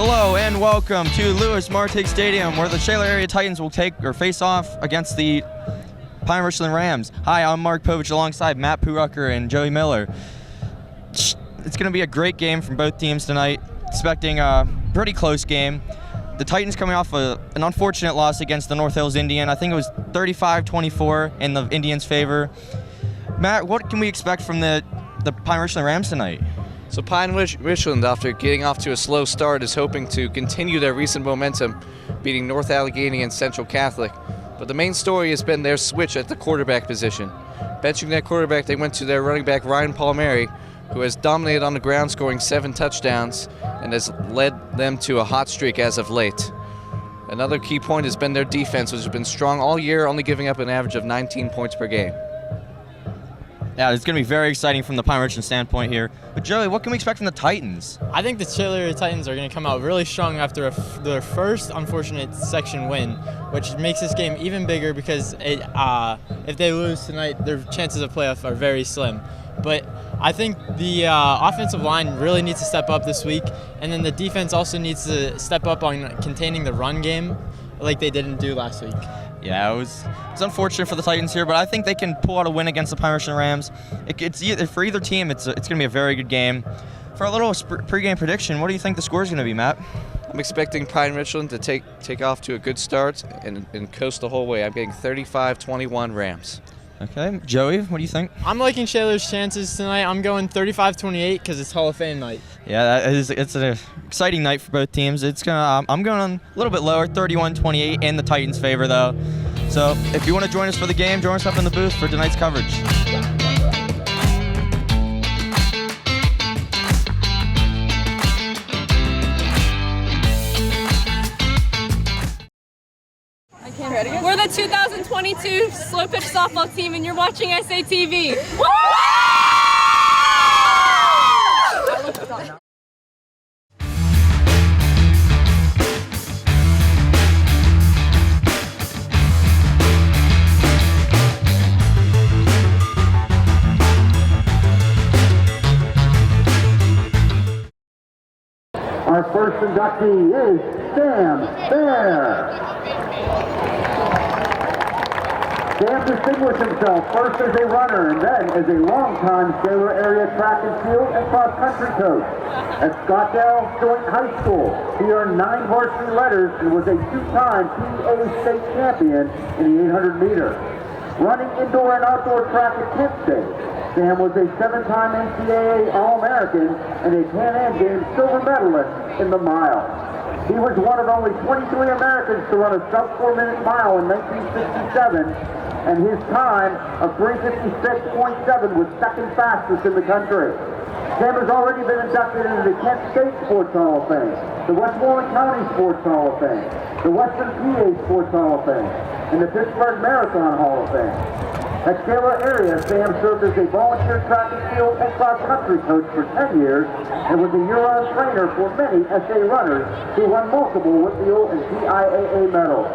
Hello and welcome to Lewis Martig Stadium, where the Shaler Area Titans will face off against the Pine Richland Rams. Hi, I'm Mark Povich alongside Matt Purucker and Joey Miller. It's going to be a great game from both teams tonight. Expecting a pretty close game. The Titans coming off an unfortunate loss against the North Hills Indian. I think it was 35-24 in the Indians' favor. Matt, what can we expect from the Pine Richland Rams tonight? So Pine Richland, after getting off to a slow start, is hoping to continue their recent momentum, beating North Allegheny and Central Catholic. But the main story has been their switch at the quarterback position. Benching their quarterback, they went to their running back Ryan Palmieri, who has dominated on the ground, scoring 7 touchdowns, and has led them to a hot streak as of late. Another key point has been their defense, which has been strong all year, only giving up an average of 19 points per game. Yeah, it's going to be very exciting from the Pine Richland standpoint here. But Joey, what can we expect from the Titans? I think the Shaler Area Titans are going to come out really strong after their first unfortunate section win, which makes this game even bigger because if they lose tonight, their chances of playoff are very slim. But I think the offensive line really needs to step up this week, and then the defense also needs to step up on containing the run game like they didn't do last week. Yeah, it's unfortunate for the Titans here, but I think they can pull out a win against the Pine Richland Rams. For either team, it's going to be a very good game. For a little pregame prediction, what do you think the score is going to be, Matt? I'm expecting Pine Richland to take off to a good start and coast the whole way. I'm getting 35-21 Rams. Okay, Joey, what do you think? I'm liking Shaler's chances tonight. I'm going 35-28 because it's Hall of Fame night. Yeah, it's an exciting night for both teams. I'm going on a little bit lower, 31-28 in the Titans' favor, though. So if you want to join us for the game, join us up in the booth for tonight's coverage. We're the 2022 Slow Pitch Softball team, and you're watching SATV. Woo! Our first inductee is Sam Bear. Sam distinguished himself first as a runner and then as a longtime Shaler Area track and field and cross-country coach. At Scottdale Joint High School, he earned 9 varsity letters and was a 2-time PA state champion in the 800-meter. Running indoor and outdoor track at Kent State, Sam was a 7-time NCAA All-American and a Pan Am Games silver medalist in the mile. He was one of only 23 Americans to run a sub-4-minute mile in 1967, and his time of 3:56.7 was second fastest in the country. Sam has already been inducted into the Kent State Sports Hall of Fame, the Westmoreland County Sports Hall of Fame, the Western PA Sports Hall of Fame, and the Pittsburgh Marathon Hall of Fame. At Shaler Area, Sam served as a volunteer track and field and cross-country coach for 10 years and was a year-round trainer for many SA runners who won multiple Whitfield and TIAA medals.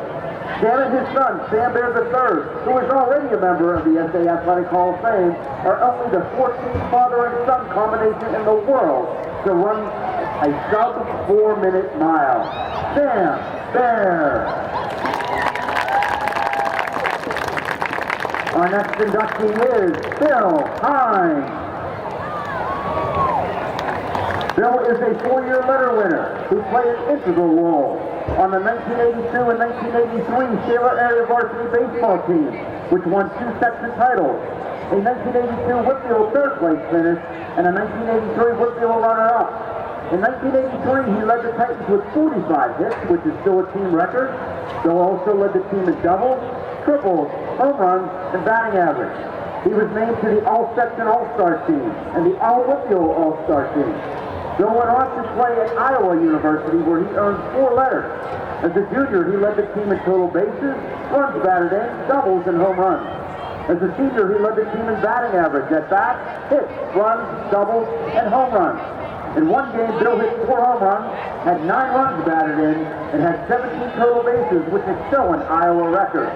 Sam and his son, Sam Bear III, who is already a member of the SA Athletic Hall of Fame, are only the 14th father and son combination in the world to run a sub-4-minute mile. Sam Bear. Our next inductee is Bill Hines. Bill is a 4-year letter winner who played an integral role on the 1982 and 1983 Shaler Area varsity baseball team, which won 2 section titles, a 1982 Whitfield third-place finish, and a 1983 Whitfield runner-up. In 1983, he led the Titans with 45 hits, which is still a team record. Bill also led the team in doubles, triples, home runs, and batting average. He was named to the All-Section All-Star team and the All-Whitfield All-Star team. Bill went on to play at Iowa University, where he earned 4 letters. As a junior, he led the team in total bases, runs batted in, doubles, and home runs. As a senior, he led the team in batting average, at bats, hits, runs, doubles, and home runs. In one game, Bill hit 4 home runs, had 9 runs batted in, and had 17 total bases, which is still an Iowa record.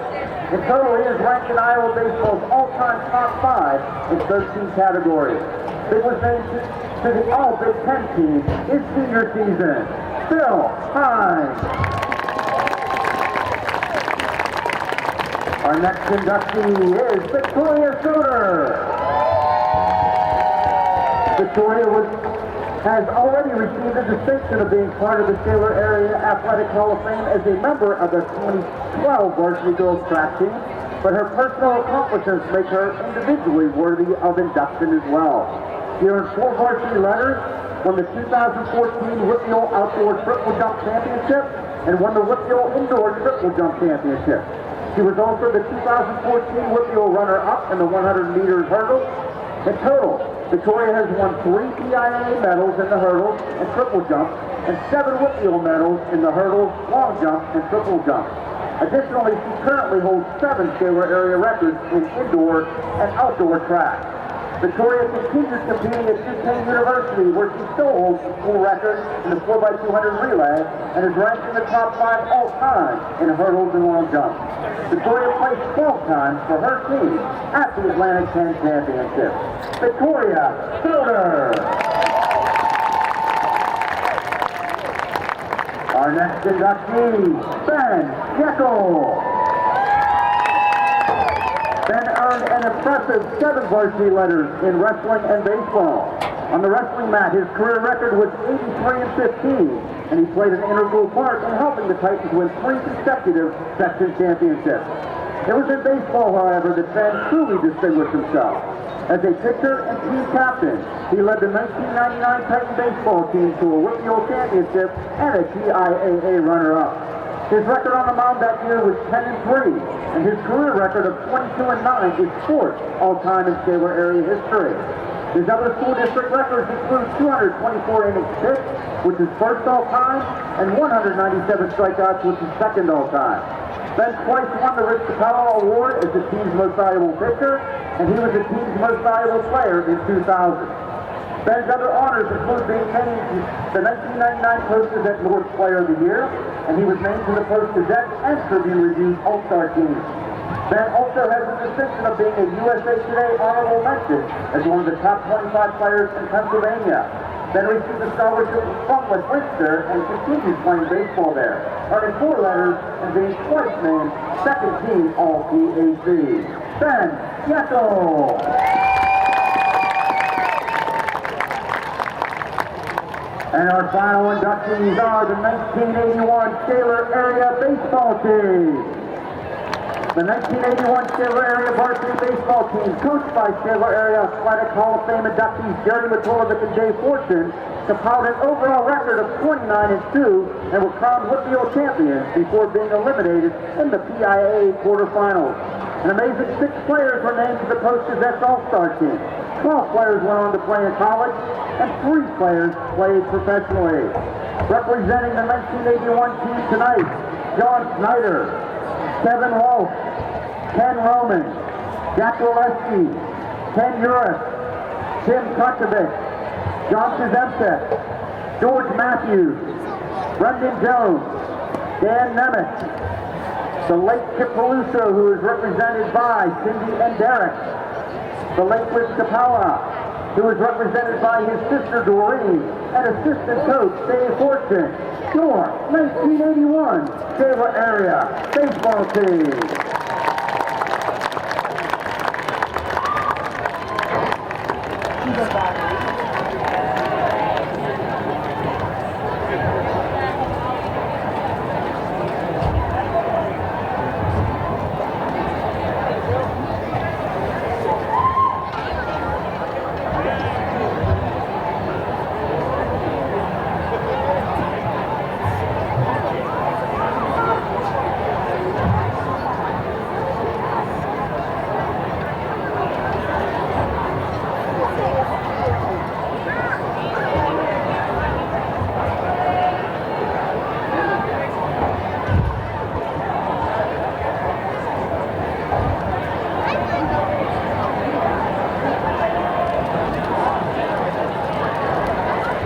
In total, he is ranked in Iowa baseball's all-time top 5 in 13 categories. Bill was named to the All-Big Ten team his senior season. Phil Hines. Our next inductee is Victoria Soder. Victoria has already received the distinction of being part of the Shaler Area Athletic Hall of Fame as a member of the 2012 varsity girls track team, but her personal accomplishments make her individually worthy of induction as well. She earned 4 varsity letters, won the 2014 Whitfield Outdoor Triple Jump Championship, and won the Whitfield Indoor Triple Jump Championship. She was also the 2014 Whitfield runner-up in the 100 meters hurdle. In total, Victoria has won 3 PIAA medals in the hurdles and triple jump, and 7 Whitfield medals in the hurdles, long jump, and triple jump. Additionally, she currently holds 7 Shaler area records in indoor and outdoor track. Victoria continues competing at Duquesne University, where she still holds the school record in the 4x200 relay and is ranked in the top 5 all time in hurdles and long jump. Victoria placed 12 times for her team at the Atlantic 10 Championship. Victoria Soder. Our next inductee, Ben Jekyll. Ben earned an impressive 7 varsity letters in wrestling and baseball. On the wrestling mat, his career record was 83-15, and he played an integral part in helping the Titans win 3 consecutive section championships. It was in baseball, however, that Ben truly distinguished himself. As a pitcher and team captain, he led the 1999 Titan baseball team to a Whitfield championship and a TIAA runner-up. His record on the mound that year was 10-3, and his career record of 22-9 is 4th all-time in Shaler area history. His other school district records include 224 innings pitched, which is 1st all-time, and 197 strikeouts, which is 2nd all-time. Ben twice won the Rich Capello Award as the team's most valuable pitcher, and he was the team's most valuable player in 2000. Ben's other honors include being named to the 1999 Post Gazette North Player of the Year, and he was named to the Post Gazette and Tribune Review's All-Star team. Ben also has the distinction of being a USA Today honorable mention as one of the top 25 players in Pennsylvania. Ben received a scholarship from Westminster and continues playing baseball there, earning 4 letters and being twice named second team All-PAC. Ben Jekyll. And our final inductees are the 1981 Shaler Area Baseball Team. The 1981 Shaler Area Varsity Baseball Team, coached by Shaler Area Athletic Hall of Fame inductees Jerry Matulovic and Jay Fortune, compiled an overall record of 29-2 and were crowned Whitfield champions before being eliminated in the PIAA quarterfinals. An amazing 6 players were named to the Post Gazette's All-Star team. 12 players went on to play in college, and 3 players played professionally. Representing the 1981 team tonight, John Snyder, Kevin Walsh, Ken Roman, Jack Walensky, Ken Uris, Tim Kukovic, John Kazemsek, George Matthews, Brendan Jones, Dan Nemeth, the late Chip Peluso, who is represented by Cindy and Derek, the late Rich Capella, who is represented by his sister Doreen, and assistant coach Dave Fortune, your 1981 Shaler Area Baseball Team.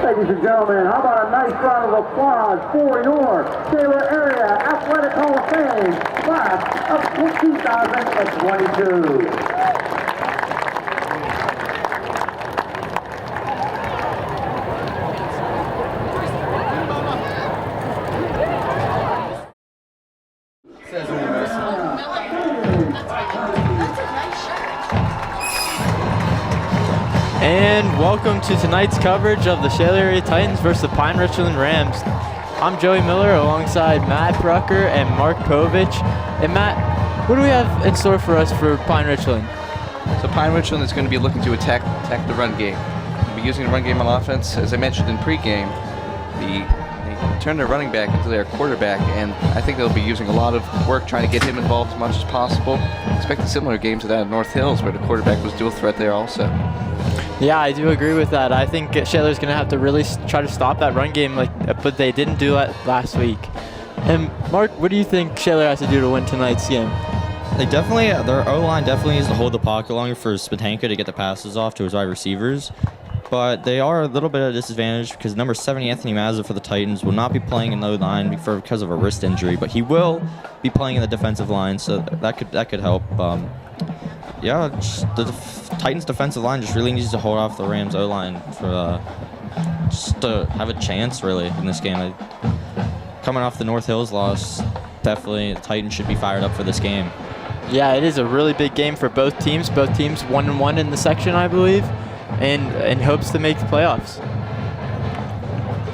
Ladies and gentlemen, how about a nice round of applause for your Shaler Area Athletic Hall of Fame class of 2022. welcome to tonight's coverage of the Shaler Area Titans versus the Pine Richland Rams. I'm Joey Miller alongside Matt Brucker and Mark Povich. And Matt, what do we have in store for us for Pine Richland? So Pine Richland is going to be looking to attack the run game. They'll be using the run game on offense. As I mentioned in pregame, they turn their running back into their quarterback, and I think they'll be using a lot of work trying to get him involved as much as possible. Expect a similar game to that at North Hills, where the quarterback was dual threat there also. Yeah, I do agree with that. I think Shaler's going to have to really try to stop that run game, but they didn't do that last week. And Mark, what do you think Shaler has to do to win tonight's game? They definitely, their O-line definitely needs to hold the pocket longer for Spatanka to get the passes off to his wide receivers. But they are a little bit at a disadvantage because number 70, Anthony Mazza for the Titans, will not be playing in the O-line because of a wrist injury, but he will be playing in the defensive line, so that could help. Yeah, the Titans defensive line just really needs to hold off the Rams O-line for just to have a chance really in this game. Coming off the North Hills loss, definitely the Titans should be fired up for this game. Yeah, it is a really big game for both teams. Both teams 1-1 in the section, I believe, and in hopes to make the playoffs.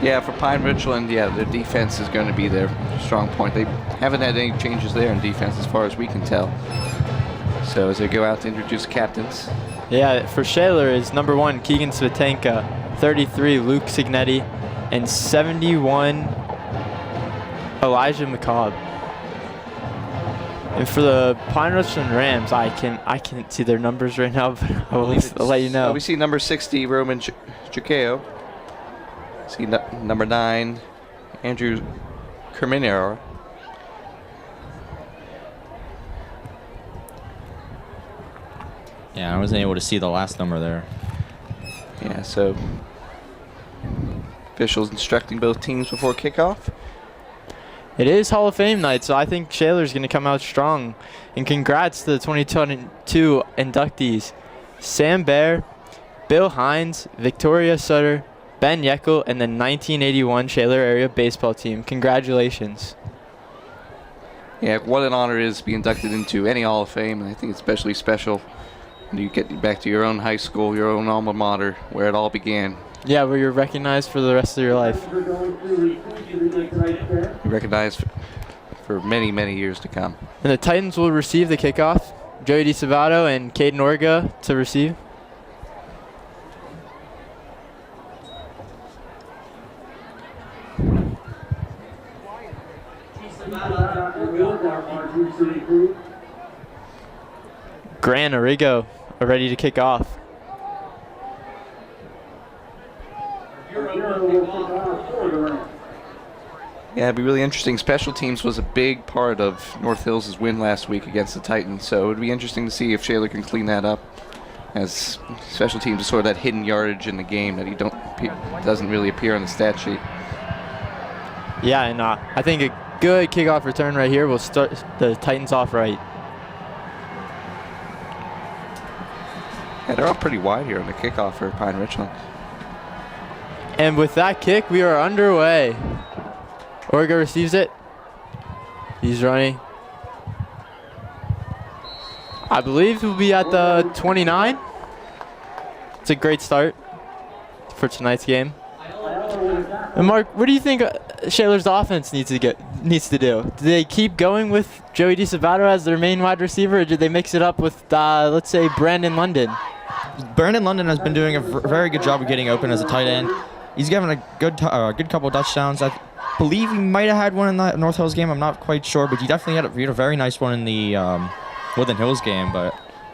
Yeah, for Pine Richland, yeah, their defense is going to be their strong point. They haven't had any changes there in defense as far as we can tell. So as they go out to introduce captains. Yeah, for Shaler is number 1, Keegan Svitanka, 33, Luke Signetti, and 71, Elijah McCobb. And for the Pine Richland Rams, I can't see their numbers right now, but I'll let you know. We see number 60, Roman Chikeo. See number 9, Andrew Kerminero. Yeah, I wasn't able to see the last number there. Yeah, so officials instructing both teams before kickoff. It is Hall of Fame night, so I think Shaler's going to come out strong. And congrats to the 2022 inductees, Sam Baer, Bill Hines, Victoria Sutter, Ben Yeckel, and the 1981 Shaler area baseball team. Congratulations. Yeah, what an honor it is to be inducted into any Hall of Fame, and I think it's especially special when you get back to your own high school, your own alma mater, where it all began. Yeah, where you're recognized for the rest of your life. You're recognized for many, many years to come. And the Titans will receive the kickoff. Joey DiSavato and Caden Orga to receive. Gran Arrigo are ready to kick off. Yeah, it'd be really interesting. Special teams was a big part of North Hills' win last week against the Titans, so it would be interesting to see if Shaler can clean that up, as special teams is sort of that hidden yardage in the game that doesn't really appear on the stat sheet. Yeah, and I think a good kickoff return right here will start the Titans off right. Yeah, they're all pretty wide here on the kickoff for Pine Richland. And with that kick, we are underway. Orga receives it. He's running. I believe he'll be at the 29. It's a great start for tonight's game. And Mark, what do you think Shaler's offense needs to do? Do they keep going with Joey DiSavato as their main wide receiver, or did they mix it up with, let's say, Brandon London? Brandon London has been doing a very good job of getting open as a tight end. He's given a good couple of touchdowns. I believe he might have had one in the North Hills game. I'm not quite sure, but he definitely had a very nice one in the Woodland Hills game.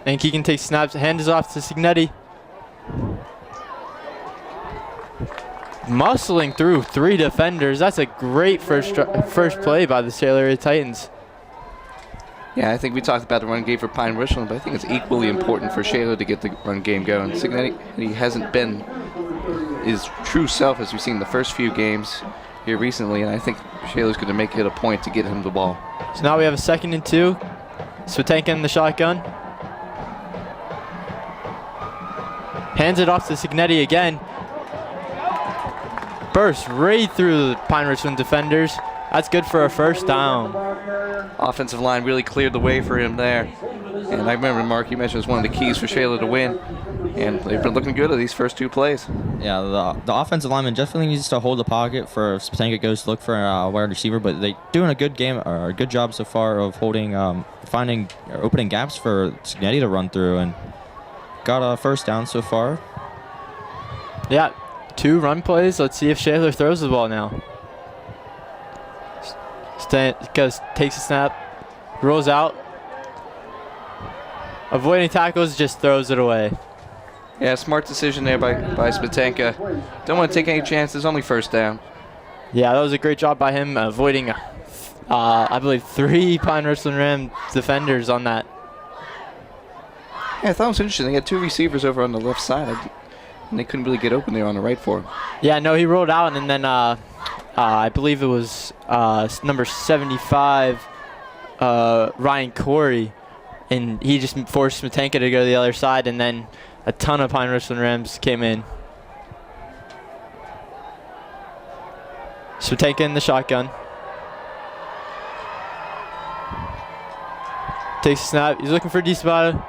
And Keegan takes snaps, hands off to Signetti. Muscling through 3 defenders. That's a great first play by the Shaler Area Titans. Yeah, I think we talked about the run game for Pine Richland, but I think it's equally important for Shaler to get the run game going. Signetti, he hasn't been his true self as we've seen the first few games here recently, and I think Shaler's going to make it a point to get him the ball. So now we have a 2nd and 2. Svitanka in the shotgun. Hands it off to Signetti again. Burst right through the Pine Richland defenders. That's good for a first down. Offensive line really cleared the way for him there. And I remember, Mark, you mentioned it was one of the keys for Shaler to win. And they've been looking good at these first 2 plays. Yeah, the offensive lineman definitely needs to hold the pocket for if Smetanka goes to look for a wide receiver, but they doing a good game or a good job so far of holding, finding opening gaps for Signetti to run through, and got a first down so far. Yeah, 2 run plays. Let's see if Shaler throws the ball now. Takes a snap, rolls out, avoiding tackles, just throws it away. Yeah, smart decision there by Smetanka. Don't want to take any chances, only first down. Yeah, that was a great job by him avoiding, I believe, 3 Pine Richland Ram defenders on that. Yeah, I thought it was interesting. They had 2 receivers over on the left side, and they couldn't really get open there on the right for him. Yeah, no, he rolled out, and then I believe it was number 75, Ryan Corey, and he just forced Smetanka to go to the other side, and then a ton of Pine Richland Rams came in. Smetanka in the shotgun. Takes a snap. He's looking for DeSpata.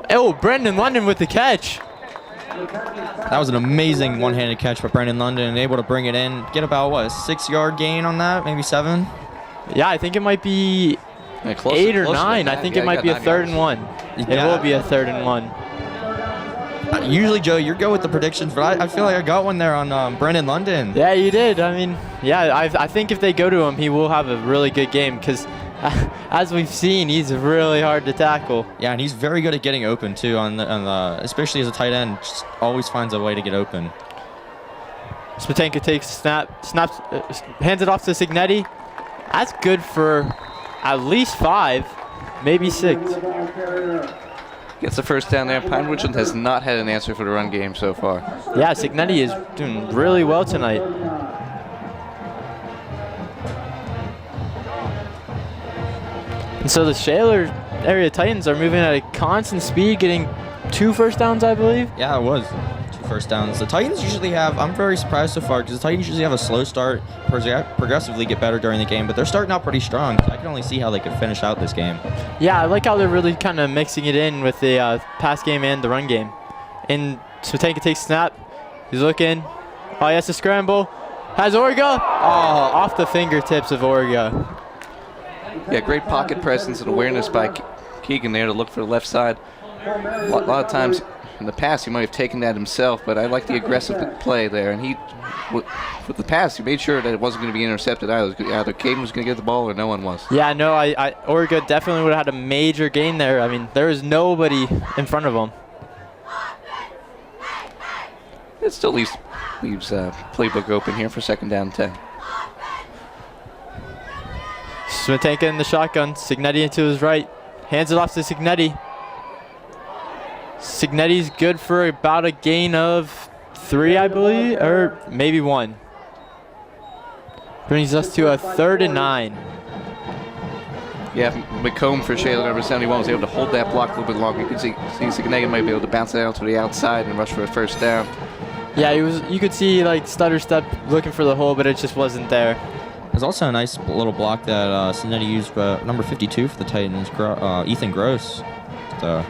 Oh, Brendan London with the catch. That was an amazing one-handed catch by Brandon London, and able to bring it in, get about, what, a 6-yard gain on that, maybe 7? Yeah, I think it might be Yeah, close 8 or close to 9. that. I think Yeah, it he might got be a 9 3rd yards. and 1. It will be a 3rd and 1. Usually, Joe, you're good with the predictions, but I feel like I got one there on Brandon London. Yeah, you did. I mean, yeah, I think if they go to him, he will have a really good game because, as we've seen, he's really hard to tackle. Yeah, and he's very good at getting open, too, especially as a tight end. Just always finds a way to get open. Smetanka takes a snap, hands it off to Signetti. That's good for at least 5, maybe 6. Gets the first down there. Pine Richland has not had an answer for the run game so far. Yeah, Signetti is doing really well tonight. And so the Shaler area Titans are moving at a constant speed, getting 2 first downs, I believe. Yeah, it was 2 first downs. The Titans usually have, I'm very surprised so far, because the Titans usually have a slow start, progressively get better during the game, but they're starting out pretty strong. So I can only see how they could finish out this game. Yeah, I like how they're really kind of mixing it in with the pass game and the run game. And Smetanka takes snap. He's looking. Oh, he has to scramble. Has Orga. Oh, off the fingertips of Orga. Yeah, great pocket presence and awareness by Keegan there to look for the left side. A lot of times in the past he might have taken that himself, but I like the aggressive play there. And with the pass, he made sure that it wasn't going to be intercepted either. Either Caden was going to get the ball or no one was. Yeah, no, Orga definitely would have had a major gain there. I mean, there was nobody in front of him. It still leaves playbook open here for 2nd down and 10. Smetanka in the shotgun. Signetti into his right. Hands it off to Signetti. Signetti's good for about a gain of 3, I believe, or maybe 1. Brings us to a 3rd and 9. Yeah, McComb for Shaler, number 71, was able to hold that block a little bit longer. You can see Signetti might be able to bounce it out to the outside and rush for a first down. Yeah, you could see like stutter step looking for the hole, but it just wasn't there. There's also a nice little block that Signetti used, number 52 for the Titans, Ethan Gross. So.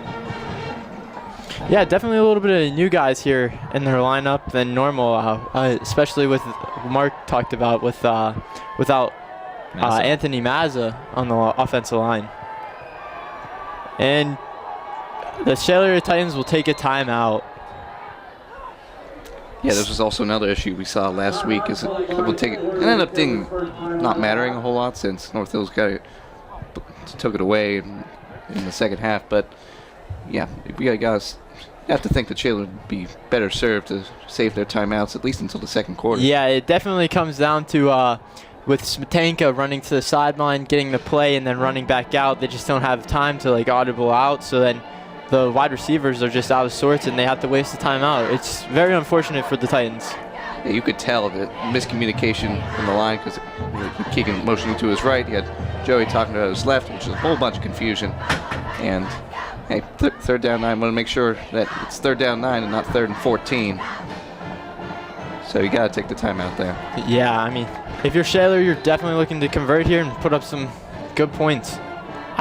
Yeah, definitely a little bit of new guys here in their lineup than normal, especially with Mark talked about without Anthony Mazza on the offensive line. And the Shaler Titans will take a timeout. Yeah, this was also another issue we saw last week. Is it ended up not mattering a whole lot since North Hills took it away in the second half. But yeah, we have to think that Shaler would be better served to save their timeouts at least until the second quarter. Yeah, it definitely comes down to with Smetanka running to the sideline, getting the play, and then running back out. They just don't have time to like audible out. So then the wide receivers are just out of sorts, and they have to waste the timeout. It's very unfortunate for the Titans. Yeah, you could tell that miscommunication from the line because Keegan motioning to his right. He had Joey talking to his left, which is a whole bunch of confusion. And hey, 3rd down 9. I want to make sure that it's 3rd down 9 and not 3rd and 14. So you got to take the timeout there. Yeah, I mean, if you're Shaler, you're definitely looking to convert here and put up some good points.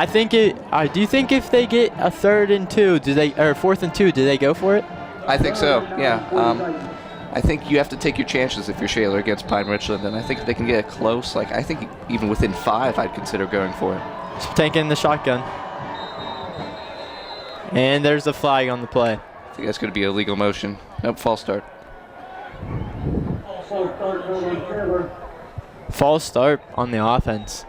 I think it. Do you think if they get a 3rd and 2, or 4th and 2, do they go for it? I think so, yeah. I think you have to take your chances if you're Shaler against Pine Richland, and I think if they can get it close, like I think even within 5, I'd consider going for it. Taking the shotgun. And there's a flag on the play. I think that's going to be a legal motion. Nope, false start. False start on the offense.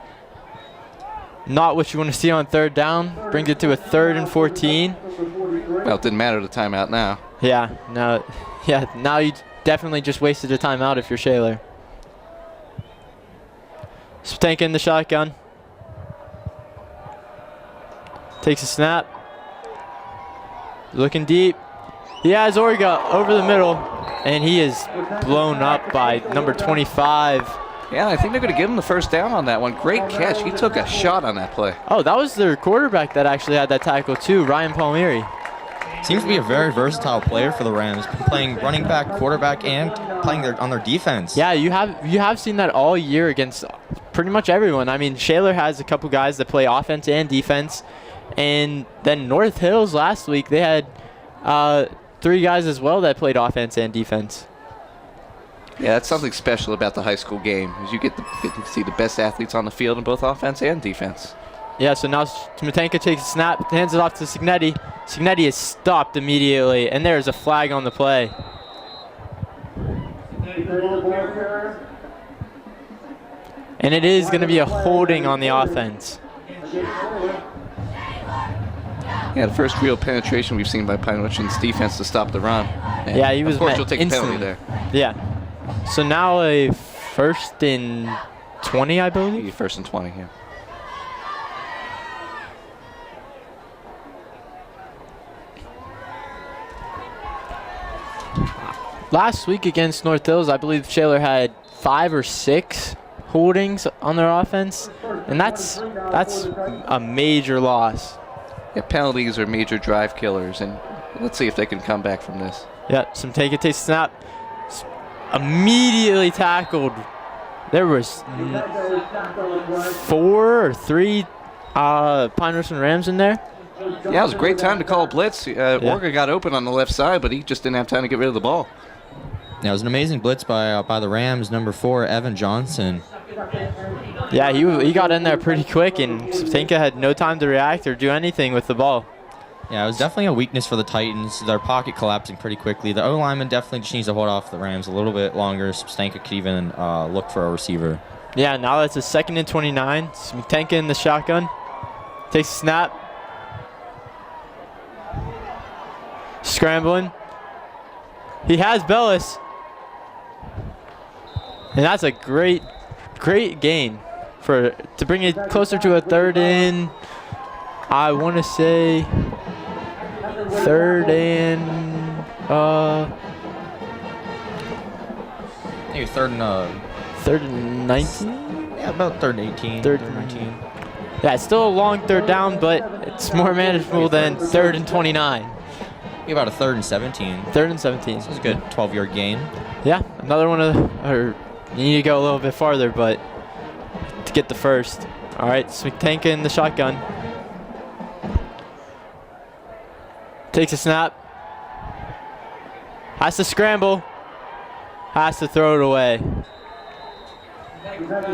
Not what you want to see on 3rd down. Brings it to a 3rd and 14. Well, it didn't matter the timeout now. Yeah, now you definitely just wasted a timeout if you're Shaler. Taking the shotgun. Takes a snap. Looking deep. He has Orga over the middle, and he is blown up by number 25. Yeah, I think they're going to give him the first down on that one. Great catch. He took a shot on that play. Oh, that was their quarterback that actually had that tackle too, Ryan Palmieri. Seems to be a very versatile player for the Rams, playing running back, quarterback, and playing on their defense. Yeah, you have seen that all year against pretty much everyone. I mean, Shaler has a couple guys that play offense and defense, and then North Hills last week they had 3 guys as well that played offense and defense. Yeah, that's something special about the high school game, is you get to see the best athletes on the field in both offense and defense. Yeah, so now Smetanka takes a snap, hands it off to Signetti. Signetti is stopped immediately, and there's a flag on the play. And it is going to be a holding on the offense. Yeah, the first real penetration we've seen by Pine Richland's defense to stop the run. And yeah, he was of course, met you'll take instantly. a penalty there. Yeah. So now a 1st and 20, I believe? 1st and 20, yeah. Last week against North Hills, I believe Shaler had 5 or 6 holdings on their offense, and that's a major loss. Yeah, penalties are major drive killers, and let's see if they can come back from this. Yeah, Smetanka takes a snap. Immediately tackled. There was 4 or 3 Pine Richland Rams in there. Yeah, it was a great time to call a blitz. Orga got open on the left side, but he just didn't have time to get rid of the ball. Yeah, it was an amazing blitz by the Rams, number 4, Evan Johnson. Yeah, he got in there pretty quick, and Smetanka had no time to react or do anything with the ball. Yeah, it was definitely a weakness for the Titans. Their pocket collapsing pretty quickly. The O-lineman definitely just needs to hold off the Rams a little bit longer. Smetanka could even look for a receiver. Yeah, now that's a 2nd and 29. Smetanka in the shotgun. Takes a snap. Scrambling. He has Bellis. And that's a great gain to bring it closer to a 3rd and, I want to say, 3rd and Maybe 3rd and 19? Yeah, about 3rd and 18. 3rd and 19. Yeah, it's still a long 3rd down, but it's more manageable than 3rd and 29. Maybe about a 3rd and 17. 3rd and 17. This is a good 12-yard gain. Yeah, another one or you need to go a little bit farther, but to get the first. All right, Smetanka in the shotgun. Takes a snap. Has to scramble. Has to throw it away.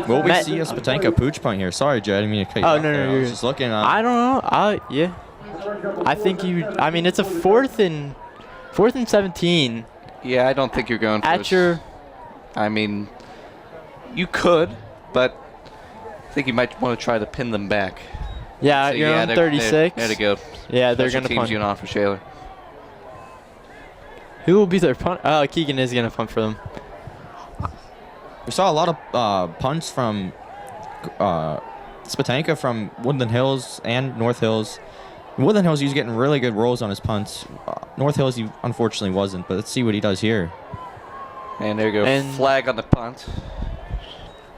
Will we see a Smetanka pooch punt here? Sorry, Joe, I didn't mean to cut you off no, there. I you're was just looking. I don't know. Yeah. I think I mean, it's a 4th and 17. Yeah, I don't think you're going for At your... I mean, you could, but I think you might want to try to pin them back. Yeah, So, you're yeah, on they're- 36. There to go. Yeah, they're Special going to teams punt. unit on for Shaler. Who will be their punt? Oh, Keegan is going to punt for them. We saw a lot of punts from Smetanka from Woodland Hills and North Hills. In Woodland Hills, he was getting really good rolls on his punts. North Hills, he unfortunately wasn't, but let's see what he does here. And there you go. And- Flag on the punt.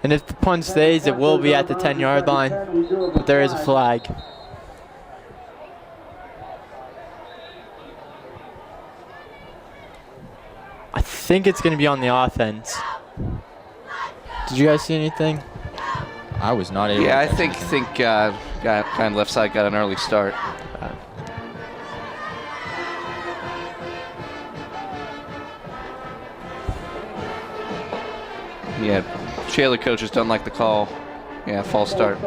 And if the punt stays, it will be at the 10-yard line. But there is a flag. I think it's going to be on the offense. Did you guys see anything? I was not able Yeah, I to think kind of left side got an early start. Yeah, Shaler coaches don't like the call. Yeah, false start.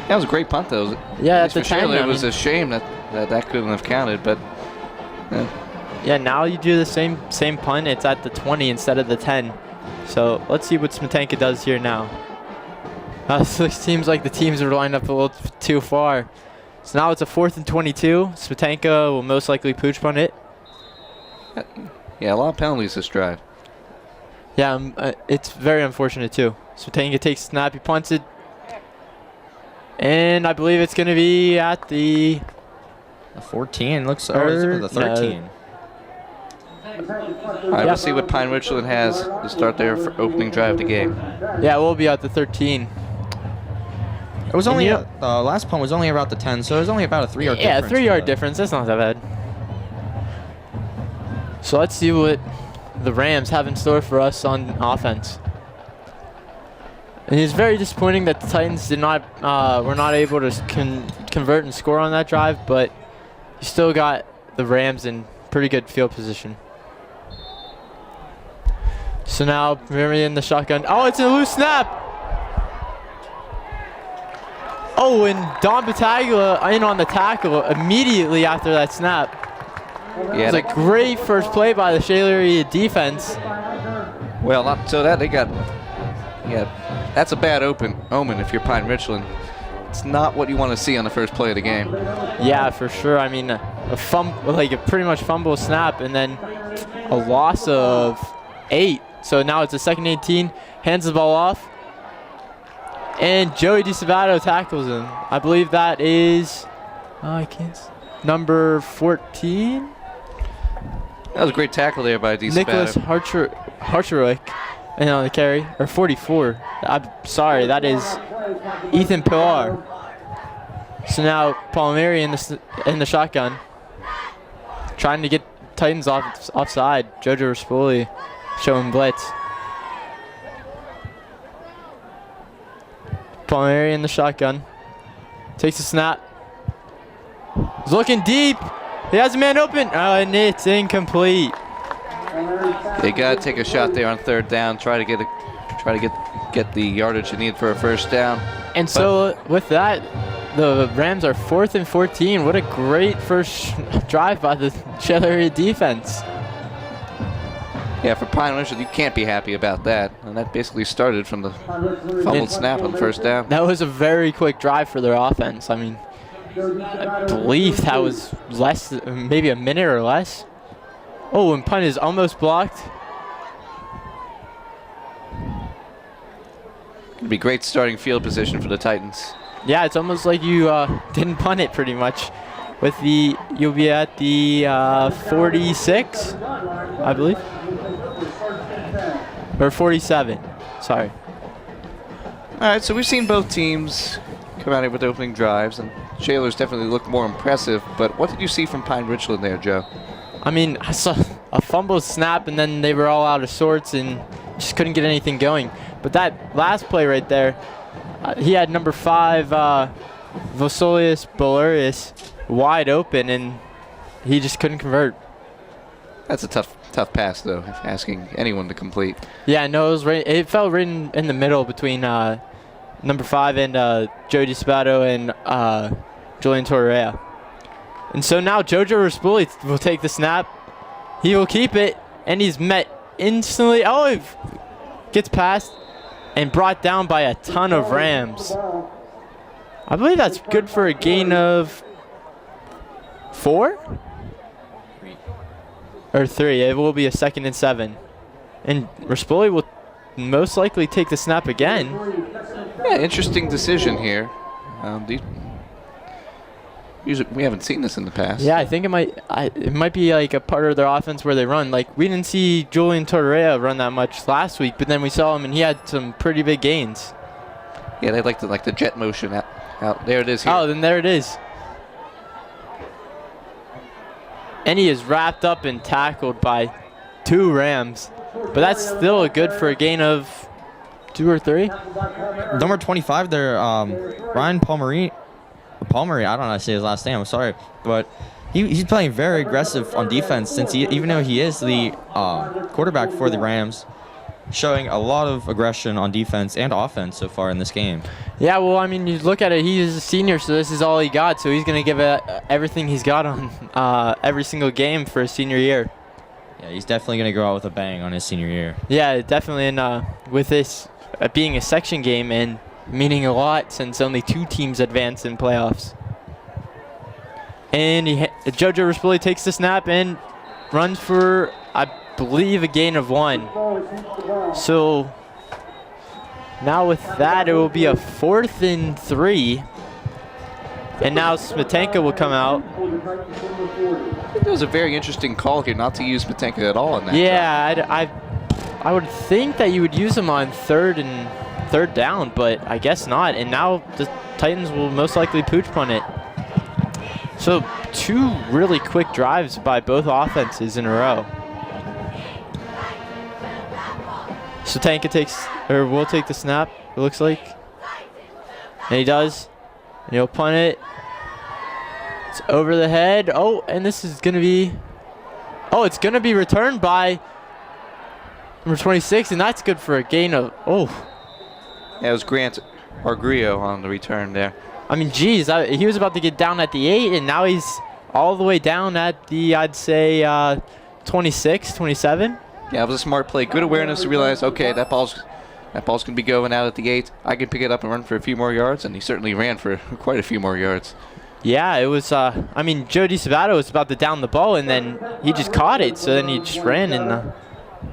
That was a great punt, though. Yeah, at at the for 10, Shaler, I it was mean. a shame that couldn't have counted, but Yeah, now you do the same punt. It's at the 20 instead of the 10. So let's see what Smetanka does here now. So it seems like the teams are lined up a little too far. So now it's a 4th and 22. Smetanka will most likely pooch punt it. yeah, a lot of penalties this drive. Yeah, it's very unfortunate too. Smetanka takes a snap, he punts it. And I believe it's going to be at the... The 14 looks, or is it the 13? All right, let's see what Pine Richland has to start their opening drive of the game. Yeah, we'll be at the 13. It was only, And the last punt was only about the 10, so it was only about a 3-yard Yeah, difference. 3-yard difference. That's not that bad. So let's see what the Rams have in store for us on offense. And it's very disappointing that the Titans were not able to convert and score on that drive, but you still got the Rams in pretty good field position. So now we're in the shotgun. Oh, it's a loose snap. Oh, and Don Battaglia in on the tackle immediately after that snap. Yeah, It was a great first play by the Shaler defense. well, not so that they got. Yeah, that's a bad omen if you're Pine Richland. It's not what you want to see on the first play of the game. Yeah, for sure. I mean, a pretty much fumble snap, and then a loss of 8. So now it's a 2nd 18. Hands the ball off, and Joey DiSabato tackles him. I believe that is, number 14. That was a great tackle there by D. Nicholas Harcherwick, and on the carry, or 44. I'm sorry, that is Ethan Pilar. So now Palmieri in the shotgun, trying to get Titans offside. Jojo Rispoli showing blitz. Palmieri in the shotgun, takes a snap. He's looking deep. He has a man open, and it's incomplete. They got to take a shot there on 3rd down. Try to get the yardage you need for a first down. And so with that, the Rams are 4th and 14. What a great first drive by the Shaler area defense. Yeah, for Pine Richland, you can't be happy about that. And that basically started from the fumbled snap on the first down. That was a very quick drive for their offense. I mean, I believe that was maybe a minute or less. Oh, and punt is almost blocked. It'd be great starting field position for the Titans. Yeah, it's almost like you didn't punt it pretty much. You'll be at the 46, I believe. Or 47, sorry. All right, so we've seen both teams come out here with opening drives, and Shaler's definitely looked more impressive. But what did you see from Pine Richland there, Joe? I mean, I saw a fumble snap, and then they were all out of sorts and just couldn't get anything going. But that last play right there, he had number 5, Vosolius Boluris, wide open, and he just couldn't convert. That's a tough pass, though, asking anyone to complete. Yeah, no, it fell right in the middle between number 5 and Joe DiSabato and Julian Torreira. And so now Jojo Rispoli will take the snap. He will keep it, and he's met instantly. Oh, he gets past and brought down by a ton of Rams. I believe that's good for a gain of 4? Or 3. It will be a 2nd and 7. And Rispoli will most likely take the snap again. Yeah, interesting decision here. Usually, we haven't seen this in the past. Yeah, I think it might be like a part of their offense where they run. Like, we didn't see Julian Torreira run that much last week, but then we saw him and he had some pretty big gains. Yeah, they like the jet motion out. There it is here. Oh, then there it is. And he is wrapped up and tackled by 2 Rams. But that's still good for a gain of 2 or 3. Number 25 there, Ryan Palmery, I don't know how to say his last name, I'm sorry. But he's playing very aggressive on defense since even though he is the quarterback for the Rams, showing a lot of aggression on defense and offense so far in this game. Yeah, well, I mean, you look at it, he's a senior, so this is all he got. So he's going to give it everything he's got on every single game for his senior year. Yeah, he's definitely going to go out with a bang on his senior year. Yeah, definitely. And with this being a section game and meaning a lot since only 2 teams advance in playoffs. And JoJo Rispoli takes the snap and runs for, I believe, a gain of 1. So now with that, it will be a 4th and 3. And now Smetanka will come out. I think it was a very interesting call here not to use Smetanka at all in that. Yeah, I would think that you would use him on 3rd down, but I guess not. And now the Titans will most likely pooch punt it. So 2 really quick drives by both offenses in a row. So Tanka will take the snap, it looks like. And he does. And he'll punt it. It's over the head. Oh, and this is going to be... Oh, it's going to be returned by number 26, and that's good for a gain of... Oh. Yeah, it was Grant Argrio on the return there. I mean, geez, he was about to get down at the 8, and now he's all the way down at the, I'd say, 26, 27. Yeah, it was a smart play. Good awareness to realize, okay, that ball's going to be going out at the 8. I can pick it up and run for a few more yards, and he certainly ran for quite a few more yards. Yeah, it was, I mean, Joe DiSabato was about to down the ball, and then he just caught it, so then he just ran and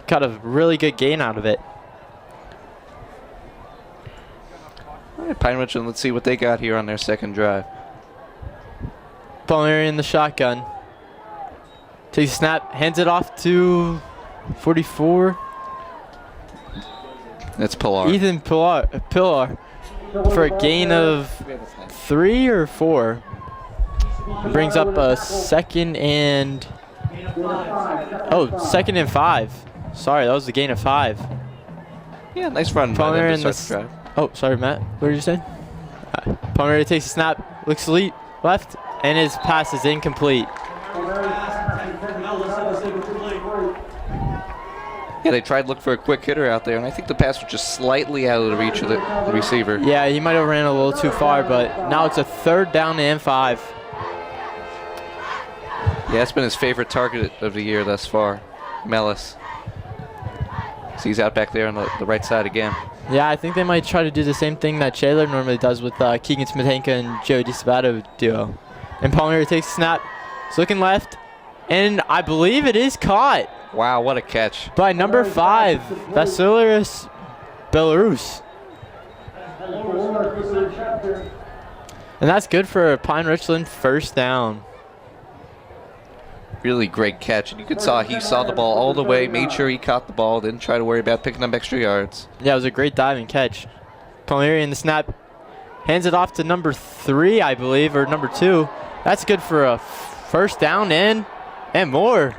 got a really good gain out of it. All right, Pine Ridge, and let's see what they got here on their second drive. Palmieri in the shotgun. Takes a snap, hands it off to 44. That's Pilar. Ethan Pilar for a gain of 3 or 4. Brings up a 2nd and... Oh, 2nd and 5. Sorry, that was the gain of 5. Yeah, nice run by them to start the drive. Oh, sorry, Matt. What did you say? Palmieri takes a snap, looks left, and his pass is incomplete. Yeah, they tried to look for a quick hitter out there, and I think the pass was just slightly out of the reach of the receiver. Yeah, he might have ran a little too far, but now it's a 3rd down and 5. Yeah, that's been his favorite target of the year thus far, Mellis. So he's out back there on the right side again. Yeah, I think they might try to do the same thing that Shaler normally does with Keegan Smetanka and Joe DiSabato duo. And Palmieri takes a snap. He's looking left. And I believe it is caught. Wow, what a catch. By number 5, Vasilis Belarus. And that's good for Pine Richland 1st down. Really great catch. And you could saw he saw the ball all the way, made sure he caught the ball, didn't try to worry about picking up extra yards. Yeah, it was a great diving catch. Palmieri in the snap. Hands it off to number 3, I believe, or number 2. That's good for a 1st down and more.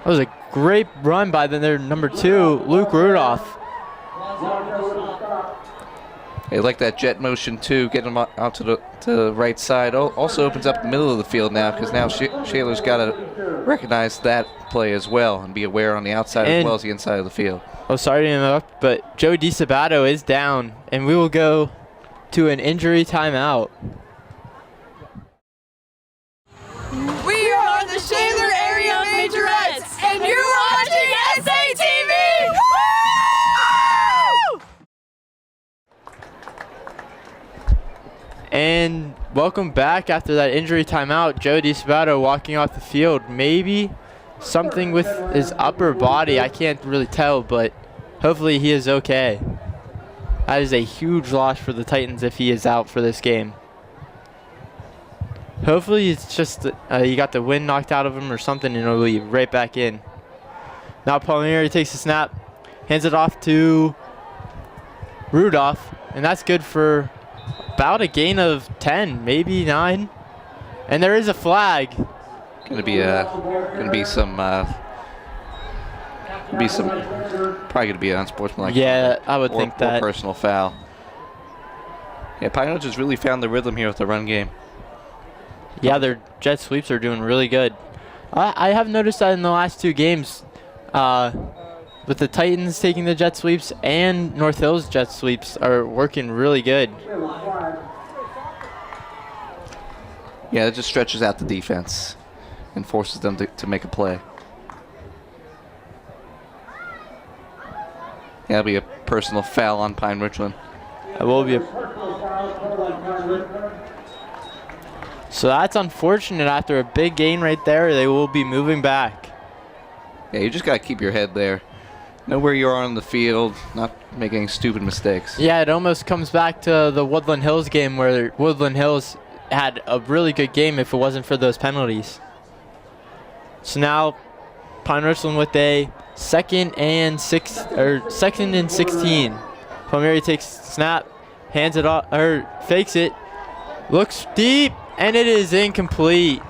That was a great run by their number 2, Luke Rudolph. They like that jet motion too, getting him out to the right side. Also opens up the middle of the field now, because now Shaler's got to recognize that play as well and be aware on the outside as well as the inside of the field. Oh, sorry to interrupt, but Joe DiSabato is down, and we will go to an injury timeout. We are the Shaler Area Majorettes, and you're watching SATV! Woo! And welcome back after that injury timeout. Joe DiSabato walking off the field. Maybe something with his upper body. I can't really tell, but hopefully he is okay. That is a huge loss for the Titans if he is out for this game. Hopefully it's just he got the wind knocked out of him or something and he'll be right back in. Now Palmieri takes the snap, hands it off to Rudolph, and that's good for about a gain of 10, maybe 9. And there is a flag. Gonna be some Be some probably gonna be an unsportsmanlike. Yeah, I would or, think or that. personal foul. Yeah, Pine Ridge has really found the rhythm here with the run game. Yeah, their jet sweeps are doing really good. I have noticed that in the last 2 games, with the Titans taking the jet sweeps and North Hills jet sweeps are working really good. Yeah, it just stretches out the defense and forces them to make a play. Yeah, that'll be a personal foul on Pine Richland. That will be So that's unfortunate. After a big gain right there, they will be moving back. Yeah, you just got to keep your head there. Know where you are on the field, not make any stupid mistakes. Yeah, it almost comes back to the Woodland Hills game where Woodland Hills had a really good game if it wasn't for those penalties. So now Pine Richland with a 2nd and 16. Palmieri takes snap, hands it off, or fakes it, looks deep, and it is incomplete.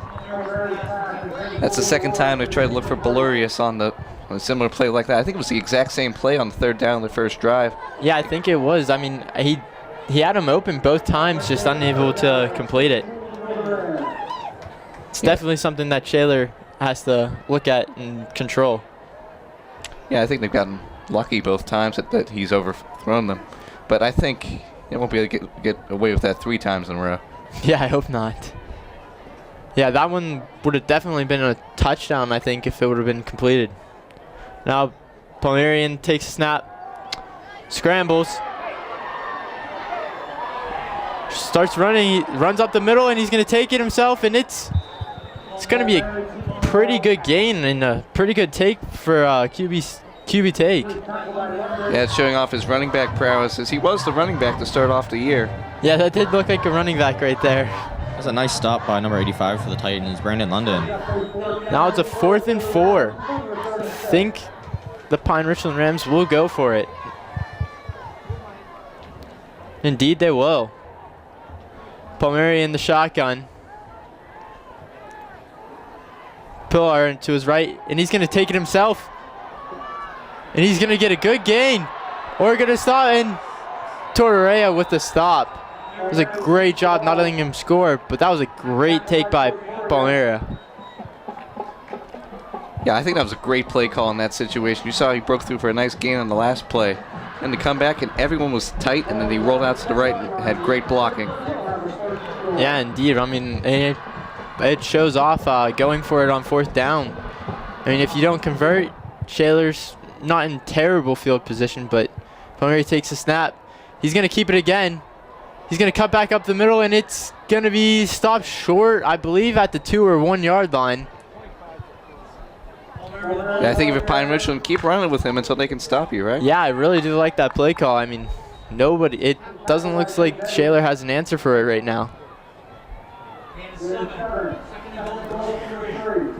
That's the second time they tried to look for Belurius on a similar play like that. I think it was the exact same play on the 3rd down, the first drive. Yeah, I think it was. I mean, he had him open both times, just unable to complete it. It's definitely something that Shaler has to look at and control. Yeah, I think they've gotten lucky both times that he's overthrown them. But I think they won't be able to get away with that 3 times in a row. Yeah, I hope not. Yeah, that one would have definitely been a touchdown, I think, if it would have been completed. Now, Palmerian takes a snap, scrambles, starts running, he runs up the middle, and he's going to take it himself, and it's going to be a pretty good gain and a pretty good take for QB take. Yeah, it's showing off his running back prowess, as he was the running back to start off the year. Yeah, that did look like a running back right there. That's a nice stop by number 85 for the Titans, Brandon London. Now it's a 4th and 4. I think the Pine Richland Rams will go for it. Indeed, they will. Palmieri in the shotgun. Pillar to his right, and he's going to take it himself. And he's going to get a good gain. Or going to stop, and Torreira with the stop. It was a great job not letting him score, but that was a great take by Palmieri. Yeah, I think that was a great play call in that situation. You saw he broke through for a nice gain on the last play. And to come back, and everyone was tight, and then he rolled out to the right and had great blocking. Yeah, indeed. I mean, it shows off going for it on 4th down. I mean, if you don't convert, Shaler's not in terrible field position, but Palmieri takes a snap. He's going to keep it again. He's going to cut back up the middle, and it's going to be stopped short, I believe, at the 2 or 1 yard line. Yeah, I think if Pine Richland, keep running with him until they can stop you, right? Yeah, I really do like that play call. I mean, it doesn't look like Shaler has an answer for it right now.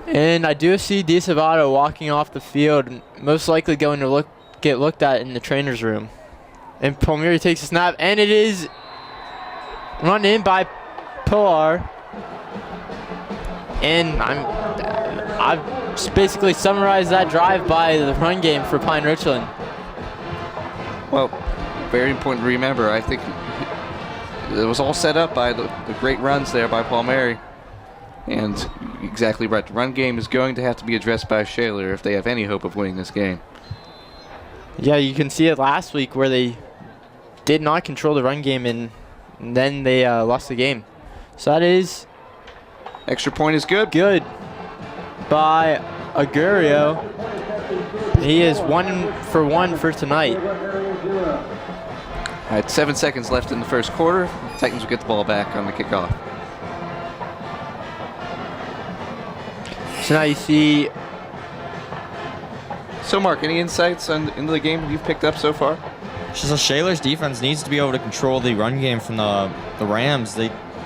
And I do see DeSavato walking off the field, most likely going to get looked at in the trainer's room. And Palmieri takes a snap, and it is run in by Pilar. And I've just basically summarized that drive by the run game for Pine Richland. Well, very important to remember. I think it was all set up by the great runs there by Palmieri. And exactly right. The run game is going to have to be addressed by Shaler if they have any hope of winning this game. Yeah, you can see it last week where they did not control the run game, and then they lost the game. So that is extra point is good. Good by Agurio. He is 1 for 1 for tonight. All right, 7 seconds left in the first quarter. Titans will get the ball back on the kickoff. So now you see. So, Mark, any insights into the game you've picked up so far? So Shaler's defense needs to be able to control the run game from the Rams.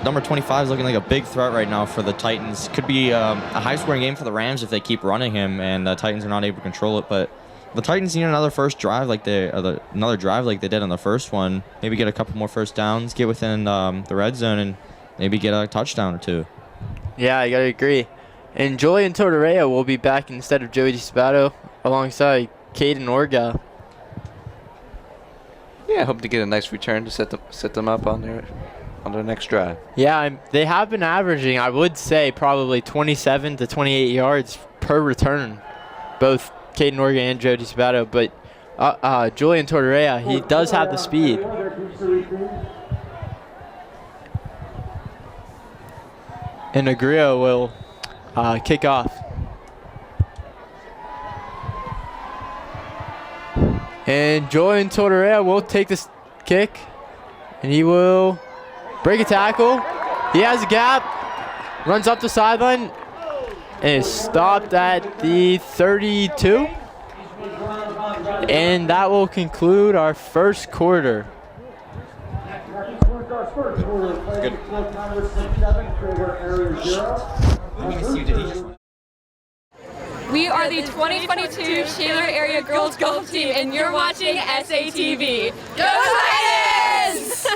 Number 25 is looking like a big threat right now for the Titans. Could be a high-scoring game for the Rams if they keep running him, and the Titans are not able to control it. But the Titans need another drive like they did on the first one. Maybe get a couple more first downs, get within the red zone, and maybe get a touchdown or 2. Yeah, I gotta agree. And Julian Tortorella will be back instead of Joey DeSabato alongside Caden Orga. Yeah, hope to get a nice return to set them up on their next drive. Yeah, they have been averaging, I would say, probably 27 to 28 yards per return, both Caden Orga and Jody Sabato. But Julian Tortorella, he does have the speed. And Negrio will kick off. And Julian Tortorella will take this kick, and he will break a tackle. He has a gap, runs up the sideline, and is stopped at the 32. And that will conclude our first quarter. We are the 2022 Shaler Area Girls Golf Team, and you're watching SATV. Go Titans!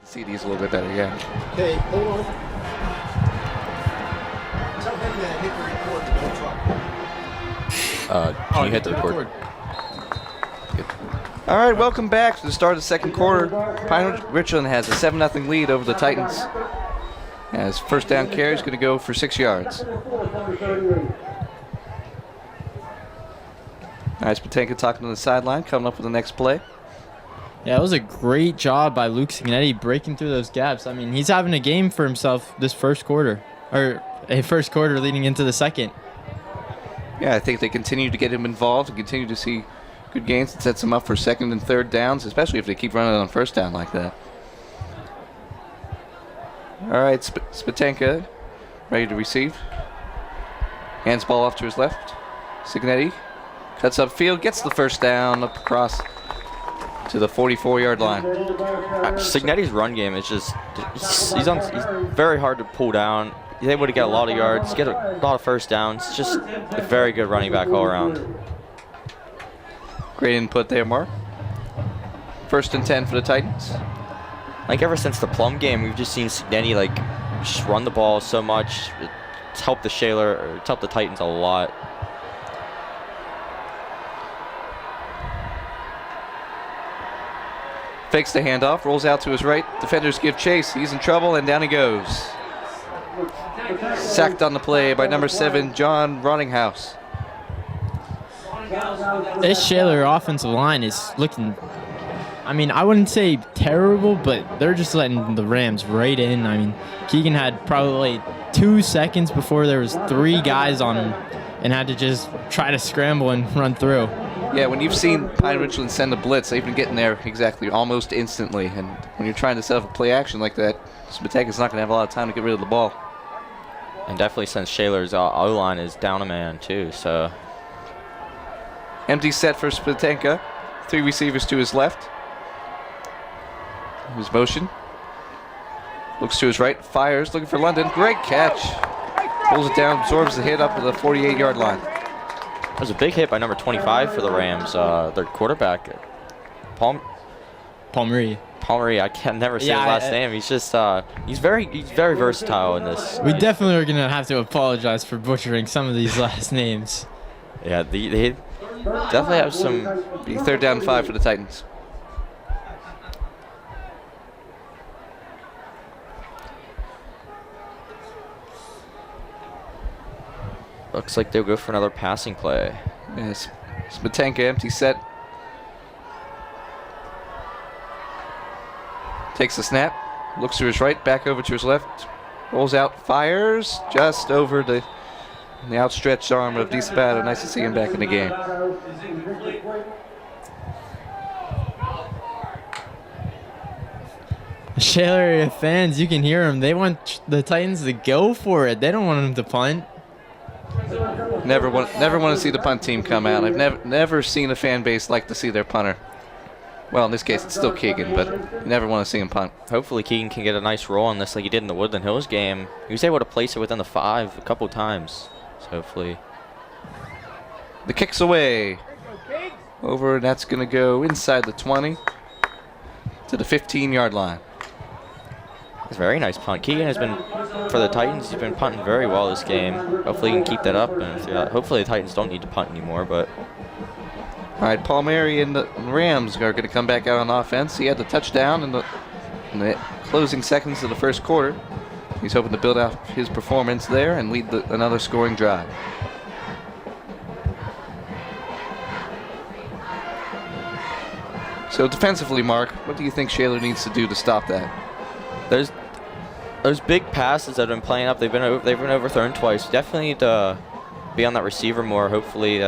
See these a little bit better, yeah. Okay, hold on. Tell him to hit the record. Can you hit the record? All right, welcome back to the start of the second quarter. Pine Richland has a 7-0 lead over the Titans. As first down carry is going to go for 6 yards. Nice Patenka talking on the sideline, coming up with the next play. Yeah, it was a great job by Luke Signetti breaking through those gaps. I mean, he's having a game for himself this first quarter, or a first quarter leading into the second. Yeah, I think they continue to get him involved and continue to see good gains. It sets them up for second and third downs, especially if they keep running on first down like that. All right, Spatenka ready to receive. Hands ball off to his left. Signetti cuts upfield, gets the first down up across to the 44-yard line. Signetti's run game is just, he's very hard to pull down. He's able to get a lot of yards, get a lot of first downs. Just a very good running back all around. Great input there, Mark. First and 10 for the Titans. Like ever since the Plum game, we've just seen Signetti like just run the ball so much. It's helped the it's helped the Titans a lot. Fakes the handoff, rolls out to his right. Defenders give chase. He's in trouble, and down he goes. Sacked on the play by number 7, John Ronninghouse. This Shaler offensive line is looking, I mean, I wouldn't say terrible, but they're just letting the Rams right in. I mean, Keegan had probably 2 seconds before there was 3 guys on him and had to just try to scramble and run through. Yeah, when you've seen Pine Richland send a blitz, they've been getting there exactly almost instantly. And when you're trying to set up a play action like that, Spatenka's not going to have a lot of time to get rid of the ball. And definitely since Shaler's O-line is down a man too, so. Empty set for Spatenka. 3 receivers to his left. His motion. Looks to his right, fires, looking for London. Great catch. Pulls it down, absorbs the hit up to the 48-yard line. That was a big hit by number 25 for the Rams. Their quarterback, Palmery. I can never say his last name. He's just he's very versatile in this. We definitely are gonna have to apologize for butchering some of these last names. Yeah, they definitely have some. Third down 5 for the Titans. Looks like they'll go for another passing play. Yes, Spatenka empty set. Takes the snap, looks to his right, back over to his left, rolls out, fires just over the outstretched arm of DeSabato. Nice to see him back in the game. Shaler area fans, you can hear them. They want the Titans to go for it. They don't want them to punt. Never want to see the punt team come out. I've never seen a fan base like to see their punter. Well, in this case, it's still Keegan, but you never want to see him punt. Hopefully Keegan can get a nice roll on this like he did in the Woodland Hills game. He was able to place it within the 5 a couple times. So hopefully. The kick's away. Over, and that's going to go inside the 20 to the 15-yard line. It's a very nice punt. Keegan has been, for the Titans, he's been punting very well this game. Hopefully he can keep that up, and hopefully the Titans don't need to punt anymore, but... All right, Palmieri and the Rams are going to come back out on offense. He had the touchdown in the closing seconds of the first quarter. He's hoping to build out his performance there and lead another scoring drive. So defensively, Mark, what do you think Shaler needs to do to stop that? Those big passes that have been playing up, they've been overthrown twice. Definitely need to be on that receiver more. Hopefully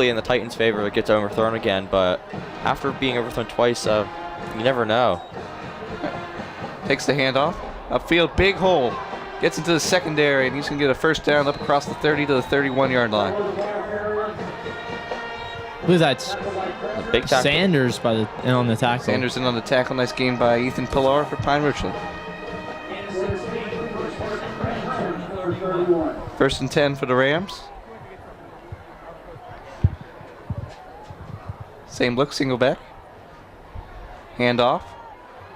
in the Titans' favor, it gets overthrown again. But after being overthrown twice, you never know. Takes the handoff. Upfield, big hole. Gets into the secondary, and he's going to get a first down up across the 30 to the 31-yard line. I believe that's A big tackle. Sanders on the tackle. Sanders in on the tackle. Nice game by Ethan Pillar for Pine Richland. First and 10 for the Rams. Same look, single back. Handoff.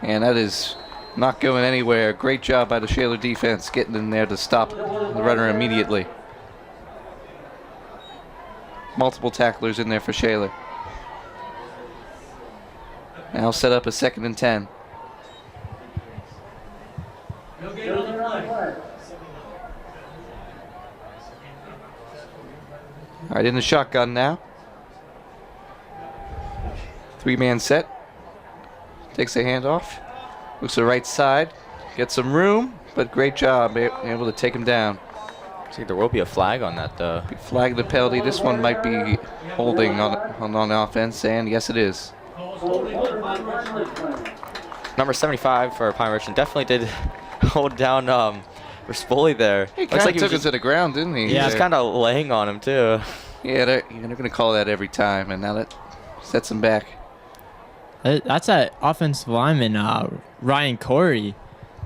And that is not going anywhere. Great job by the Shaler defense getting in there to stop the runner immediately. Multiple tacklers in there for Shaler. Now set up a 2nd and 10. All right, in the shotgun now. 3-man set. Takes a handoff. Looks to the right side. Gets some room, but great job able to take him down. See, there will be a flag on that, though. Flag the penalty. This one might be holding on offense, and yes, it is. Number 75 for Pine Richland definitely did hold down Rispoli there. He kind of took it to the ground, didn't he? Yeah, he's kind of laying on him, too. Yeah, they're going to call that every time, and now that sets him back. That's that offensive lineman, Ryan Corey.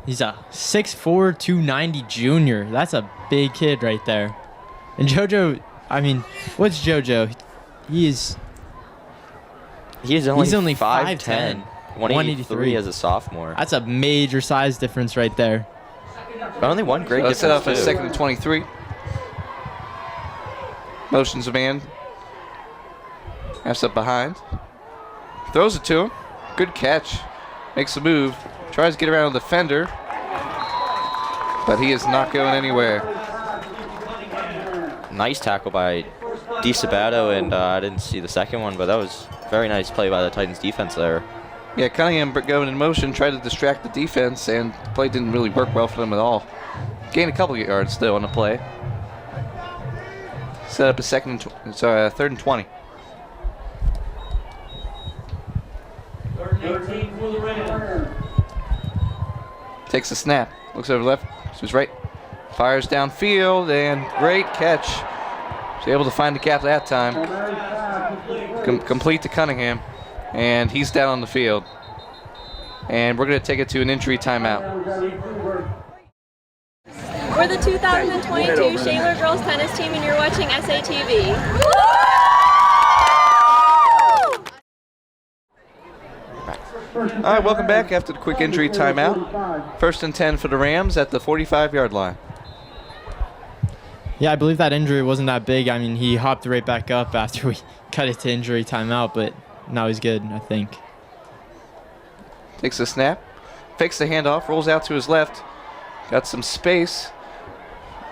He's a 6'4", 290 junior. That's a big kid right there. And JoJo, I mean, what's JoJo? He's only 5'10", 183 as a sophomore. That's a major size difference right there. But only one great Let's difference, set up a 2nd and 23. Motions a man. Pass up behind. Throws it to him. Good catch. Makes a move. Tries to get around the defender. But he is not going anywhere. Nice tackle by DiSabato, and I didn't see the second one, but that was a very nice play by the Titans defense there. Yeah, Cunningham going in motion, tried to distract the defense, and the play didn't really work well for them at all. Gained a couple of yards though on the play. Set up a 3rd and 20. Takes the snap, looks over left, to his right, fires downfield, and great catch. Was able to find the gap that time. Complete to Cunningham, and he's down on the field. And we're going to take it to an injury timeout. We're the 2022 Shaler girls tennis team, and you're watching SATV. All right, welcome back after the quick injury timeout. 1st and 10 for the Rams at the 45-yard line. Yeah, I believe that injury wasn't that big. I mean, he hopped right back up after we cut it to injury timeout, but now he's good, I think. Takes the snap, fakes the handoff, rolls out to his left. Got some space.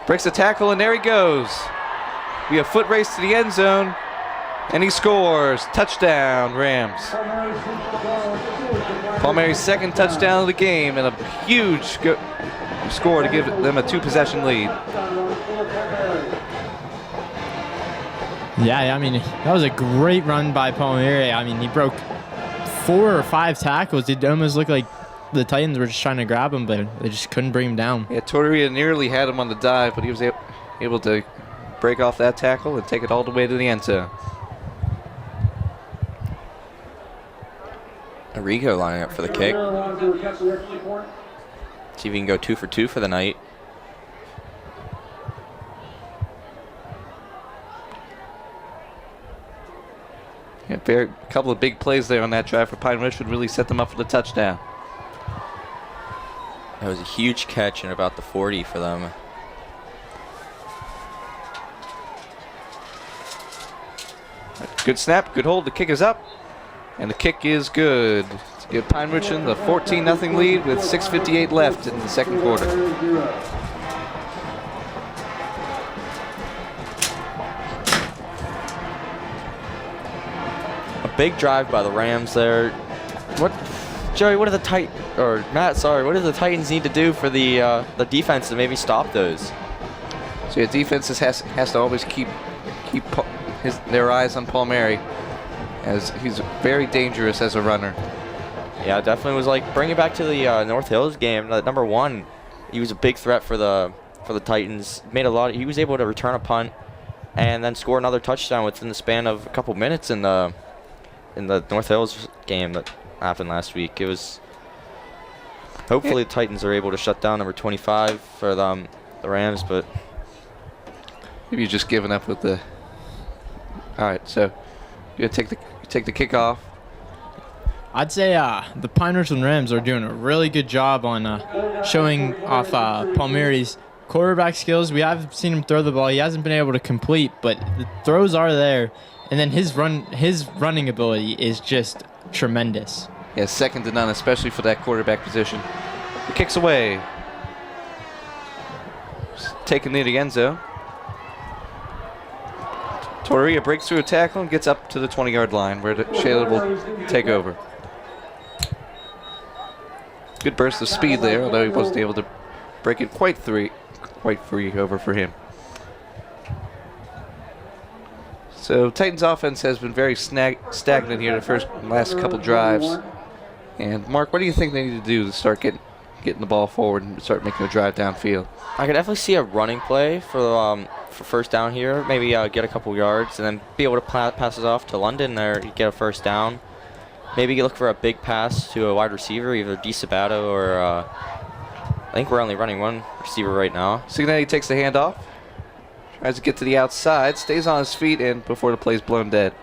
Breaks the tackle, and there he goes. We have foot race to the end zone, and he scores. Touchdown, Rams. Palmieri's 2nd touchdown of the game, and a huge score to give them a 2-possession lead. Yeah, I mean, that was a great run by Palmieri. I mean, he broke 4 or 5 tackles. It almost looked like the Titans were just trying to grab him, but they just couldn't bring him down. Yeah, Torreira nearly had him on the dive, but he was able to break off that tackle and take it all the way to the end zone. Arrigo lining up for the kick. See if he can go 2 for 2 for the night. Yeah, a couple of big plays there on that drive for Pine Richland, really set them up for the touchdown. That was a huge catch and about the 40 for them. Good snap, good hold. The kick is up, and the kick is good to give Pine Richland the 14-0 lead with 6:58 left in the second quarter. A big drive by the Rams there. What, Joey? What do the Matt? Sorry, what do the Titans need to do for the defense to maybe stop those? So yeah, defenses has to always keep their eyes on Palmieri, as he's very dangerous as a runner. Yeah, it definitely was like bring it back to the North Hills game. Number 1, he was a big threat for the Titans. He was able to return a punt and then score another touchdown within the span of a couple minutes in the North Hills game that happened last week. It was hopefully the Titans are able to shut down number 25 for the Rams, but maybe you're just giving up with the. All right, so you take the kickoff. I'd say the Pine Richland Rams are doing a really good job on showing off Palmieri's quarterback skills. We have seen him throw the ball. He hasn't been able to complete, but the throws are there. And then his running ability is just tremendous. Yeah, second to none, especially for that quarterback position. He kicks away. Taken near the end zone. Torreya breaks through a tackle and gets up to the 20-yard line where Shaler will take over. Good burst of speed there, although he wasn't able to break it quite free over for him. So Titans offense has been very stagnant here the last couple drives. And Mark, what do you think they need to do to start getting the ball forward and start making a drive downfield? I could definitely see a running play for first down here. Maybe get a couple yards and then be able to pass it off to London there. Get a first down. Maybe look for a big pass to a wide receiver, either DiSabato or I think we're only running one receiver right now. Signetti takes the handoff. Tries to get to the outside, stays on his feet, and before the play's blown dead.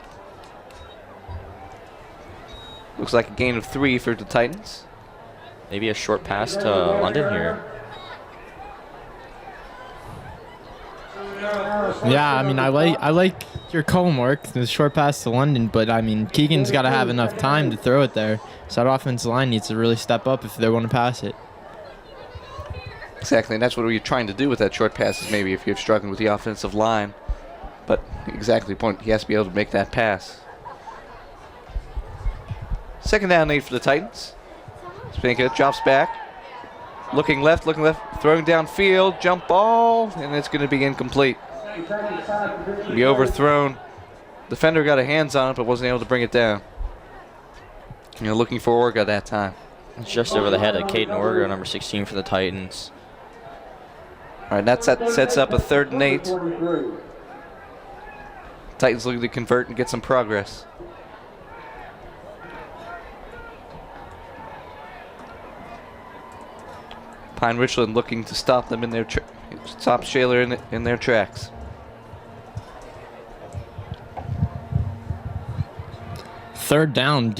Looks like a gain of 3 for the Titans. Maybe a short pass to London here. Yeah, I mean, I like your call, Mark, the short pass to London, but I mean, Keegan's got to have enough time to throw it there. So that offensive line needs to really step up if they want to pass it. Exactly, and that's what we're trying to do with that short passes, maybe if you're struggling with the offensive line. But exactly the point, he has to be able to make that pass. Second down 8 for the Titans. Spanka drops back. Looking left, throwing downfield, jump ball, and it's going to be incomplete. Be overthrown. Defender got a hands on it, but wasn't able to bring it down. Looking for Orga that time. It's just over the head of Caden Orga, number 16 for the Titans. All right, that sets up a 3rd and 8. Titans looking to convert and get some progress. Pine Richland looking to stop them in their stop Shaler in their tracks. Third down,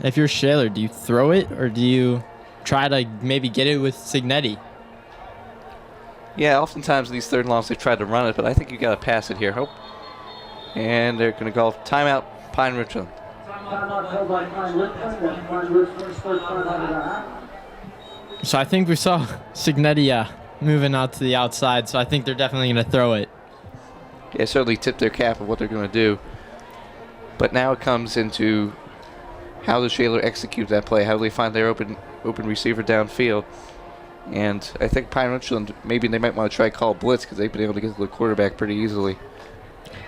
if you're Shaler, do you throw it or do you try to maybe get it with Signetti? Yeah, oftentimes these third and longs they try to run it, but I think you got to pass it here. Hope. And they're going to call timeout Pine Richland. So I think we saw Signetti moving out to the outside, so I think they're definitely going to throw it. Yeah, certainly tip their cap of what they're going to do. But now it comes into how does Shaler execute that play? How do they find their open receiver downfield? And I think Pine Richland, maybe they might want to try call blitz because they've been able to get to the quarterback pretty easily.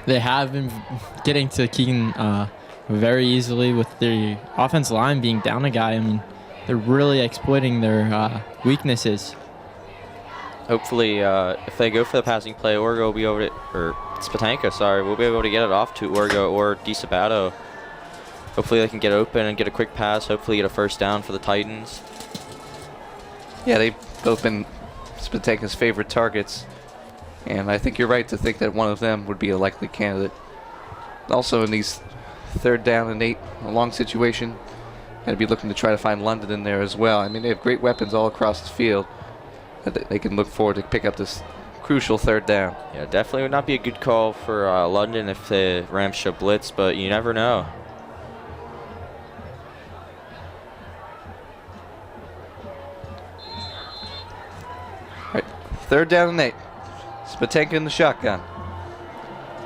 They have been getting to Keegan very easily with the offensive line being down a guy. I mean, they're really exploiting their weaknesses. Hopefully, if they go for the passing play, Orga will be able to, or Spatanka, sorry, we'll be able to get it off to Orga or DiSabato. Hopefully they can get open and get a quick pass, hopefully get a first down for the Titans. Yeah, they've both been Spatanka's favorite targets. And I think you're right to think that one of them would be a likely candidate. Also in these 3rd down and 8, a long situation, Going to be looking to try to find London in there as well. I mean, they have great weapons all across the field that they can look forward to pick up this crucial third down. Yeah, definitely would not be a good call for London if the Rams show blitz, but you never know. All right, 3rd down and 8. Spatenka in the shotgun.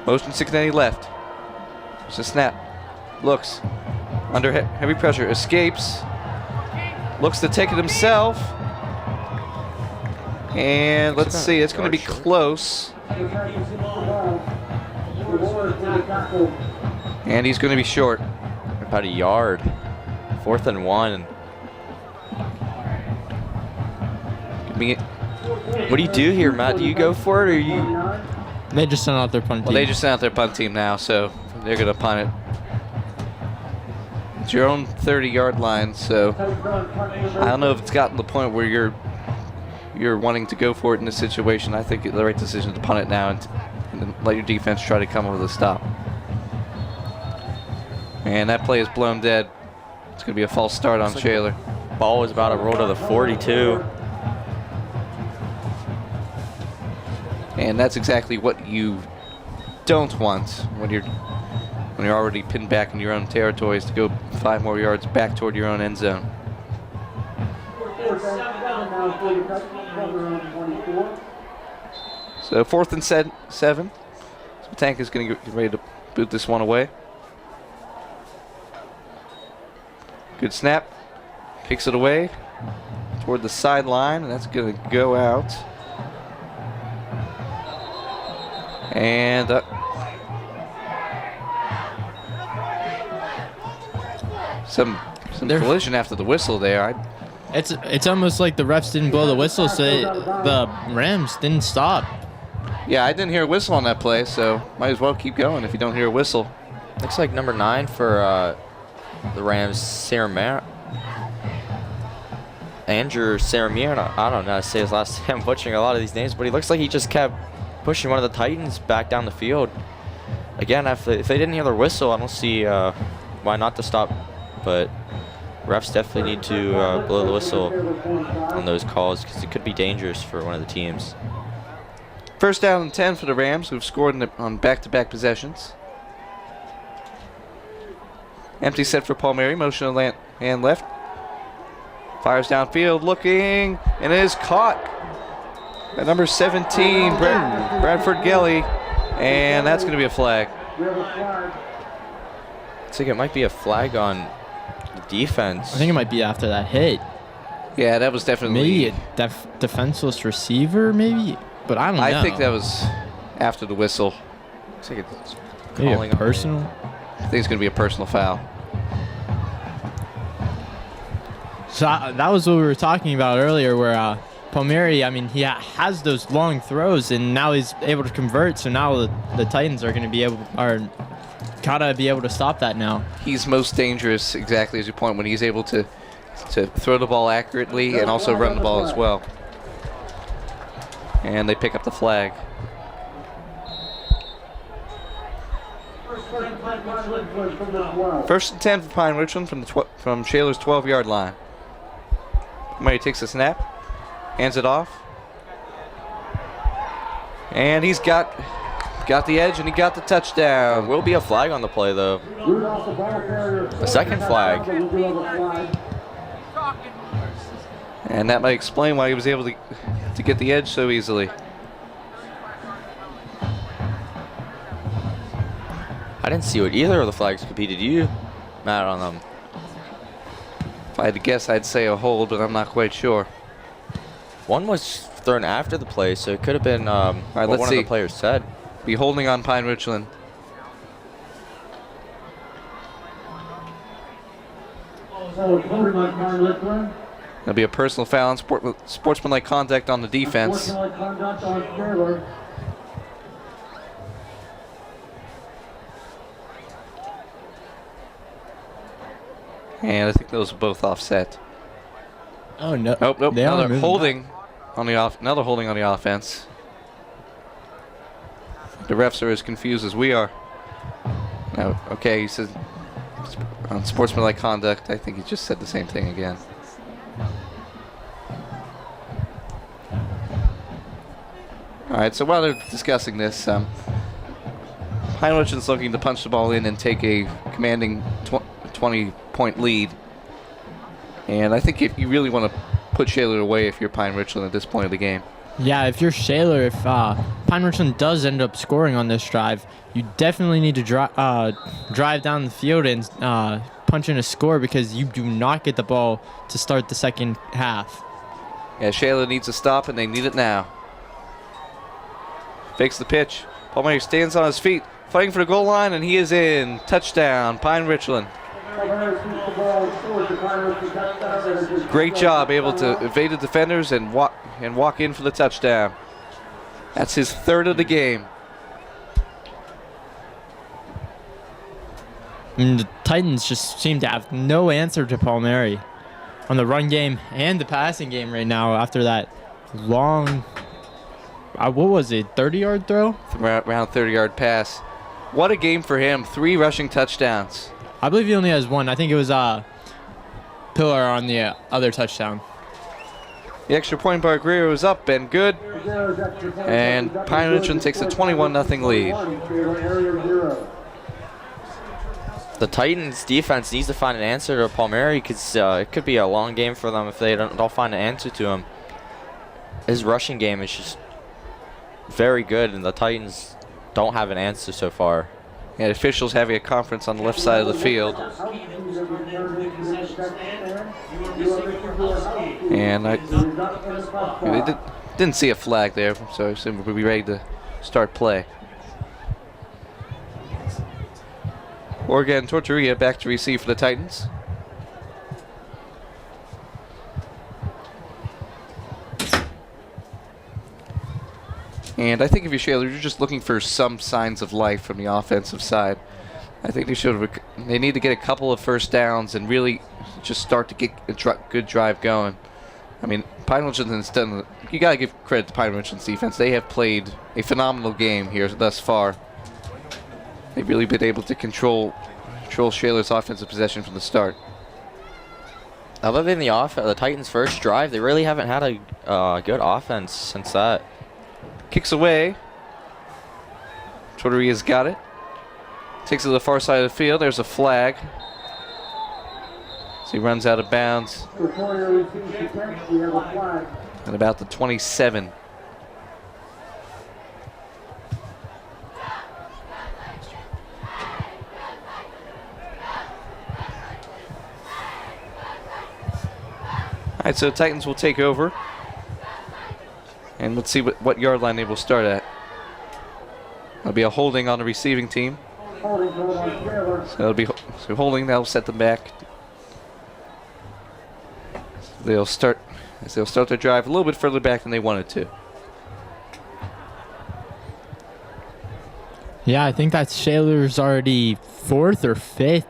Motion 690 left. There's a snap. Looks. Under heavy pressure. Escapes. Looks to take it himself. And let's see. It's going to be close. And he's going to be short. About a yard. 4th and 1. What do you do here, Matt? Do you go for it, or you? They just sent out their punt team. Well, they just sent out their punt team now, so they're going to punt it. It's your own 30-yard line, so I don't know if it's gotten to the point where you're wanting to go for it in this situation. I think the right decision is to punt it now and then let your defense try to come up with a stop. And that play is blown dead. It's going to be a false start on Shaler. Ball was about to roll to the 42. And that's exactly what you don't want when you're already pinned back in your own territories, to go 5 more yards back toward your own end zone. So 4th and 7. Spatenka is going to get ready to boot this one away. Good snap. Kicks it away toward the sideline, and that's going to go out. And some collision after the whistle there. It's almost like the refs didn't blow the whistle, so the Rams didn't stop. Yeah, I didn't hear a whistle on that play, so might as well keep going if you don't hear a whistle. Looks like number 9 for the Rams, Andrew Saramiano. I don't know how to say his last name. I'm butchering a lot of these names, but he looks like he just kept pushing one of the Titans back down the field. Again, if they didn't hear the whistle, I don't see why not to stop. But refs definitely need to blow the whistle on those calls, because it could be dangerous for one of the teams. 1st down and 10 for the Rams, who've scored on back-to-back possessions. Empty set for Palmieri. Motion of hand left. Fires downfield, looking, and it is caught by number 17, Bradford Gelly, and that's going to be a flag. I think it might be a flag on the defense. I think it might be after that hit. Yeah, that was definitely... Maybe a defenseless receiver, maybe? But I don't know. I think that was after the whistle. Looks like it's maybe calling a personal. I think it's going to be a personal foul. So that was what we were talking about earlier, where Palmieri, I mean, he has those long throws, and now he's able to convert. So now the Titans are going to gotta be able to stop that now. He's most dangerous, exactly as you point, when he's able to throw the ball accurately and also run the ball as well. And they pick up the flag. First and 10 for Pine Richland from Shaler's 12-yard line. Murray takes a snap, hands it off, and he's got the edge, and he got the touchdown. Will be a flag on the play, though. A second flag. And that might explain why he was able to get the edge so easily. I didn't see what either of the flags could be. Did you, Matt, on them? If I had to guess, I'd say a hold, but I'm not quite sure. One was thrown after the play, so it could have been what let's one see. of the players said. Be holding on Pine Richland. There'll be a personal foul and sportsmanlike conduct on the defense. And I think those are both offset. Oh no! Nope. They are Another moving holding on the another holding on the offense. The refs are as confused as we are. No, okay, he says sportsmanlike conduct. I think he just said the same thing again. All right, so while they're discussing this, Pine Richland's looking to punch the ball in and take a commanding 20-point lead. And I think if you really want to put Shaler away if you're Pine Richland at this point of the game. Yeah, if you're Shaler, if Pine Richland does end up scoring on this drive, you definitely need to drive down the field and punch in a score, because you do not get the ball to start the second half. Yeah, Shaler needs a stop, and they need it now. Fakes the pitch. Palmieri stands on his feet, fighting for the goal line, and he is in. Touchdown, Pine Richland. Great job, able to evade the defenders and walk in for the touchdown. That's his third of the game. And the Titans just seem to have no answer to Palmieri on the run game and the passing game right now after that long, what was it, 30-yard throw? Around 30-yard pass. What a game for him. 3 rushing touchdowns. I believe he only has one. I think it was Pillar on the other touchdown. The extra point by Greer was up and good. And Pine Richland takes a 21-0 lead. The Titans defense needs to find an answer to Palmieri, because it could be a long game for them if they don't find an answer to him. His rushing game is just very good, and the Titans don't have an answer so far. And officials having a conference on the left side of the field. And they didn't see a flag there, so I assume we'll be ready to start play. Oregon Torturia back to receive for the Titans. And I think if you're Shaler, you're just looking for some signs of life from the offensive side. I think they need to get a couple of first downs and really just start to get a good drive going. I mean, Pine Richland's done. You gotta give credit to Pine Richland's defense. They have played a phenomenal game here thus far. They've really been able to control Shaler's offensive possession from the start. Other than the Titans' first drive, they really haven't had a good offense since that. Kicks away. Tortoria's got it. Takes it to the far side of the field. There's a flag. So he runs out of bounds. At about the 27. All right, so Titans will take over. And let's see what yard line they will start at. That'll be a holding on the receiving team. So it'll be holding. That'll set them back. They'll start their drive a little bit further back than they wanted to. Yeah, I think that's Shaler's already 4th or 5th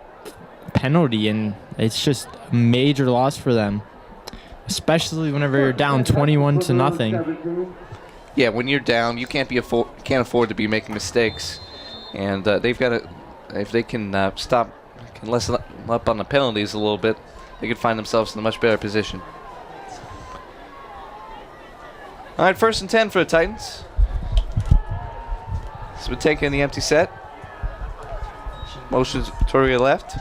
penalty, and it's just a major loss for them, especially whenever you're down 21-0. Yeah, when you're down, you can't afford to be making mistakes, and they've got to. If they can lessen up on the penalties a little bit, they could find themselves in a much better position. All right, 1st and 10 for the Titans. Spatenka in the empty set. Motions Torturia left.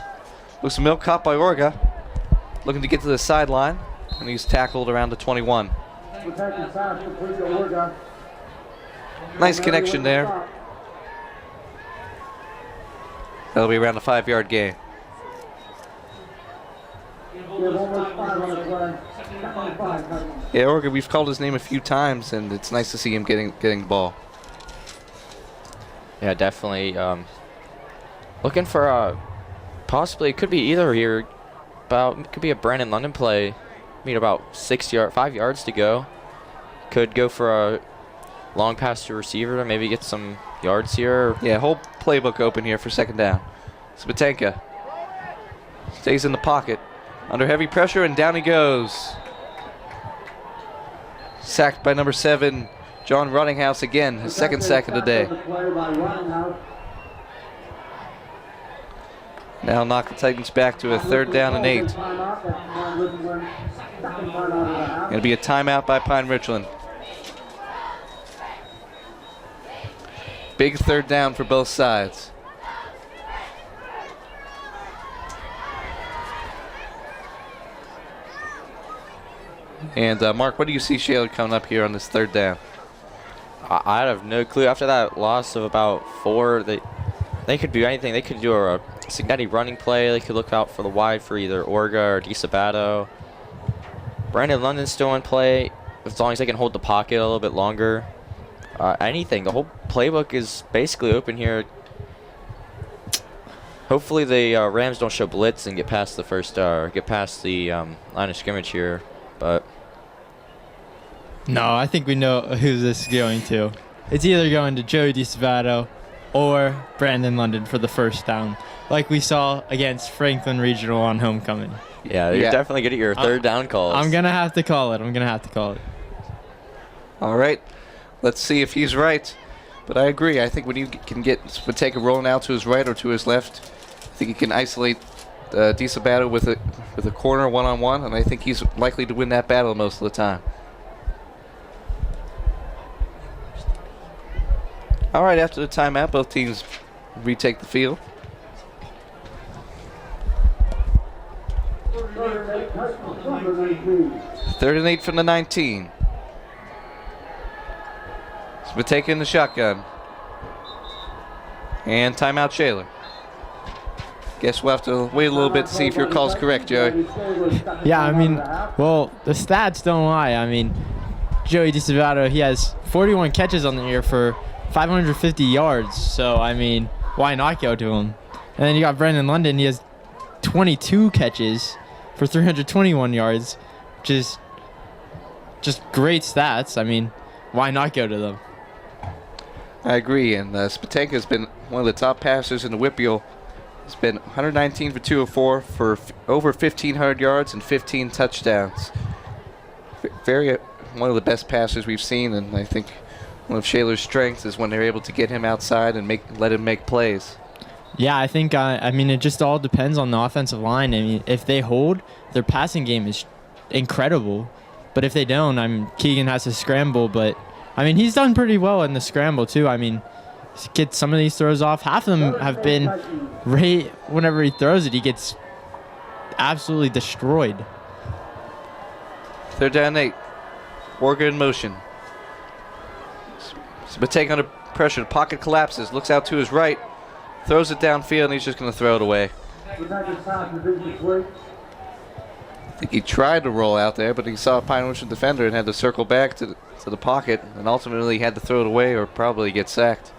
Looks a milk caught by Orga. Looking to get to the sideline. And he's tackled around the 21. Nice connection there. That'll be around a 5-yard gain. Yeah, Orga, we've called his name a few times, and it's nice to see him getting the ball. Yeah, definitely. Looking for possibly it could be either here. It could be a Brandon London play. Need about 5 yards to go. Could go for a long pass to receiver to maybe get some yards here. Yeah, whole playbook open here for 2nd down. Spatenka stays in the pocket under heavy pressure, and down he goes. Sacked by number 7, John Rottinghouse again, his 2nd sack of the day. Now knock the Titans back to a 3rd down and 8. It'll be a timeout by Pine Richland. Big 3rd down for both sides. And Mark, what do you see Shaler coming up here on this 3rd down? I have no clue. After that loss of about 4, they could do anything. They could do a Signetti running play. They could look out for the wide for either Orga or DiSabato. Brandon London's still in play, as long as they can hold the pocket a little bit longer. Anything. The whole playbook is basically open here. Hopefully the Rams don't show blitz and get past the line of scrimmage here, but. No, I think we know who this is going to. It's either going to Joey DiSabato or Brandon London for the 1st down, like we saw against Franklin Regional on homecoming. Yeah, you're definitely getting your 3rd down calls. I'm going to have to call it. All right. Let's see if he's right. But I agree. I think when you can get Spateka rolling out to his right or to his left, I think he can isolate DiSabato with a corner one-on-one, and I think he's likely to win that battle most of the time. All right, after the timeout, both teams retake the field. 3rd and 8 from the 19. Spateka in the shotgun. And timeout Shaler. Guess we'll have to wait a little bit to see if your call's correct, Joey. Yeah, I mean, well, the stats don't lie. I mean, Joey DiSabato, he has 41 catches on the year for 550 yards. So, I mean, why not go to him? And then you got Brandon London. He has 22 catches for 321 yards, which is just great stats. I mean, why not go to them? I agree, and Spateka has been one of the top passers in the WPIAL. He's been 119 for 204 for over 1,500 yards and 15 touchdowns. One of the best passers we've seen, and I think one of Shaler's strengths is when they're able to get him outside and let him make plays. Yeah, I think, I mean, it just all depends on the offensive line. I mean, if they hold, their passing game is incredible. But if they don't, Keegan has to scramble, but I mean, he's done pretty well in the scramble, too. I mean, get some of these throws off. Half of them have been right whenever he throws it, he gets absolutely destroyed. 3rd down 8. Orga in motion. Spateka under pressure. The pocket collapses. Looks out to his right. Throws it downfield, and he's just going to throw it away. I think he tried to roll out there, but he saw a Pine Richland defender and had to circle back to the pocket, and ultimately had to throw it away or probably get sacked.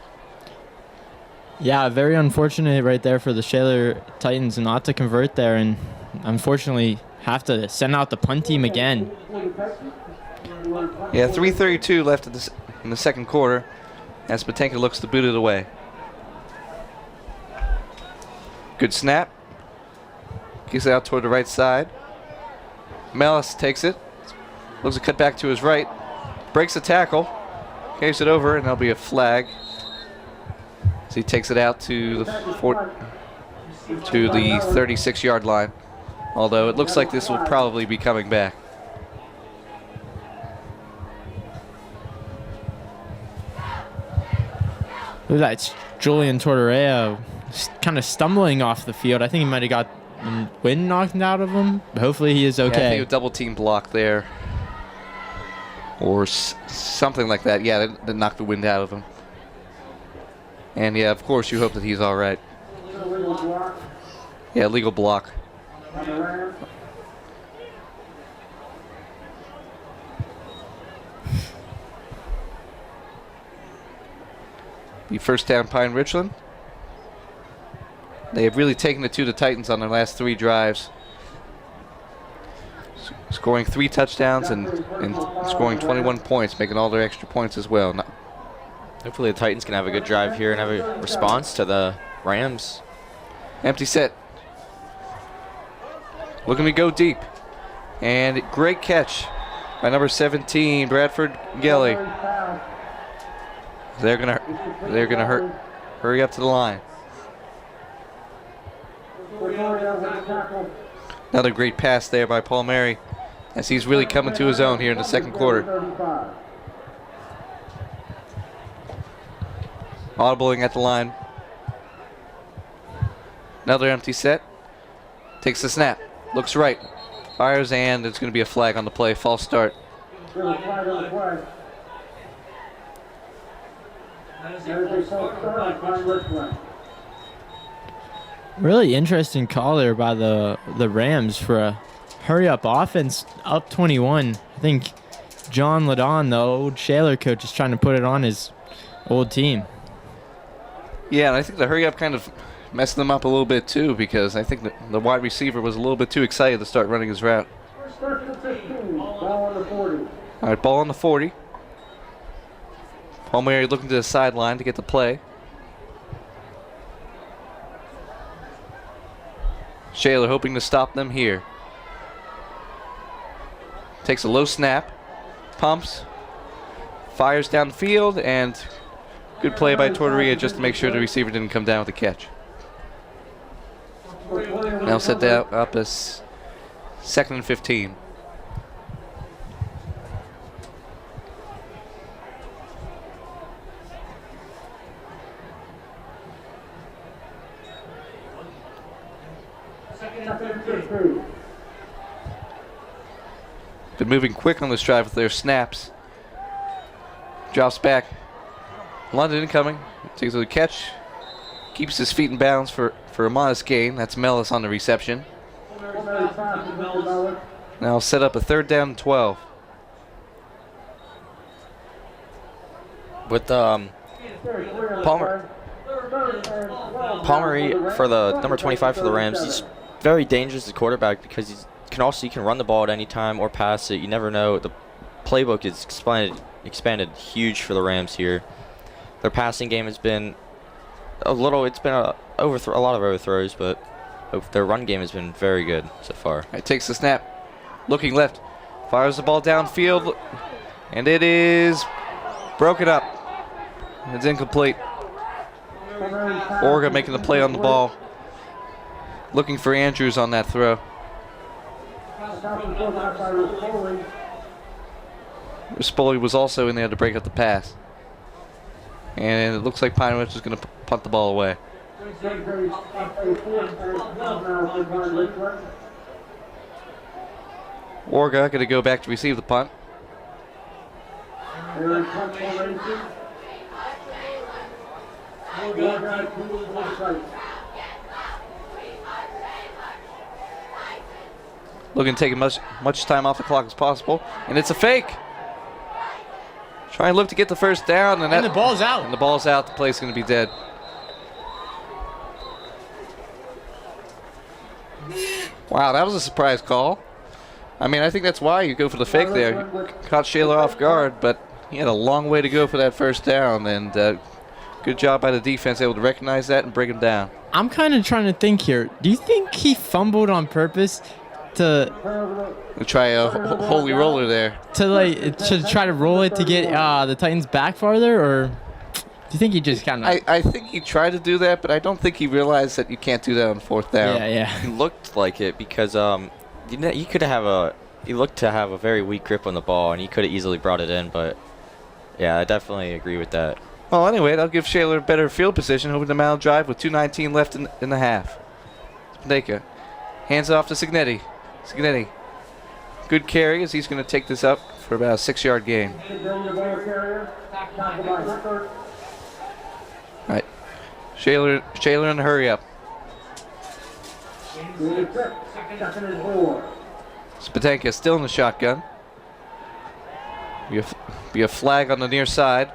Yeah, very unfortunate right there for the Shaler Titans not to convert there, and unfortunately have to send out the punt team again. Yeah, 3:32 left in the 2nd quarter as Spateka looks to boot it away. Good snap. Gets it out toward the right side. Mellis takes it. Looks to cut back to his right. Breaks the tackle. Caves it over, and there'll be a flag. So he takes it out to the 36-yard line. Although it looks like this will probably be coming back. That's Julian Tortorella kind of stumbling off the field. I think he might have got wind knocked out of him. Hopefully he is okay. Yeah, I think a double team block there. Or something like that. Yeah, that knocked the wind out of him. And yeah, of course you hope that he's all right. Yeah, legal block. The 1st down Pine Richland. They have really taken it to the Titans on their last 3 drives. Scoring 3 touchdowns and scoring 21 points, making all their extra points as well. Hopefully the Titans can have a good drive here and have a response to the Rams. Empty set. Looking to go deep. And great catch by number 17, Bradford Gelly. They're gonna hurry up to the line. Pretoria with the tackle. Another great pass there by Paul Mary as he's really coming to his own here in the second quarter. 35. Audibling at the line. Another empty set. Takes the snap. Looks right. Fires, and it's going to be a flag on the play. False start. There's a flag on the play. There's a false start on Pine Richland. Really interesting call there by the Rams for a hurry-up offense, up 21. I think John Ladon, the old Shaler coach, is trying to put it on his old team. Yeah, and I think the hurry up kind of messed them up a little bit too, because I think the wide receiver was a little bit too excited to start running his route. First and 15, ball on the 40. All right, ball on the 40. Paul Mary looking to the sideline to get the play. Shaler hoping to stop them here. Takes a low snap, pumps, fires down the field, and good play by Tortorella just to make sure the receiver didn't come down with the catch. Now set that up as 2nd and 15. Been moving quick on this drive with their snaps. Drops back. London incoming. Takes a catch. Keeps his feet in bounds for a modest gain. That's Mellis on the reception. Now set up a 3rd down and 12. With Palmer for the number 25 for the Rams, he's very dangerous as a quarterback because he can run the ball at any time or pass it. You never know. The playbook is expanded huge for the Rams here. Their passing game has been a lot of overthrows, but their run game has been very good so far. It takes the snap, looking left, fires the ball downfield, and it is broken up. It's incomplete. Orga making the play on the ball, looking for Andrews on that throw. Rispoli was also in there to break up the pass. And it looks like Pine Ridge is going to punt the ball away. Orga going to go back to receive the punt. Looking to take as much time off the clock as possible. And it's a fake. Try and look to get the first down. And the ball's out. And the ball's out. The play's going to be dead. Wow, that was a surprise call. I mean, I think that's why you go for the fake there. You caught Shaler off guard, but he had a long way to go for that first down. And good job by the defense, able to recognize that and bring him down. I'm kind of trying to think here. Do you think he fumbled on purpose to try a holy roller there? To try to roll it to get the Titans back farther, or do you think he just kind of? I think he tried to do that, but I don't think he realized that you can't do that on 4th down. Yeah. He looked like it because he looked to have a very weak grip on the ball, and he could have easily brought it in. But yeah, I definitely agree with that. Well, anyway, that'll give Shaler a better field position, hoping to mount a drive with 2:19 left in the half. Spandeka hands it off to Signetti. Signetti, good carry as he's going to take this up for about a 6-yard gain. All right, Shaler in a hurry up. Spatanka still in the shotgun. Be a flag on the near side.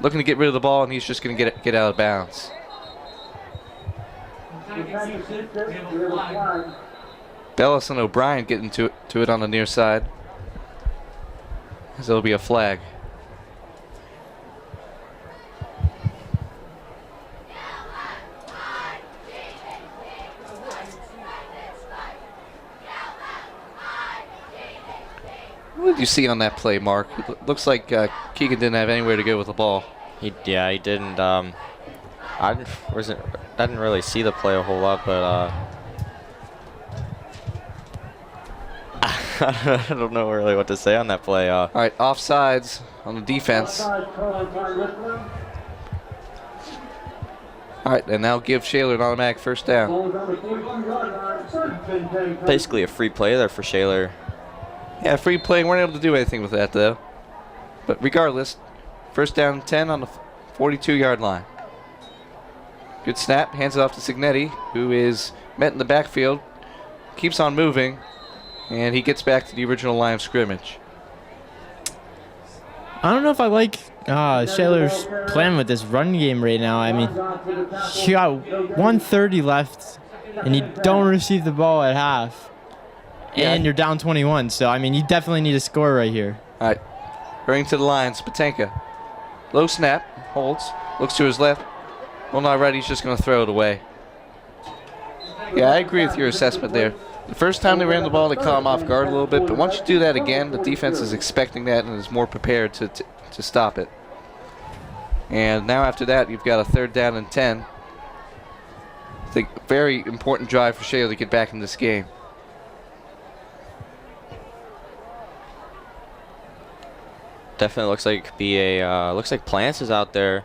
Looking to get rid of the ball, and he's just going to get out of bounds. Bellis and O'Brien getting to it on the near side. So it'll be a flag. What did you see on that play, Mark? It looks like Keegan didn't have anywhere to go with the ball. He didn't. didn't really see the play a whole lot, but I don't know really what to say on that play. All right, offsides on the defense. All right, and now give Shaler an automatic first down. Basically a free play there for Shaler. Yeah, free play. Weren't able to do anything with that, though. But regardless, first down 10 on the 42-yard line. Good snap, hands it off to Signetti, who is met in the backfield, keeps on moving, and he gets back to the original line of scrimmage. I don't know if I like Shaler's plan with this run game right now. I mean, you got 1:30 left, and you don't receive the ball at half, and you're down 21. So, I mean, you definitely need a score right here. All right, hurrying to the line, Spatenka. Low snap, holds, looks to his left. Well, not right, he's just going to throw it away. Yeah, I agree with your assessment there. The first time they ran the ball, they caught him off guard a little bit, but once you do that again, the defense is expecting that and is more prepared to stop it. And now after that, you've got a 3rd down and 10. I think very important drive for Shaler to get back in this game. Definitely looks like it could be a looks like Plants is out there.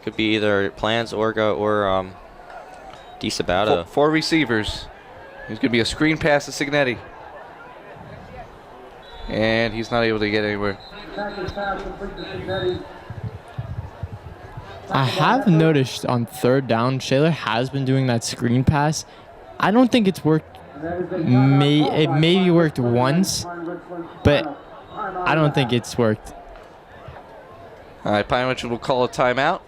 Could be either Plants, Orga, or DeSabato. Four receivers. There's going to be a screen pass to Signetti. And he's not able to get anywhere. I have noticed on 3rd down, Shaler has been doing that screen pass. I don't think it's worked. It maybe worked once, but I don't think it's worked. All right, Pine Richland will call a timeout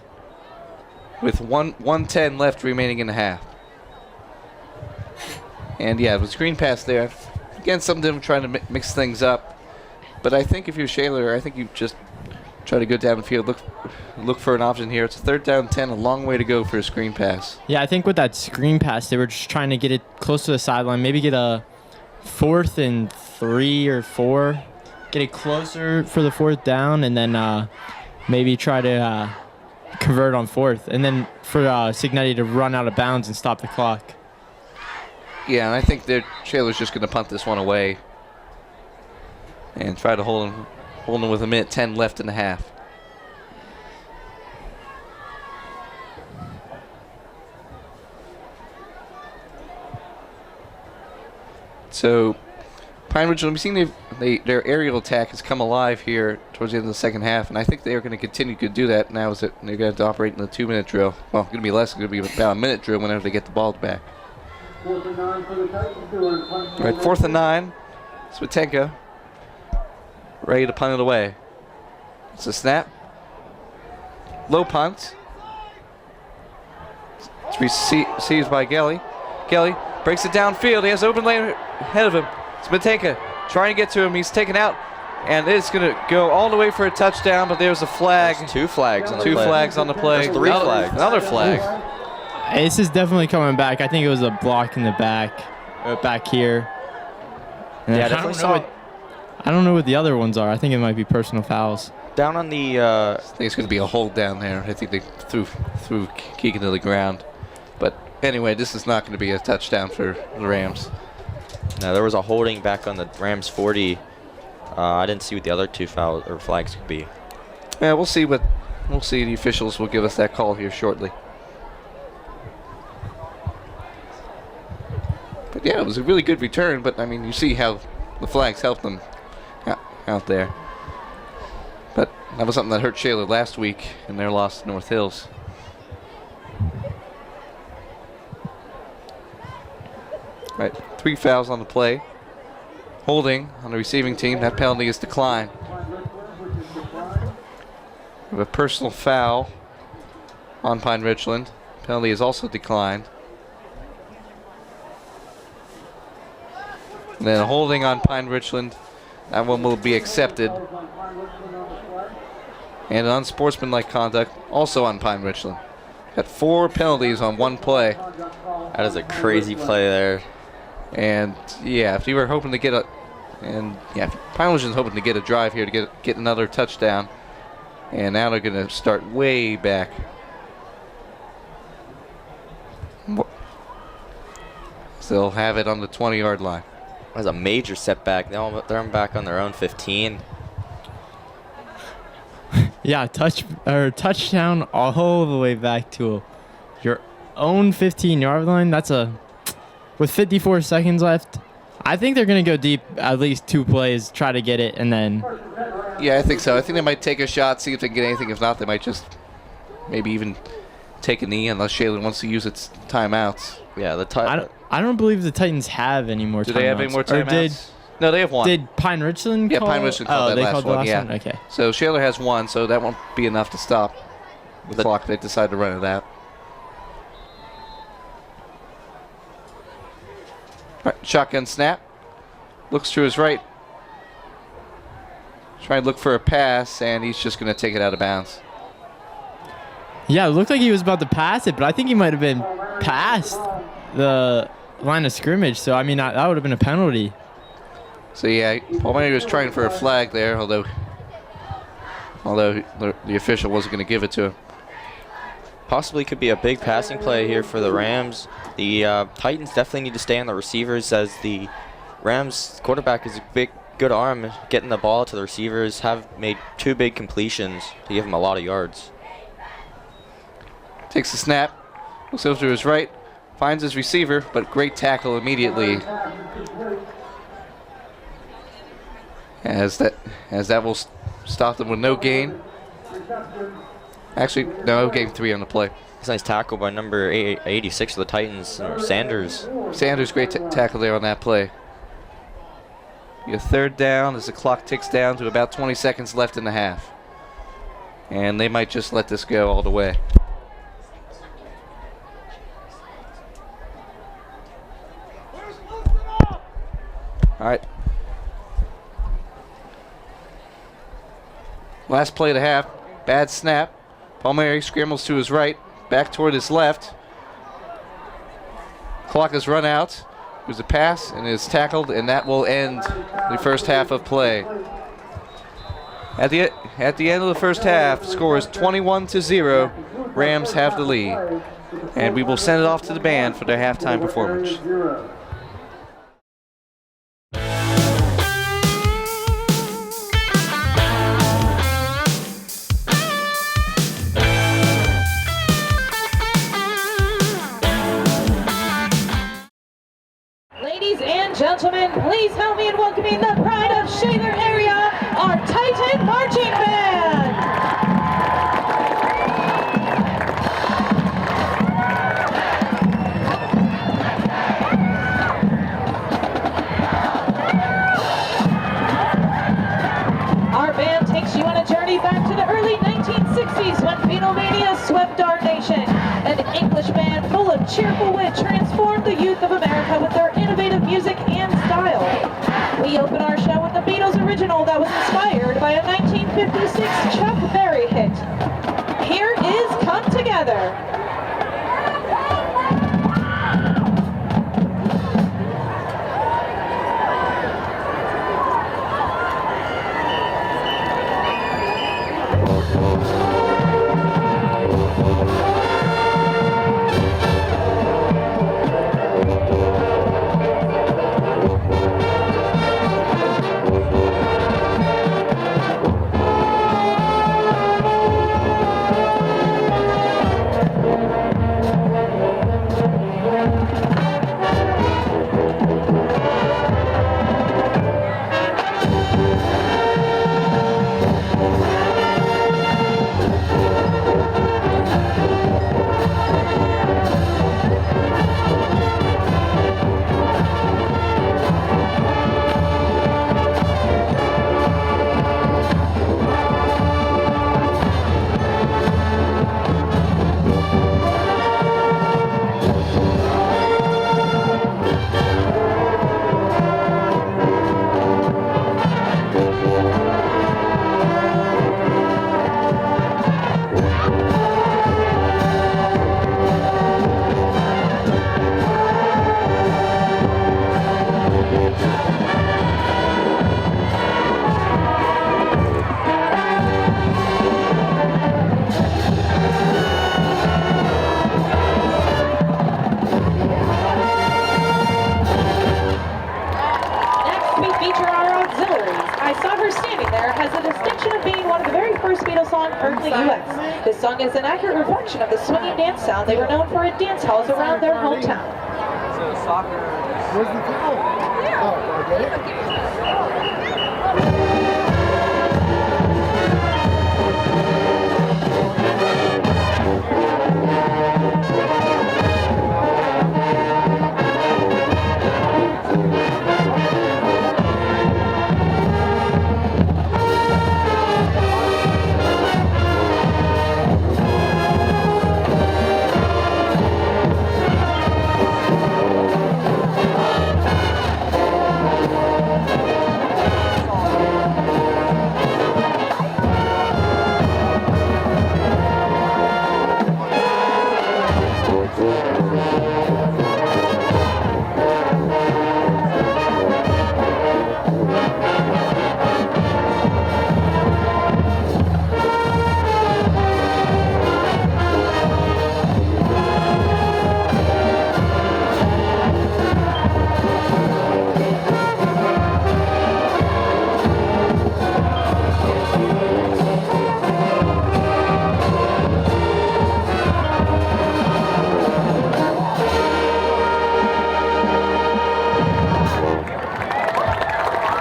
with 1:10 left remaining in the half. And yeah, the screen pass there. Again, some of them trying to mix things up. But I think if you're Shaler, I think you just try to go down the field, look for an option here. It's a 3rd down 10, a long way to go for a screen pass. Yeah, I think with that screen pass, they were just trying to get it close to the sideline, maybe get a 4th and 3 or 4, get it closer for the 4th down, and then maybe try to convert on 4th, and then for Signetti to run out of bounds and stop the clock. Yeah, and I think that Shaler's just going to punt this one away and try to hold him with 1:10 left in the half. So, Pine Ridge, we've seen their aerial attack has come alive here towards the end of the second half, and I think they are going to continue to do that. Now is that they're going to have to operate in the 2-minute drill. Well, it's going to be less. It's going to be about a minute drill whenever they get the ball back. 4th and 9 for the Titans. All right, 4th and 9. Spatenka ready to punt it away. It's a snap. Low punt. It's received by Gelly. Gelly breaks it downfield. He has open lane ahead of him. Spatenka trying to get to him. He's taken out. And it's going to go all the way for a touchdown, but there's a flag. There's 2 flags on the play. 2 flags on the play. There's 3 flags. Another flag. This is definitely coming back. I think it was a block in the back here. And Yeah, I definitely I don't know what the other ones are. I think it might be personal fouls. Down on the I think it's going to be a hold down there. I think they threw Keegan to the ground. But anyway, this is not going to be a touchdown for the Rams. no, there was a holding back on the Rams 40. I didn't see what the other 2 fouls or flags could be. Yeah, we'll see. The officials will give us that call here shortly. But yeah, it was a really good return. But I mean, you see how the flags helped them out there. But that was something that hurt Shaler last week in their loss to North Hills. All right, 3 fouls on the play. Holding on the receiving team. That penalty is declined. We have a personal foul on Pine Richland. Penalty is also declined. And then a holding on Pine Richland. That one will be accepted. And unsportsmanlike conduct also on Pine Richland. Got 4 penalties on 1 play. That is a crazy play there. And yeah, if you were hoping to get Pine Richland's hoping to get a drive here to get another touchdown. And now they're going to start way back. They'll have it on the 20-yard line. That was a major setback. They're back on their own 15. Yeah, touchdown all the way back to your own 15-yard line. With 54 seconds left. I think they're going to go deep at least 2 plays, try to get it, and then. Yeah, I think so. I think they might take a shot, see if they can get anything. If not, they might just maybe even take a knee unless Shaler wants to use its timeouts. Yeah, I don't believe the Titans have any more timeouts. Do they have any more Or timeouts? No, they have one. Did Pine Richland Yeah, call? Pine Richland called that they last called the one, last yeah. one? Okay. So Shaler has one, so that won't be enough to stop the clock. They decide to run it out. Right, shotgun snap. Looks to his right. Trying to look for a pass, and he's just going to take it out of bounds. Yeah, it looked like he was about to pass it, but I think he might have been past the line of scrimmage. So, I mean, that would have been a penalty. So, yeah, Palmieri was trying for a flag there, although the official wasn't going to give it to him. Possibly could be a big passing play here for the Rams. The Titans definitely need to stay on the receivers, as the Rams quarterback is a good arm getting the ball to the receivers. Have made 2 big completions to give him a lot of yards. Takes the snap, looks over to his right, finds his receiver, but great tackle immediately. As that will stop them with no gain. Actually, no gain 3 on the play. It's a nice tackle by number 86 of the Titans, Sanders. Sanders, great tackle there on that play. Your 3rd down as the clock ticks down to about 20 seconds left in the half. And they might just let this go all the way. All right. Last play of the half. Bad snap. Palmieri scrambles to his right, back toward his left. Clock has run out. There's a pass and is tackled, and that will end the first half of play. At the end of the first half, score is 21-0. Rams have the lead. And we will send it off to the band for their halftime performance. Ladies and gentlemen, please help me in welcoming the pride of Shaler area, our Titan Marching Band. Our band takes you on a journey back to the early 1960s when Beatlemania swept our nation. An English band full of cheerful wit transformed the youth of America with their innovative music and style. We open our show with the Beatles original that was inspired by a 1956 Chuck Berry hit. Here is Come Together. boogie dance sound, they were known for at dance halls around their hometown. So soccer. Where's the foul? Oh, I get it.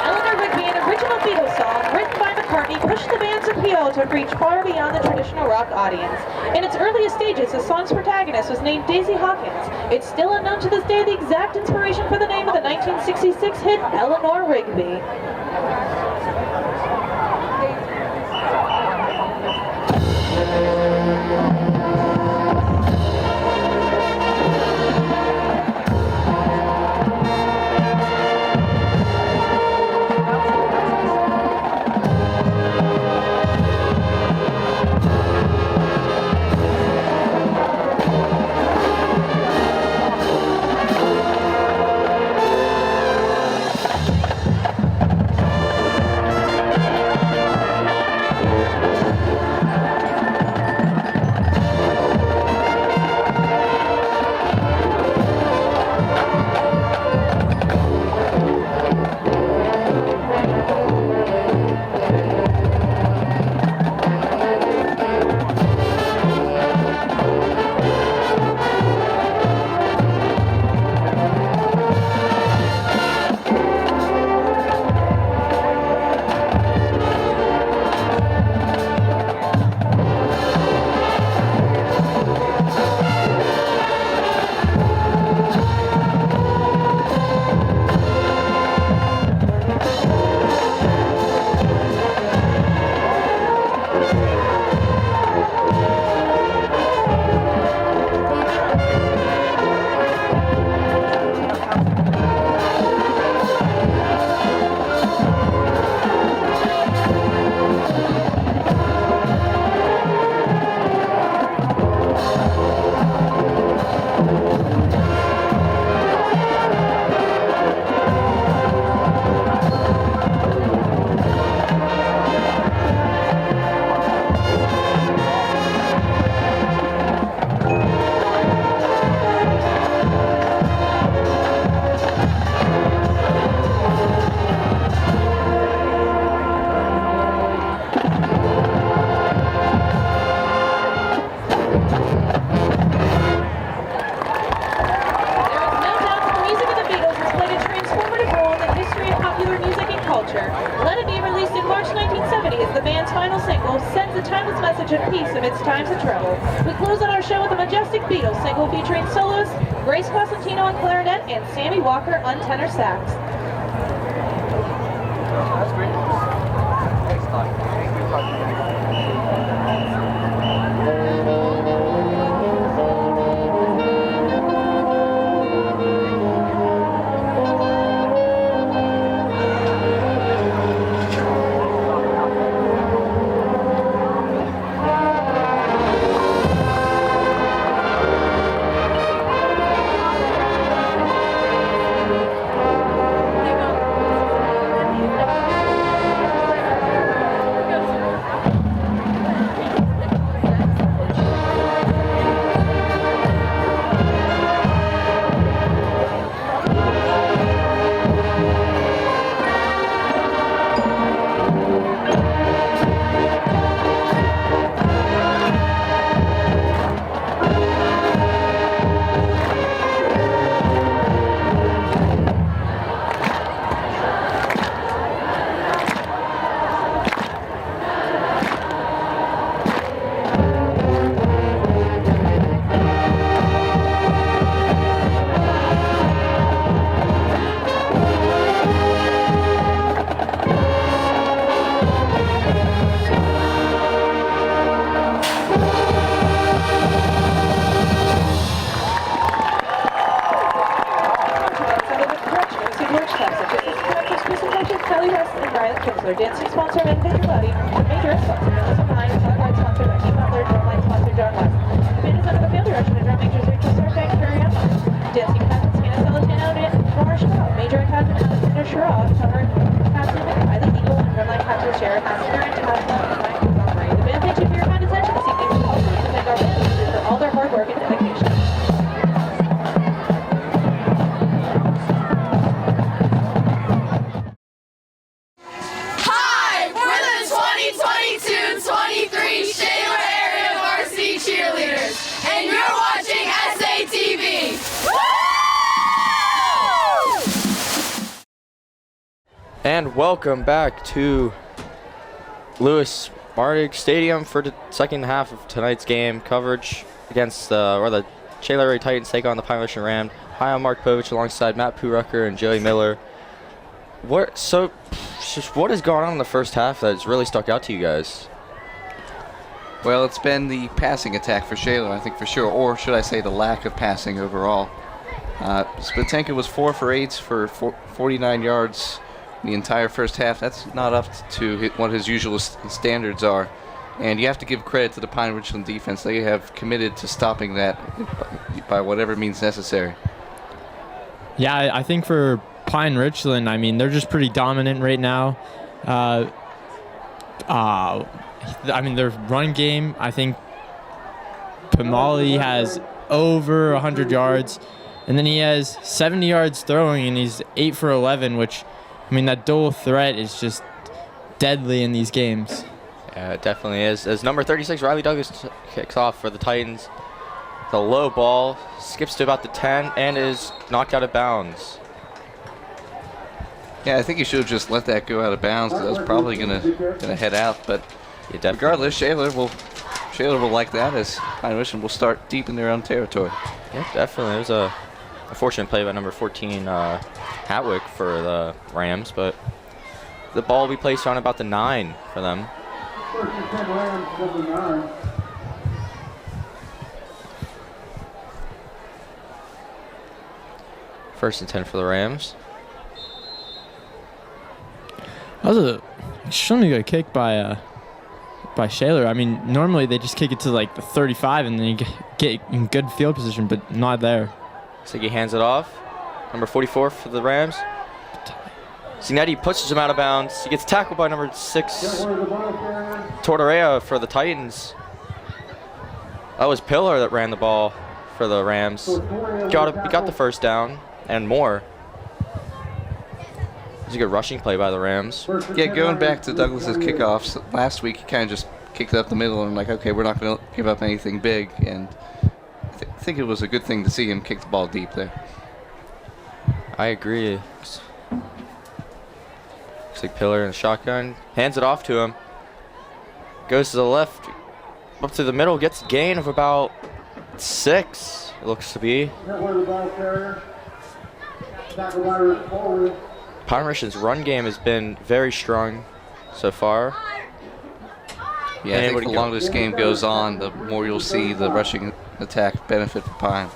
Eleanor Rigby, an original Beatles song written by McCartney, pushed the band's appeal to reach far beyond the traditional rock audience. In its earliest stages, the song's protagonist was named Daisy Hawkins. It's still unknown to this day the exact inspiration for the name of the 1966 hit Eleanor Rigby. Of peace amidst times of trouble. We close out our show with a majestic Beatles single featuring soloists Grace Cosentino on clarinet and Sammy Walker on tenor sax. That's great. Thanks, Todd. And welcome back to Lewis Martig Stadium for the second half of tonight's game coverage against the Shaler Area Titans take on the Pine Mission Rams. Hi, I'm Mark Povich alongside Matt Purucker and Joey Miller. What has gone on in the first half that's really stuck out to you guys? Well, it's been the passing attack for Shaler, I think for sure, or should I say the lack of passing overall. Splitenka was 4 for 8 for 49 yards the entire first half. That's not up to what his usual standards are. And you have to give credit to the Pine Richland defense. They have committed to stopping that by whatever means necessary. Yeah, I think for Pine Richland, I mean, they're just pretty dominant right now. I mean, their run game, I think Pamali has over 100 yards. And then he has 70 yards throwing, and he's 8 for 11, which, I mean, that dual threat is just deadly in these games. Yeah, it definitely is. As number 36, Riley Douglas kicks off for the Titans. The low ball skips to about the 10 and is knocked out of bounds. Yeah, I think he should have just let that go out of bounds because that was probably gonna head out. But regardless, Shaler will like that as Pine Richland will start deep in their own territory. Yeah, definitely. It was a fortunate play by number 14, Hatwick for the Rams, but the ball will be placed on about the 9 for them. First and 10 Rams, number 9. First and 10 for the Rams. That was an extremely good kick by Shaler. I mean, normally they just kick it to like the 35 and then you get in good field position, but not there. So he hands it off. Number 44 for the Rams. Signetti pushes him out of bounds. He gets tackled by number 6, Tortorella for the Titans. That was Pillar that ran the ball for the Rams. He got the first down and more. It was a good rushing play by the Rams. Yeah, going back to Douglas's kickoffs, last week he kind of just kicked it up the middle and like, okay, we're not going to give up anything big. And I think it was a good thing to see him kick the ball deep there. I agree. Looks like Pillar in a shotgun. Hands it off to him. Goes to the left, up to the middle, gets a gain of about 6, it looks to be. Pine Richland's run game has been very strong so far. Yeah, I think the longer this game goes on, the more you'll see the rushing attack benefit for Pine.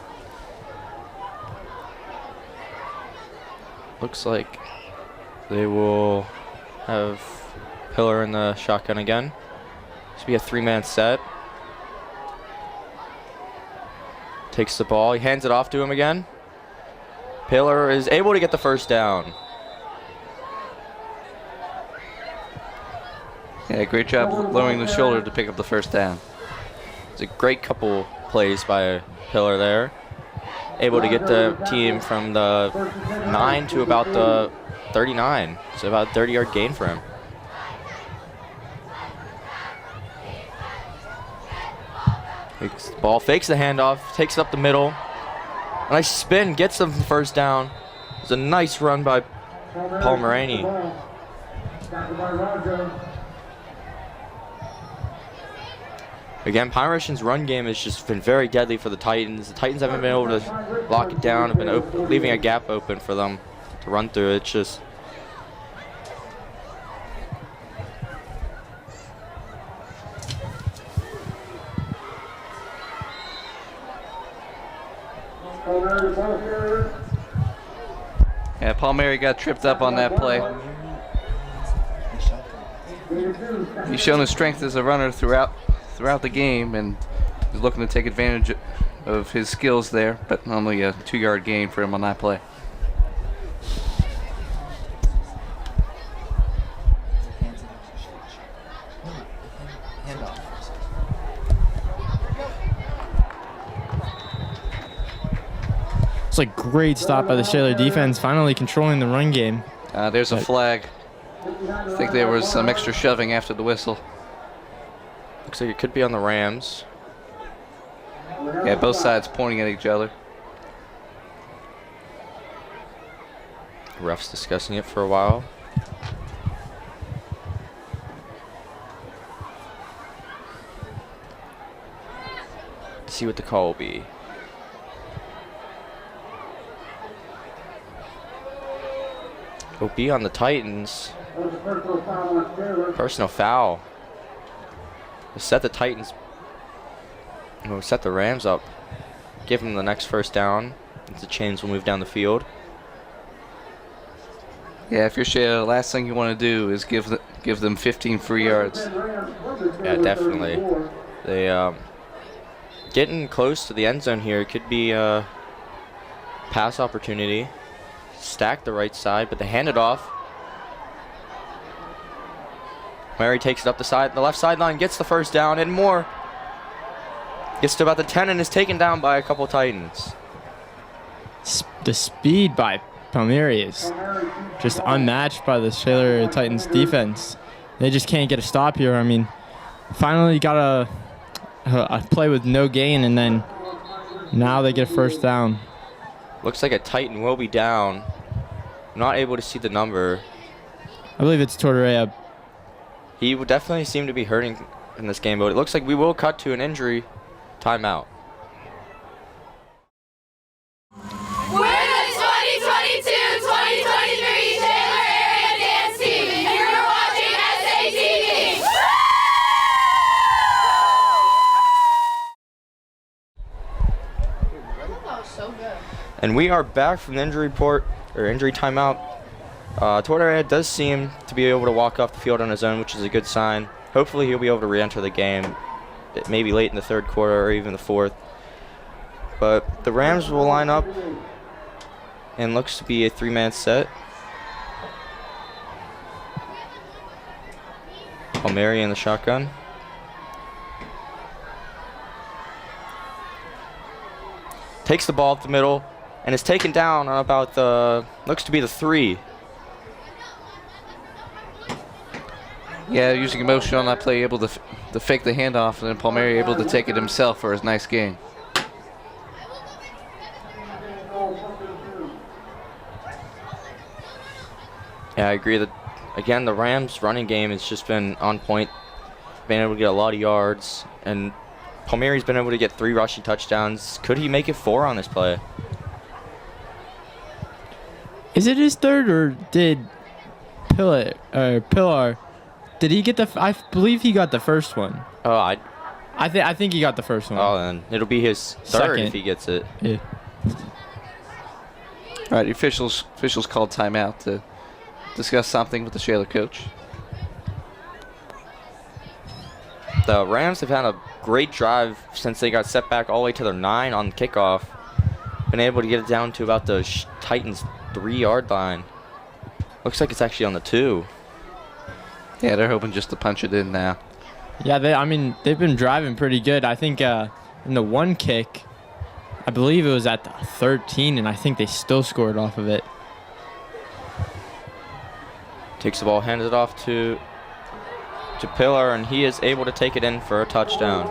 Looks like they will have Pillar in the shotgun again. This will be a 3-man set. Takes the ball, he hands it off to him again. Pillar is able to get the first down. Yeah, great job lowering the shoulder to pick up the first down. It's a great couple plays by Pillar there. Able to get the team from the 9 to about the 39. So about a 30-yard gain for him. Takes the ball, fakes the handoff, takes it up the middle. Nice spin, gets them the first down. It's a nice run by Paul Moraney. Again, Pine Richland's run game has just been very deadly for the Titans. The Titans haven't been able to lock it down, have been leaving a gap open for them to run through. It's just yeah, Palmieri got tripped up on that play. He's shown his strength as a runner throughout the game, and he's looking to take advantage of his skills there, but only a 2-yard gain for him on that play. It's like great stop by the Shaler defense, finally controlling the run game. There's a flag. I think there was some extra shoving after the whistle. looks like it could be on the Rams. Yeah, both sides pointing at each other. Refs discussing it for a while. Let's see what the call will be. It'll be on the Titans. Personal foul. We'll set the Titans. We'll set the Rams up. Give them the next first down. The chains will move down the field. Yeah, if you're Shayla, the last thing you want to do is give them 15 free yards. Yeah, definitely. They getting close to the end zone here. It could be a pass opportunity. Stack the right side, but they hand it off. Mary takes it up the left sideline, gets the first down and more. Gets to about the 10 and is taken down by a couple Titans. The speed by Palmieri is just unmatched by the Shaler Titans defense. They just can't get a stop here. I mean, finally got a play with no gain, and then now they get a first down. Looks like a Titan will be down. I'm not able to see the number. I believe it's Tortorella. He would definitely seem to be hurting in this game, but it looks like we will cut to an injury timeout. We're the 2022-2023 Shaler Area Dance Team, and you're watching SATV. That was so good. And we are back from the injury report, or injury timeout. Tortorella does seem to be able to walk off the field on his own, which is a good sign. Hopefully he'll be able to re-enter the game, maybe late in the third quarter or even the fourth. But the Rams will line up and looks to be a three-man set. Palmieri in the shotgun. Takes the ball up the middle and is taken down on about the, looks to be the 3. Yeah, using emotion on that play, able to fake the handoff, and then Palmieri able to take it himself for his nice gain. Yeah, I agree that, again, the Rams' running game has just been on point, been able to get a lot of yards, and Palmieri's been able to get 3 rushing touchdowns. Could he make it 4 on this play? Is it his third, or did Pillar? Did he get the? I believe he got the first one. Oh, I think he got the first one. Oh, then it'll be his third Second. if he gets it. Yeah. All right, the officials called timeout to discuss something with the Shaler coach. The Rams have had a great drive since they got set back all the way to their 9 on kickoff. Been able to get it down to about the Titans' 3-yard line. Looks like it's actually on the 2. Yeah, they're hoping just to punch it in now. Yeah, they've been driving pretty good. I think in the one kick, I believe it was at the 13, and I think they still scored off of it. Takes the ball, hands it off to Pillar, and he is able to take it in for a touchdown.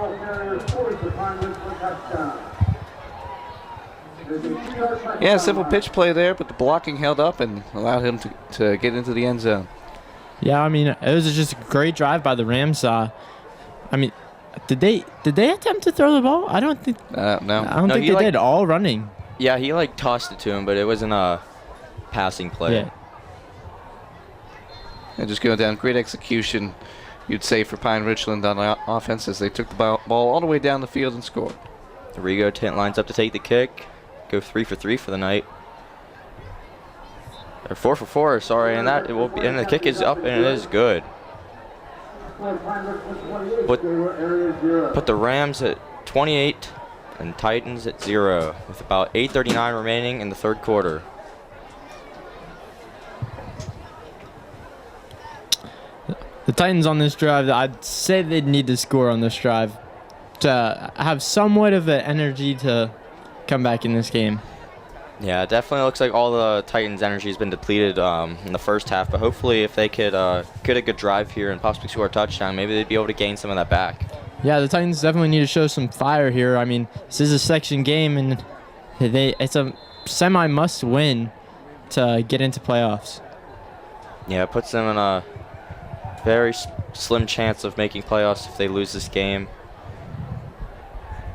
Yeah, simple pitch play there, but the blocking held up and allowed him to get into the end zone. Yeah, I mean, it was just a great drive by the Rams. I mean, did they attempt to throw the ball? I don't think. No. I don't think they did. All running. Yeah, he tossed it to him, but it wasn't a passing play. Yeah. And just going down, great execution, you'd say, for Pine Richland on offense as they took the ball all the way down the field and scored. Rigo lines up to take the kick. Go 3 for 3 for the night. Or 4 for 4, sorry, and that it will be, and the kick is up and it is good. Put the Rams at 28 and Titans at 0 with about 8:39 remaining in the third quarter. The Titans on this drive, I'd say they'd need to score on this drive to have somewhat of an energy to come back in this game. Yeah, it definitely looks like all the Titans' energy has been depleted in the first half, but hopefully if they could get a good drive here and possibly score a touchdown, maybe they'd be able to gain some of that back. Yeah, the Titans definitely need to show some fire here. I mean, this is a section game, and it's a semi-must win to get into playoffs. Yeah, it puts them in a very slim chance of making playoffs if they lose this game.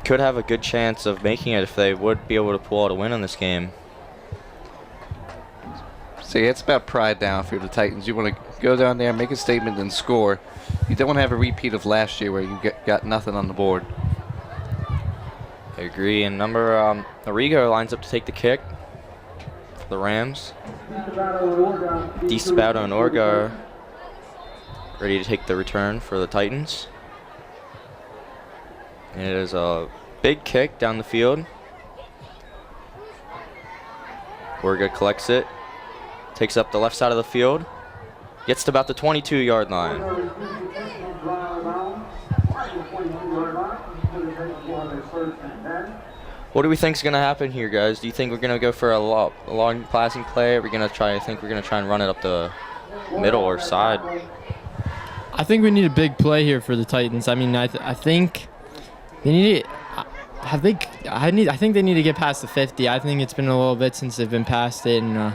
Could have a good chance of making it if they would be able to pull out a win on this game. So yeah, it's about pride now for the Titans. You want to go down there, make a statement, and score. You don't want to have a repeat of last year where you got nothing on the board. I agree. And number Arrigo lines up to take the kick for the Rams. DiSabato and Orga ready to take the return for the Titans. And it is a big kick down the field. Orga collects it, takes up the left side of the field, gets to about the 22-yard line. What do we think is going to happen here, guys? Do you think we're going to go for a long passing play? Are we going to try? I think we're going to try and run it up the middle or side. I think we need a big play here for the Titans. I mean, I think they need. I think they need to get past the 50. I think it's been a little bit since they've been past it, and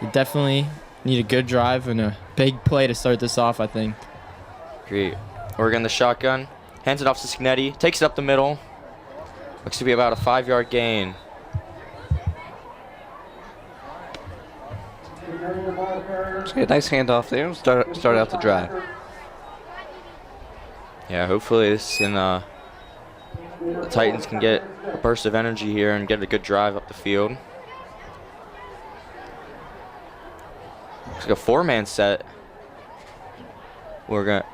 they definitely need a good drive and a big play to start this off, I think. Great. Oregon the shotgun, hands it off to Scagnetti, takes it up the middle. Looks to be about a 5-yard gain. So, yeah, nice handoff there. Start out the drive. Yeah, hopefully this can, the Titans can get a burst of energy here and get a good drive up the field. Looks like a 4-man set. We're gonna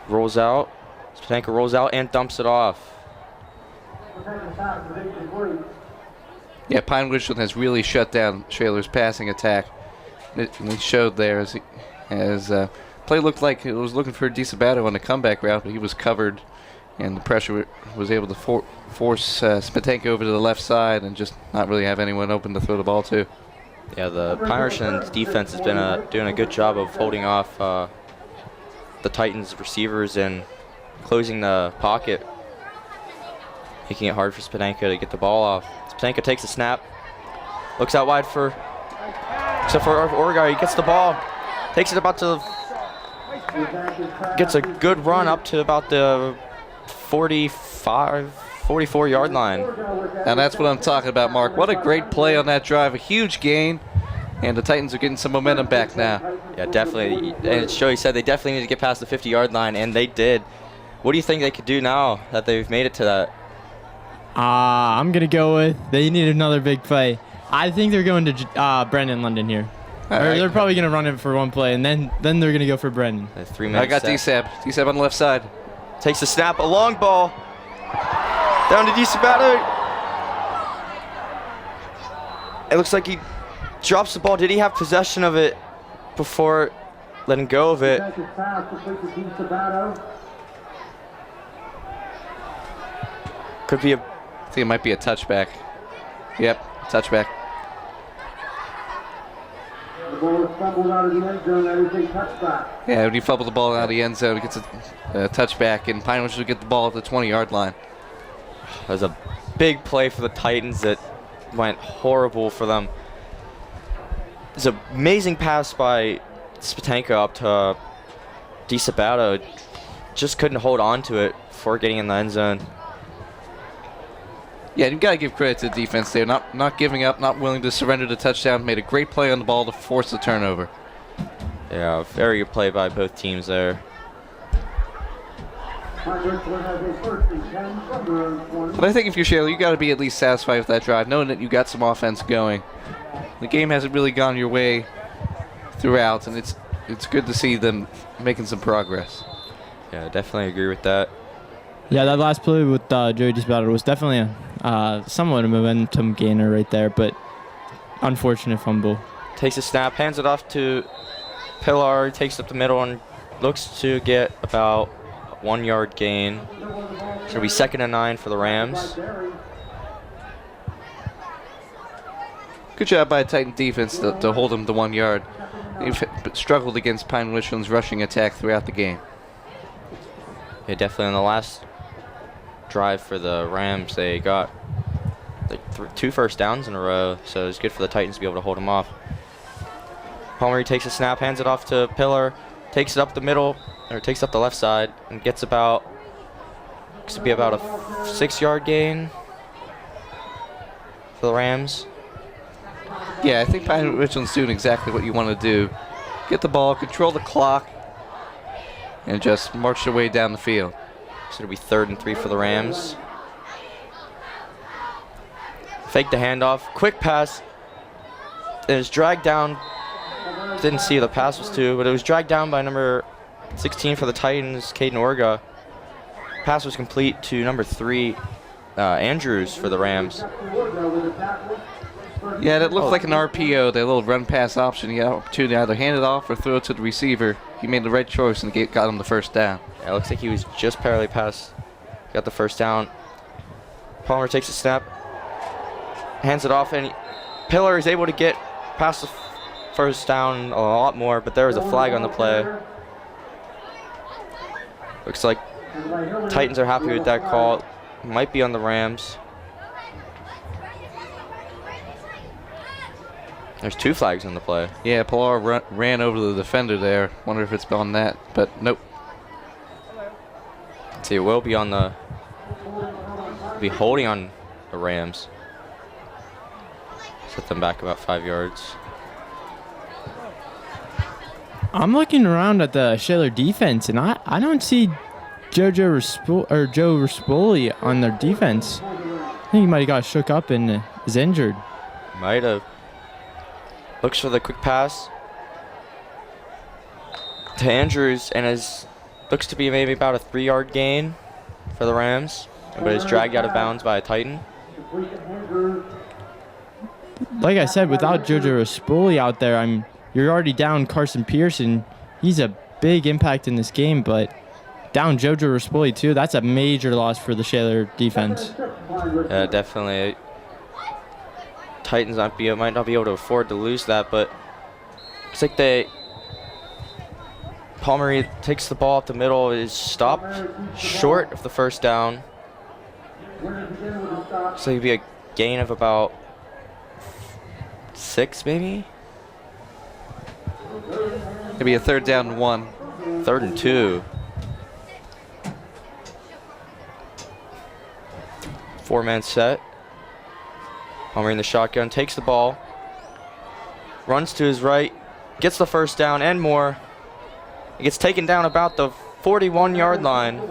rolls out. Spatanka rolls out and dumps it off. Yeah, Pine Richland has really shut down Shaler's passing attack. It showed there as play looked like it was looking for DiSabato on the comeback route, but he was covered, and the pressure was able to force Spatanka over to the left side and just not really have anyone open to throw the ball to. Yeah, the Pine Richland defense has been doing a good job of holding off the Titans receivers and closing the pocket, making it hard for Spatanka to get the ball off. Spatanka takes a snap, looks out wide except for Orga. He gets the ball, takes it about to gets a good run up to about the 44-yard line. And that's what I'm talking about, Mark. What a great play on that drive, a huge gain, and the Titans are getting some momentum back now. Yeah, definitely. And Joey said they definitely need to get past the 50-yard line, and they did. What do you think they could do now that they've made it to that? I'm going to go with they need another big play. I think they're going to Brendan London here. They're probably going to run it for one play, and then they're going to go for Brendan. I got D-Sab on the left side. Takes the snap, a long ball. Down to DiSabato. It looks like he drops the ball. Did he have possession of it before letting go of it? Could be I think it might be a touchback. Yep, touchback. The ball is fumbled out of the end zone. That is a touchback. Yeah, when you fumble the ball out of the end zone, it gets a touchback, and Pine Ridge will get the ball at the 20-yard line. That was a big play for the Titans that went horrible for them. It's an amazing pass by Spatanka up to DiSabato. Just couldn't hold on to it before getting in the end zone. Yeah, you've got to give credit to the defense there. Not giving up, not willing to surrender the touchdown. Made a great play on the ball to force the turnover. Yeah, very good play by both teams there. But I think if you're Shaler, you got to be at least satisfied with that drive, knowing that you got some offense going. The game hasn't really gone your way throughout, and it's good to see them making some progress. Yeah, definitely agree with that. Yeah, that last play with Joey DiSabato was definitely somewhat a momentum gainer right there, but unfortunate fumble. Takes a snap, hands it off to Pillar, takes up the middle and looks to get about a 1-yard gain. It's going to be 2nd and 9 for the Rams. Good job by Titan defense to hold them to 1 yard. They've struggled against Pine Richland's rushing attack throughout the game. Yeah, definitely on the last drive for the Rams, they got like 2 first downs in a row, so it's good for the Titans to be able to hold them off. Palmer takes a snap, hands it off to Pillar, takes it up the middle, or takes up the left side, and gets about, looks to be about a 6-yard gain for the Rams. Yeah, I think Pine Richland's doing exactly what you want to do. Get the ball, control the clock, and just march their way down the field. So it'll be 3rd and 3 for the Rams. Fake the handoff, quick pass. It was dragged down. Didn't see who the pass was to, but it was dragged down by number 16 for the Titans, Caden Orga. Pass was complete to number 3, Andrews for the Rams. Yeah, that looked like an RPO, that little run pass option. He had an opportunity to either hand it off or throw it to the receiver. He made the right choice and got him the first down. Yeah, it looks like he was just barely past, got the first down. Palmer takes a snap, hands it off, and Pillar is able to get past the first down a lot more, but there was a flag on the play. Looks like Titans are happy with that call. Might be on the Rams. There's 2 flags on the play. Yeah, Pillar ran over the defender there. Wonder if it's on that, but nope. Let's see, it will be on the, be holding on the Rams. Set them back about 5 yards. I'm looking around at the Shaler defense, and I don't see Joe Rispoli on their defense. I think he might have got shook up and is injured. Might have. Looks for the quick pass to Andrews, and looks to be maybe about a 3-yard gain for the Rams, but is dragged out of bounds by a Titan. Like I said, without Jojo Rispoli out there, you're already down Carson Pearson. He's a big impact in this game, but down Jojo Rispoli too, that's a major loss for the Shaler defense. Yeah, definitely. Titans might not be able to afford to lose that, but looks like Palmer takes the ball up the middle, is stopped short of the first down. So it'd be a gain of about 6 maybe? It'd be a 3rd down and 1. 3rd and 2. 4-man set. Palmer in the shotgun, takes the ball, runs to his right, gets the first down and more. He gets taken down about the 41-yard line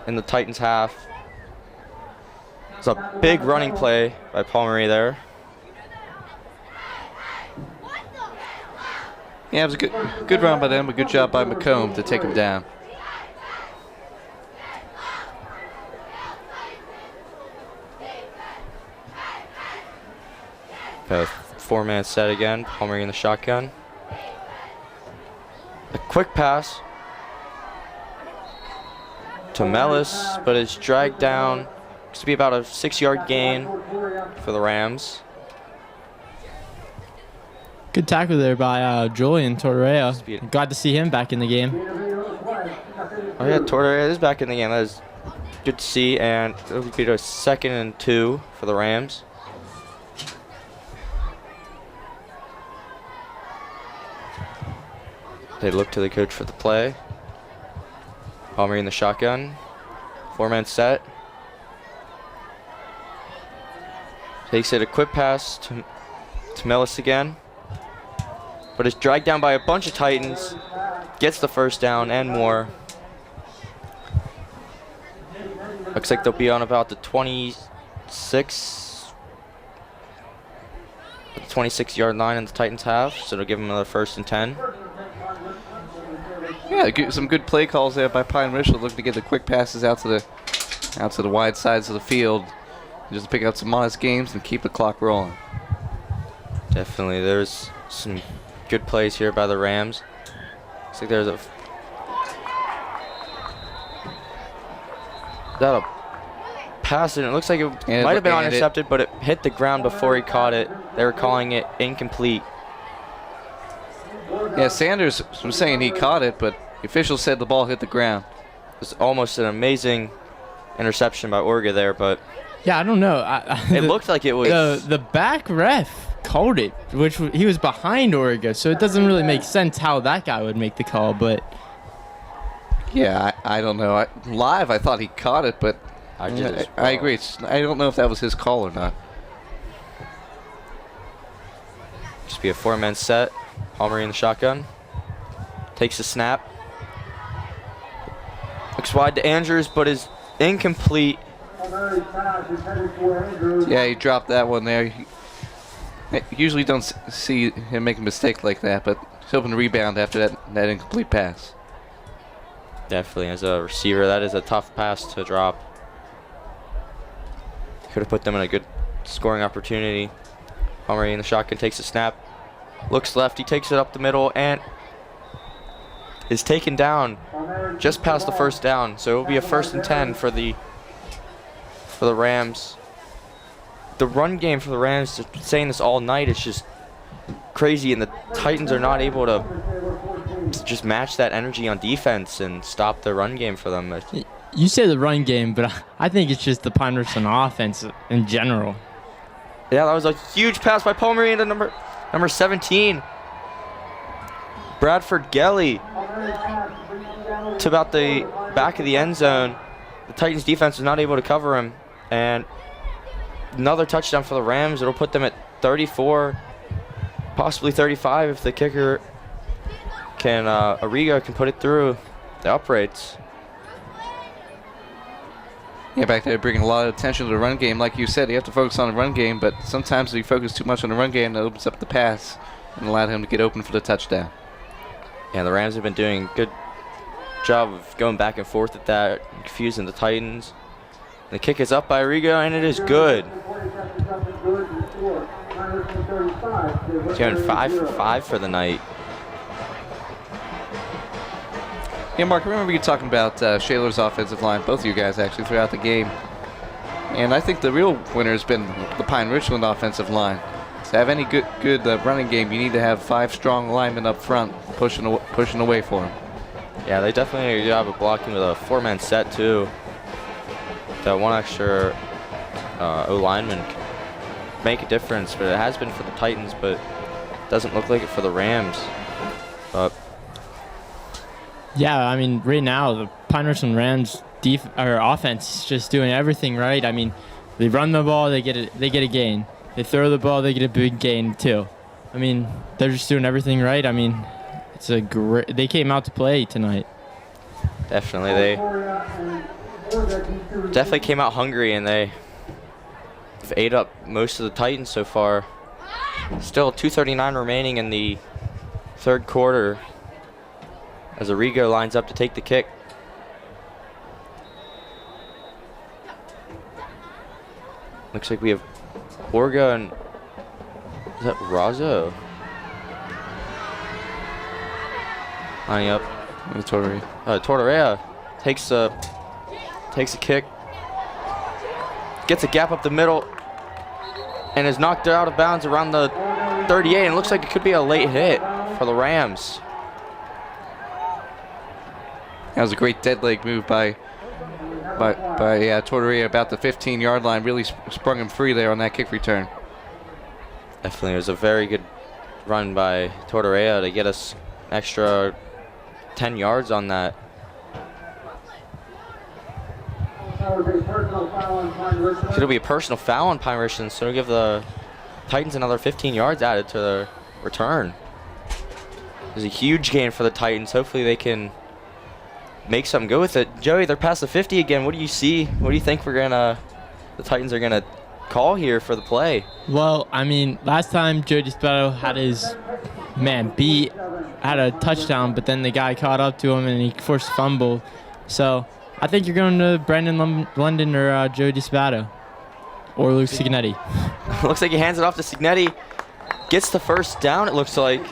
in the Titans half. It's a big running play by Palmer there. Yeah, it was a good run by them, a good job by McComb to take him down. A 4-man set again, Palmer in the shotgun. A quick pass to Mellis, but it's dragged down. Looks to be about a 6-yard gain for the Rams. Good tackle there by Julian Torreya. Glad to see him back in the game. Oh yeah, Torreya is back in the game. That is good to see, and it'll be a 2nd and 2 for the Rams. They look to the coach for the play. Palmer in the shotgun. 4-man set. Takes it a quick pass to Mellis again. But it's dragged down by a bunch of Titans. Gets the first down and more. Looks like they'll be on about the 26-yard line in the Titans half. So it'll give them another 1st and 10. Yeah, some good play calls there by Pine Richland, looking to get the quick passes out to the wide sides of the field, just to pick up some honest games and keep the clock rolling. Definitely, there's some good plays here by the Rams. Looks like there's a pass, and it looks like it might have been intercepted, but it hit the ground before he caught it. They were calling it incomplete. Yeah, Sanders was saying he caught it, but the official said the ball hit the ground. It was almost an amazing interception by Orga there, but Yeah, I don't know. It looked like it was. The back ref called it, he was behind Origo, so it doesn't really make sense how that guy would make the call. But Yeah, I don't know. Live, I thought he caught it, but I did as I well. agree. I don't know if that was his call or not. Just be a 4-man set. Palmer in the shotgun. Takes a snap. Looks wide to Andrews, but is incomplete. Yeah, he dropped that one there. Usually don't see him make a mistake like that, but he's hoping to rebound after that incomplete pass. Definitely, as a receiver, that is a tough pass to drop. Could have put them in a good scoring opportunity. Palmer in the shotgun takes a snap. Looks left, he takes it up the middle, and is taken down just past the first down. So it will be a 1st and 10 for the Rams. The run game for the Rams, just saying this all night, it's just crazy, and the Titans are not able to just match that energy on defense and stop the run game for them. you say the run game, but I think it's just the Pine Richland offense in general. Yeah, that was a huge pass by Palmer into number 17. Bradford Gelly to about the back of the end zone. The Titans defense was not able to cover him, and another touchdown for the Rams. It'll put them at 34, possibly 35 if the kicker can, Arrigo can put it through the uprights. Yeah, back there bringing a lot of attention to the run game. Like you said, you have to focus on the run game, but sometimes if you focus too much on the run game, that opens up the pass and allowed him to get open for the touchdown. Yeah, the Rams have been doing a good job of going back and forth at that, confusing the Titans. The kick is up by Arrigo, and it is good. He's going 5 for 5 for the night. Yeah, Mark, I remember you talking about Shaler's offensive line, both of you guys actually, throughout the game. And I think the real winner has been the Pine Richland offensive line. To have any good running game, you need to have 5 strong linemen up front pushing away for him. Yeah, they definitely did a good job of blocking with a 4-man set, too. That one extra O-lineman can make a difference, but it has been for the Titans, but doesn't look like it for the Rams. But yeah, I mean, right now the Pine Richland Rams offense is just doing everything right. I mean, they run the ball, they get a gain. They throw the ball, they get a big gain too. I mean, they're just doing everything right. I mean, it's a great. They came out to play tonight. definitely, they definitely came out hungry, and they've ate up most of the Titans so far. Still 2:39 remaining in the third quarter as Arrigo lines up to take the kick. Looks like we have Orga and is that Razzo? Lining up. Tortorella takes a kick, gets a gap up the middle, and is knocked out of bounds around the 38. And it looks like it could be a late hit for the Rams. That was a great dead leg move by Tortorella about the 15-yard line. Really sprung him free there on that kick return. Definitely, it was a very good run by Tortorella to get us extra 10 yards on that. It'll be a personal foul on Pine Richland, so it'll give the Titans another 15 yards added to the return. It was a huge gain for the Titans. Hopefully they can make something go with it. Joey, they're past the 50 again. What do you see? What do you think the Titans are gonna call here for the play? Well, I mean, last time Joe DiSpato had his man beat, had a touchdown, but then the guy caught up to him and he forced a fumble. So I think you're going to Brandon London or Joe DiSpato or Luke Signetti. Looks like he hands it off to Signetti. Gets the first down, it looks like.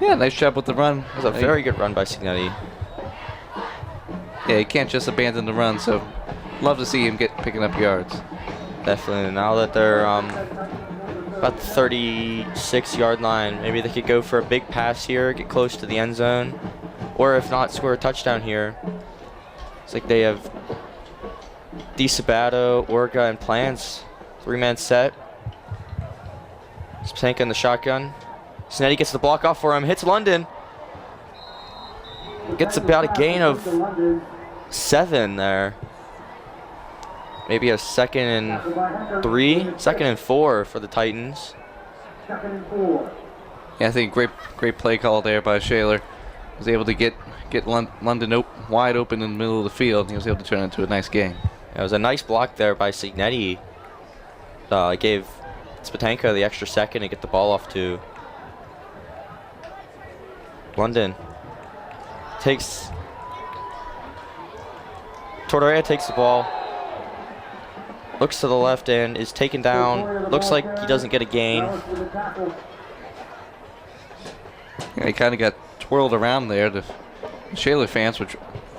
Yeah, nice job with the run. It was a very good run by Signetti. Yeah, you can't just abandon the run, so love to see him picking up yards. Definitely. Now that they're about the 36-yard line, maybe they could go for a big pass here, get close to the end zone. or if not, score a touchdown here. It's like they have DeSabato, Orga, and Plans. 3-man set. Spatenka in the shotgun. Snetti gets the block off for him, hits London. Gets about a gain of 7 there. Maybe a 2nd and 3, 2nd and 4 for the Titans. Yeah, I think great play call there by Shaler. Was able to get London wide open in the middle of the field, and he was able to turn it into a nice game. It was a nice block there by Signetti. It gave Spatenka the extra second to get the ball off to London. Tortorella takes the ball, looks to the left and is taken down. Looks like he doesn't get a gain. Yeah, he kind of got twirled around there. The Shaler fans were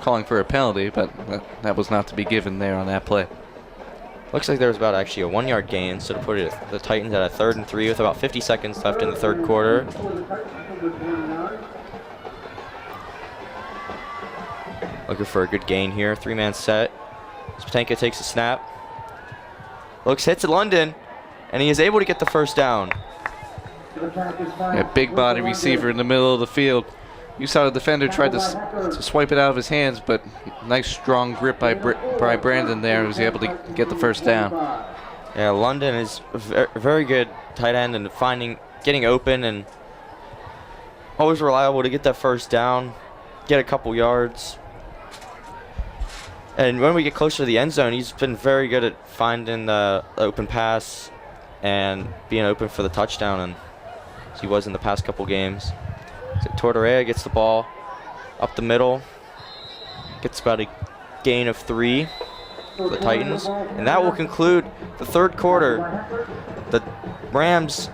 calling for a penalty, but that was not to be given there on that play. Looks like there was about actually a 1-yard gain, so to put it, the Titans at a 3rd and 3 with about 50 seconds left in the 3rd quarter. Looking for a good gain here. 3-man set. Spatenka takes a snap. Hits at London, and he is able to get the first down. Yeah, big body receiver in the middle of the field. You saw the defender tried to swipe it out of his hands, but nice strong grip by Brandon there. He was able to get the first down. Yeah, London is a very good tight end and getting open and always reliable to get that first down, get a couple yards. And when we get closer to the end zone, he's been very good at finding the open pass and being open for the touchdown, and as he was in the past couple games. So Tortorella gets the ball up the middle, gets about a gain of 3 for the Titans, and that will conclude the 3rd quarter. The Rams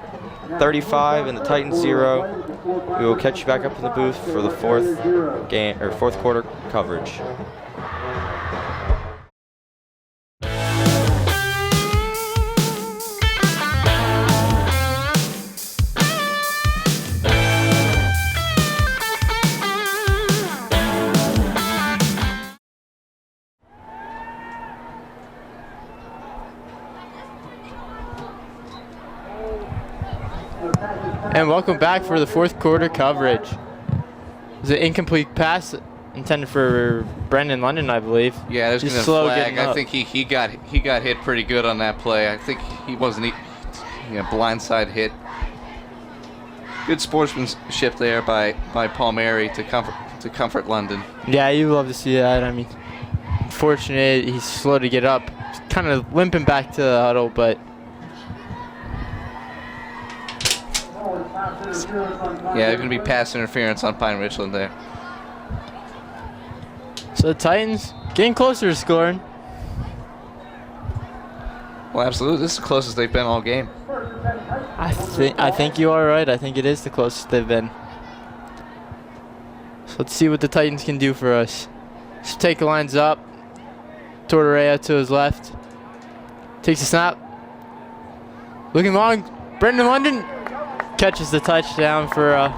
35 and the Titans 0. We will catch you back up in the booth for the 4th quarter coverage. And welcome back for the 4th quarter coverage. It was an incomplete pass intended for Brendan London, I believe. Yeah, there's Just been a slow flag. getting I up. think he got hit pretty good on that play. I think he wasn't blindside hit. Good sportsmanship there by Palmieri to comfort London. Yeah, you love to see that. I mean, unfortunate he's slow to get up. Kind of limping back to the huddle, but yeah, there's going to be pass interference on Pine Richland there. so the Titans getting closer to scoring. Well, absolutely. This is the closest they've been all game. I think you are right. I think it is the closest they've been. So let's see what the Titans can do for us. Spatenka lines up. Tortorella to his left. Takes a snap. Looking long. Brendan London catches the touchdown for a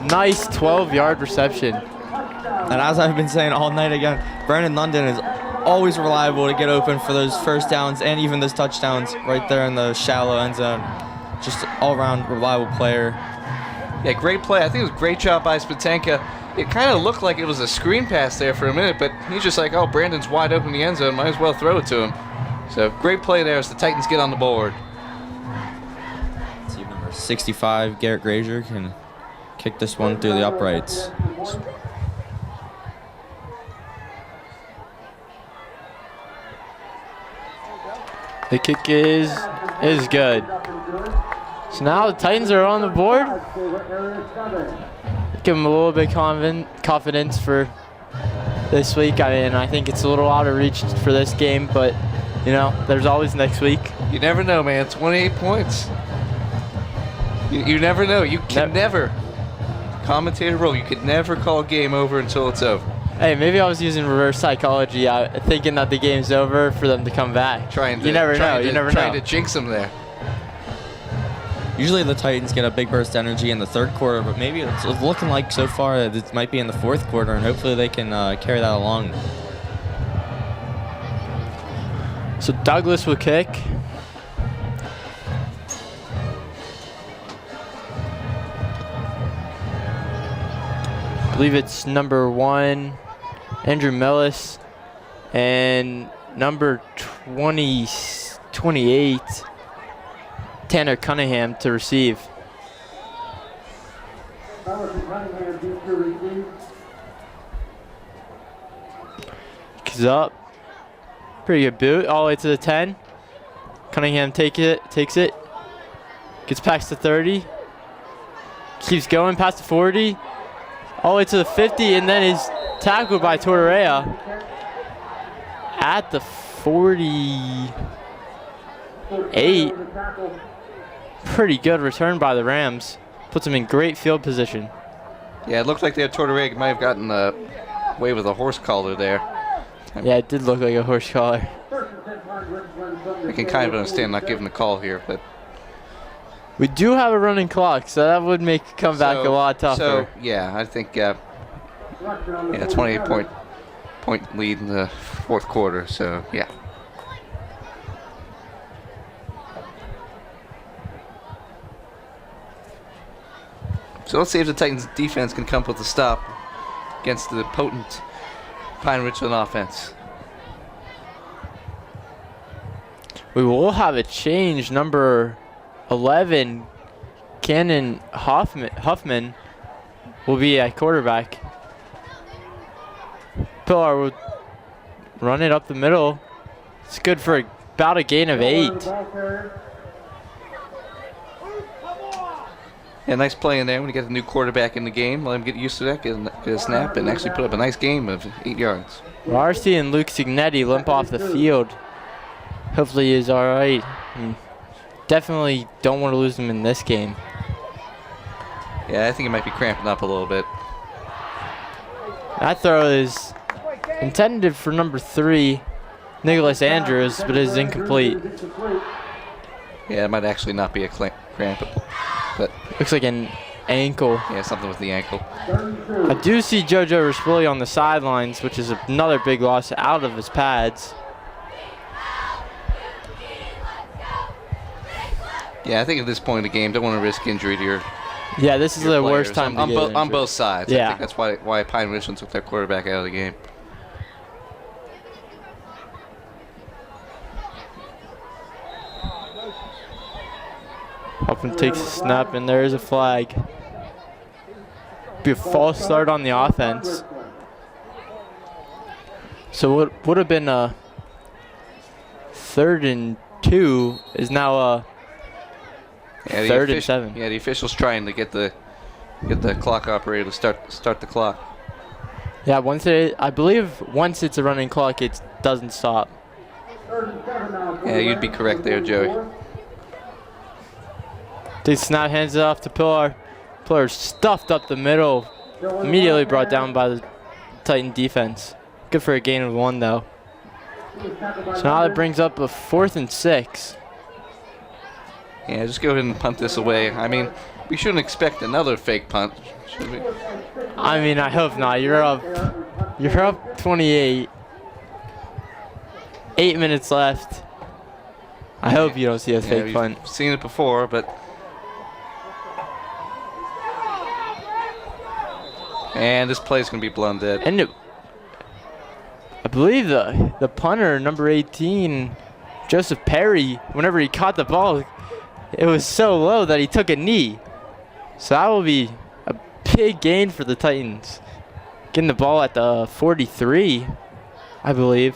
nice 12-yard reception. And as I've been saying all night again, Brendan London is always reliable to get open for those first downs and even those touchdowns right there in the shallow end zone. Just all-around reliable player. Yeah, great play. I think it was a great job by Spatenka. It kind of looked like it was a screen pass there for a minute, but he's just like, oh, Brandon's wide open in the end zone. Might as well throw it to him. So great play there as the Titans get on the board. See, number 65, Garrett Grazier, can kick this one through the uprights. The kick is good. So now the Titans are on the board. Give them a little bit confidence for this week. I mean, I think it's a little out of reach for this game, but you know, there's always next week. You never know, man. 28 points. You never know. You can never. Commentator rule. You could never call a game over until it's over. Hey, maybe I was using reverse psychology, thinking that the game's over for them to come back. You never know. You never know. Trying to jinx them there. Usually the Titans get a big burst of energy in the third quarter, but maybe it's looking like so far that it might be in the fourth quarter, and hopefully they can carry that along. So Douglas will kick. I believe it's number 1, Andrew Mellis, and number 28, Tanner Cunningham to receive. He's up. Pretty good boot all the way to the 10. Cunningham takes it. Gets past the 30. Keeps going past the 40. All the way to the 50, and then is tackled by Torreira at the 48. Pretty good return by the Rams. Puts them in great field position. Yeah, it looked like their Torreira might have gotten away with a horse collar there. Yeah, it did look like a horse collar. I can kind of understand not giving the call here, but we do have a running clock, so that would make a comeback a lot tougher. So yeah, I think 28 point lead in the fourth quarter. So yeah. So let's see if the Titans defense can come up with a stop against the potent Pine Richland offense. We will have a change. Number 11, Cannon Huffman will be at quarterback. Pillar will run it up the middle. It's good for about a gain of 8. Yeah, nice play in there when you get the new quarterback in the game. Let him get used to that, get a snap, and actually put up a nice game of 8 yards. Marcy and Luke Signetti limp off the field. Hopefully he's all right. Definitely don't want to lose him in this game. Yeah, I think he might be cramping up a little bit. That throw is intended for number 3, Nicholas Andrews, but is incomplete. Yeah, it might actually not be a cramp, but looks like an ankle. Yeah, something with the ankle. I do see JoJo Rispoli on the sidelines, which is another big loss out of his pads. Yeah, I think at this point in the game, don't want to risk injury to your Yeah, this is the worst time on, to get on both sides. Yeah. I think that's why Pine Richland took their quarterback out of the game. Hoffman takes a snap, and there is a flag. Be a false start on the offense. So what would have been a 3rd and 2 is now a 3rd and 7. Yeah, the official's trying to get the clock operator to start the clock. Yeah, I believe once it's a running clock, it doesn't stop. Yeah, you'd be correct there, Joey. They snap, hands it off to Pillar. Pillar stuffed up the middle. Immediately brought down by the Titan defense. Good for a gain of 1 though. So now that brings up a 4th and 6. Yeah, just go ahead and punt this away. I mean, we shouldn't expect another fake punt, should we? I mean, I hope not. You're up 28. 8 minutes left. I hope you don't see a fake punt. We've seen it before, but and this play's gonna be blown dead. And I believe the punter, number 18, Joseph Perry, whenever he caught the ball, it was so low that he took a knee. So that will be a big gain for the Titans. Getting the ball at the 43, I believe.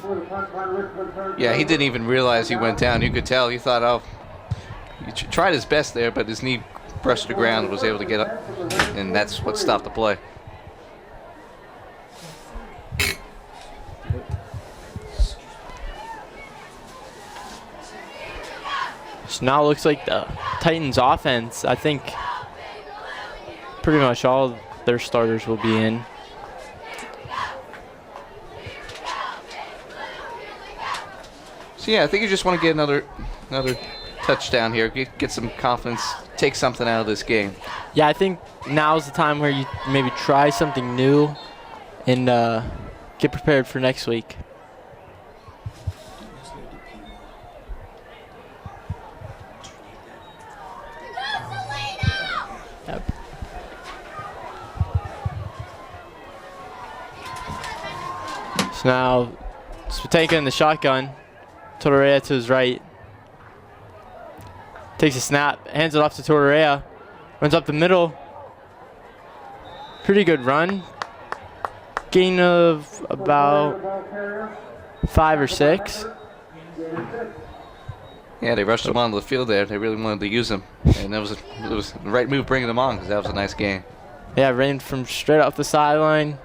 Yeah, he didn't even realize he went down. You could tell. He thought, oh, he tried his best there, but his knee brushed the ground and was able to get up, and that's what stopped the play. So now it looks like the Titans offense, I think pretty much all their starters will be in. So yeah, I think you just want to get another touchdown here, get some confidence take something out of this game. Yeah, I think now's the time where you maybe try something new and get prepared for next week. Yep. So now Spatenka in the shotgun. Torreira to his right. Takes a snap, hands it off to Torreira. Runs up the middle. Pretty good run. Gain of about 5 or 6. Yeah, they rushed him onto the field there. They really wanted to use him. And it was the right move bringing him on because that was a nice game. Yeah, ran from straight off the sideline.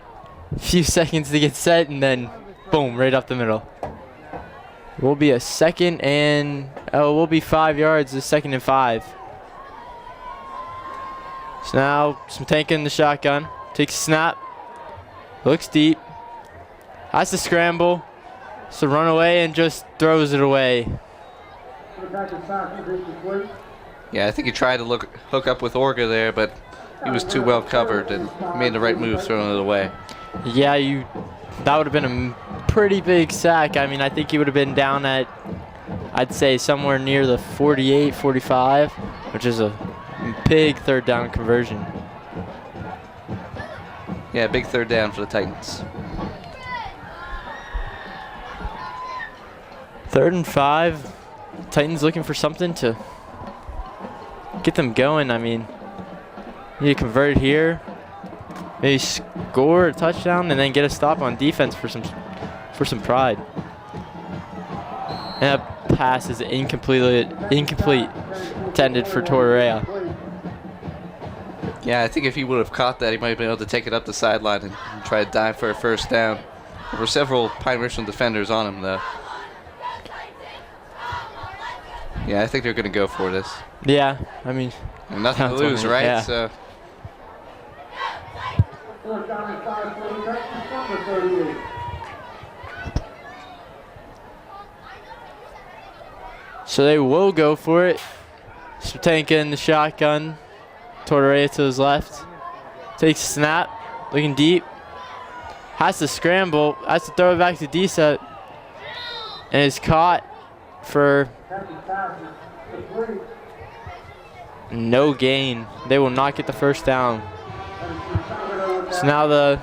A few seconds to get set, and then boom, right up the middle. Will be a second and, will be 5 yards, a 2nd and 5. So now Spatenka in the shotgun. Takes a snap. Looks deep. Has to scramble. So run away and just throws it away. Yeah, I think he tried to hook up with Orga there, but he was too well covered and made the right move throwing it away. Yeah, that would have been a pretty big sack. I mean, I think he would have been down at, I'd say, somewhere near the 48, 45, which is a big 3rd down conversion. Yeah, big 3rd down for the Titans. 3rd and 5. Titans looking for something to get them going. I mean, you need to convert here, maybe score a touchdown, and then get a stop on defense for some pride. And that pass is incomplete, intended for Torreira. Yeah, I think if he would have caught that, he might have been able to take it up the sideline and try to dive for a 1st down. There were several Pine Richland defenders on him, though. Yeah, I think they're going to go for this. Yeah, I mean, and nothing to lose, right? Yeah. So. So they will go for it. Spatenka in the shotgun. Torreira to his left. Takes a snap. Looking deep. Has to scramble. Has to throw it back to Disa. And is caught for no gain. They will not get the 1st down. So now the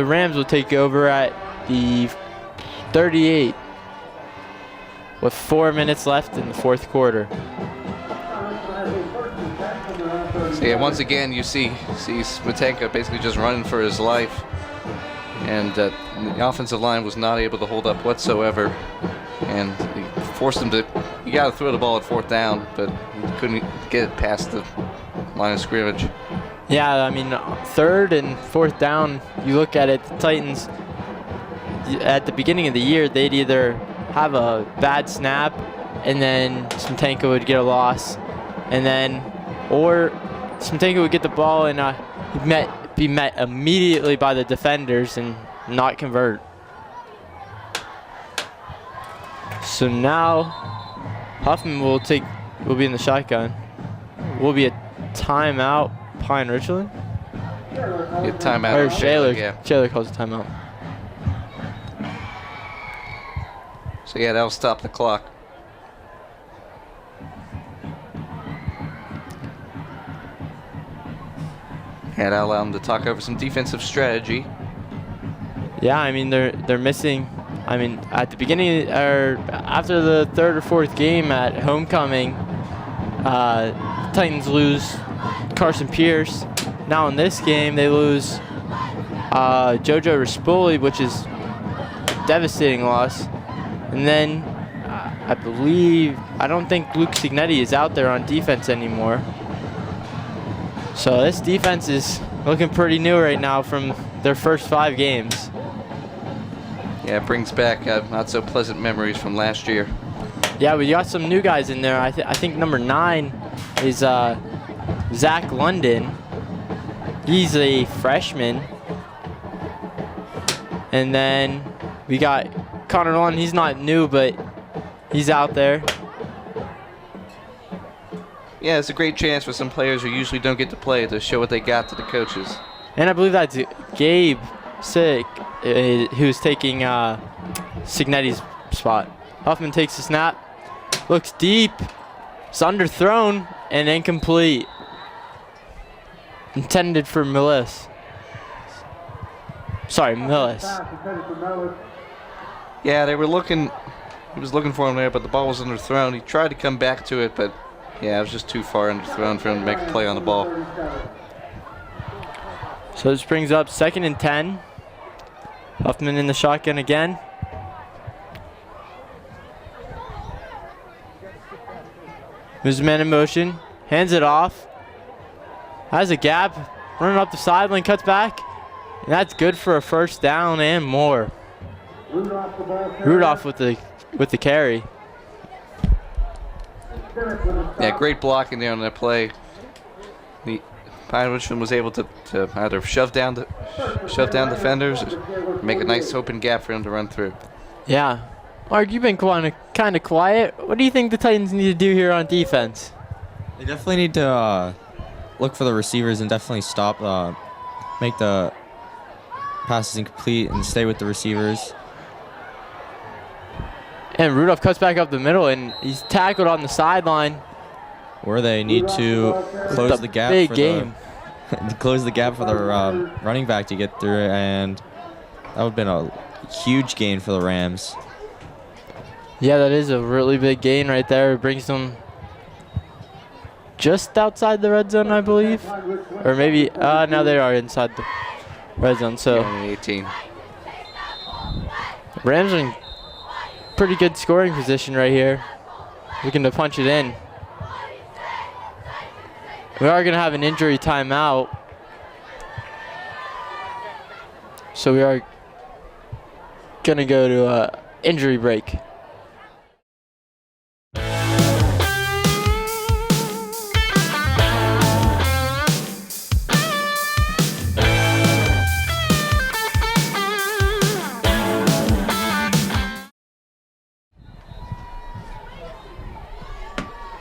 Rams will take over at the 38 with 4 minutes left in the 4th quarter. So yeah, once again you see Spatenka basically just running for his life, and the offensive line was not able to hold up whatsoever, and he forced him to. You got to throw the ball at 4th down, but he couldn't get it past the line of scrimmage. Yeah, I mean, 3rd and 4th down, you look at it, the Titans, at the beginning of the year, they'd either have a bad snap and then Spatenka would get a loss, and then, or Spatenka would get the ball and be met immediately by the defenders and not convert. So now Huffman will be in the shotgun. Will be a timeout, Pine Richland? Yeah, timeout. Or Shaler. Yeah. Shaler calls a timeout. So yeah, that'll stop the clock. And I'll allow them to talk over some defensive strategy. Yeah, I mean they're missing. I mean, at the beginning or after the 3rd or 4th game at homecoming, Titans lose Carson Pierce. Now in this game they lose Jojo Rispoli, which is a devastating loss. And then I don't think Luke Signetti is out there on defense anymore. So this defense is looking pretty new right now from their first 5 games. Yeah, it brings back not so pleasant memories from last year. Yeah, we got some new guys in there. I think number 9 is Zach London. He's a freshman. And then we got Connor Lund. He's not new, but he's out there. yeah, it's a great chance for some players who usually don't get to play to show what they got to the coaches. And I believe that's Gabe Sick, who's taking Signetti's spot. Huffman takes the snap, looks deep, it's underthrown and incomplete. Intended for Millis. Sorry, Millis. Yeah, they were looking. He was looking for him there, but the ball was underthrown. He tried to come back to it, but yeah, it was just too far underthrown for him to make a play on the ball. So this brings up 2nd and 10. Huffman in the shotgun again. Moves the man in motion, hands it off. Has a gap, running up the sideline, cuts back. And that's good for a 1st down and more. Rudolph with the carry. Yeah, great blocking there on that play. The Pine Richland was able to either shove down defenders, or make a nice open gap for him to run through. Yeah. Mark, you've been kind of quiet. What do you think the Titans need to do here on defense? They definitely need to look for the receivers and definitely stop, make the passes incomplete and stay with the receivers. And Rudolph cuts back up the middle, and he's tackled on the sideline. Or they need to close the gap big for game. close the gap for the running back to get through, and that would have been a huge gain for the Rams. Yeah, that is a really big gain right there. It brings them just outside the red zone, I believe. Or maybe, now they are inside the red zone. So 18. Rams are in pretty good scoring position right here. Looking to punch it in. We are going to have an injury timeout. So we are going to go to an injury break.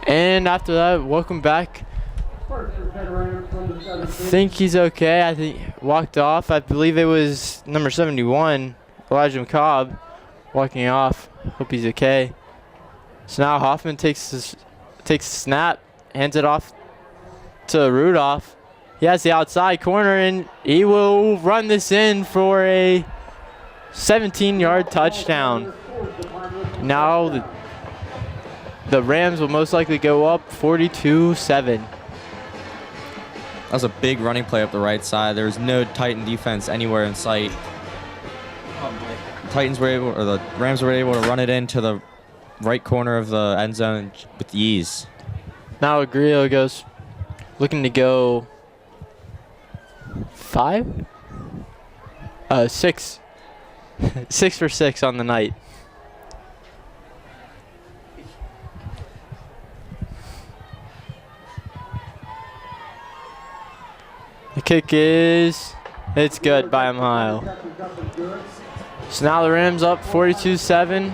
And after that, welcome back. I think he's okay. I think walked off. I believe it was number 71, Elijah McCobb, walking off. Hope he's okay. So now Hoffman takes the snap, hands it off to Rudolph. He has the outside corner, and he will run this in for a 17-yard touchdown. Now the Rams will most likely go up 42-7. That was a big running play up the right side. There was no Titan defense anywhere in sight. The Rams were able to run it into the right corner of the end zone with ease. Now Grillo goes looking to go 6. 6 for 6 on the night. The kick it's good by a mile. So now the Rams up 42-7.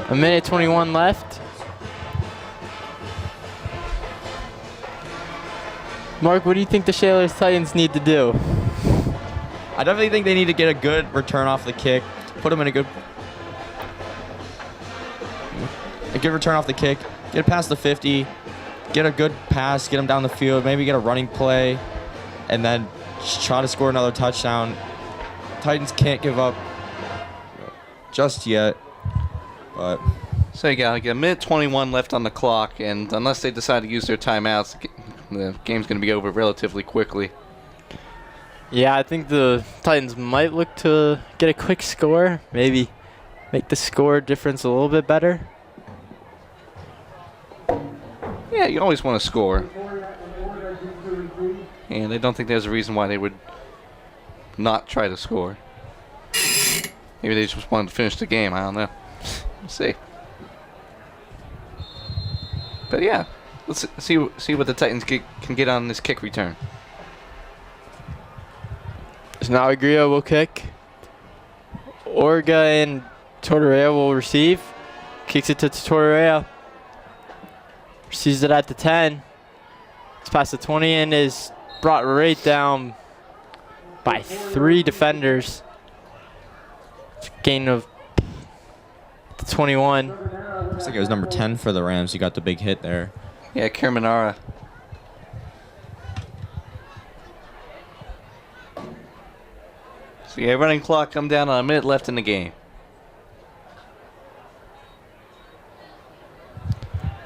A minute 21 left. Mark, what do you think the Shaler's Titans need to do? I definitely think they need to get a good return off the kick, put them in a good return off the kick, get past the 50, get a good pass, get them down the field, maybe get a running play, and then try to score another touchdown. Titans can't give up just yet, but... So you got like a minute 21 left on the clock, and unless they decide to use their timeouts, the game's going to be over relatively quickly. Yeah, I think the Titans might look to get a quick score, maybe make the score difference a little bit better. Yeah, you always want to score. And I don't think there's a reason why they would not try to score. Maybe they just wanted to finish the game. I don't know. We'll see. But yeah, let's see what the Titans can get on this kick return. So now Agrio will kick. Orga and Tortorella will receive. Kicks it to Tortorella. Receives it at the 10. It's past the 20 and is brought right down by 3 defenders. It's a gain of the 21. Looks like it was number 10 for the Rams. You got the big hit there. Yeah, Kermanara. So yeah, running clock come down on a minute left in the game.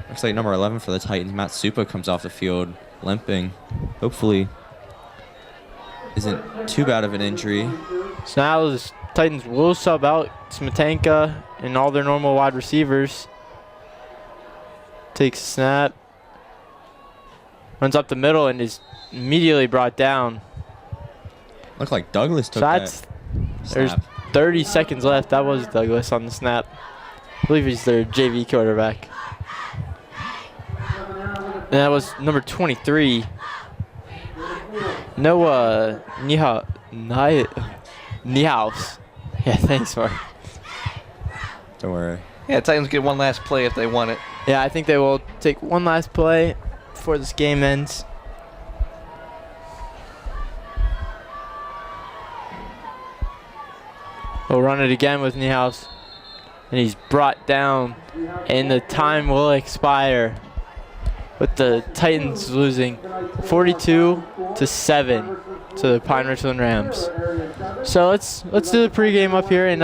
Looks like number 11 for the Titans, Matt Supa, comes off the field limping. Hopefully isn't too bad of an injury. So now the Titans will sub out Smetanka and all their normal wide receivers. Takes a snap. Runs up the middle and is immediately brought down. Looked like Douglas took So that's, there's snap. 30 seconds left. That was Douglas on the snap. I believe he's their JV quarterback. And that was number 23. Noah Niehaus. Yeah, thanks, Mark. Don't worry. Yeah, Titans get one last play if they want it. Yeah, I think they will take one last play before this game ends. We'll run it again with Niehaus. And he's brought down, and the time will expire with the Titans losing 42-7 to the Pine Richland Rams. So let's do the pregame up here. And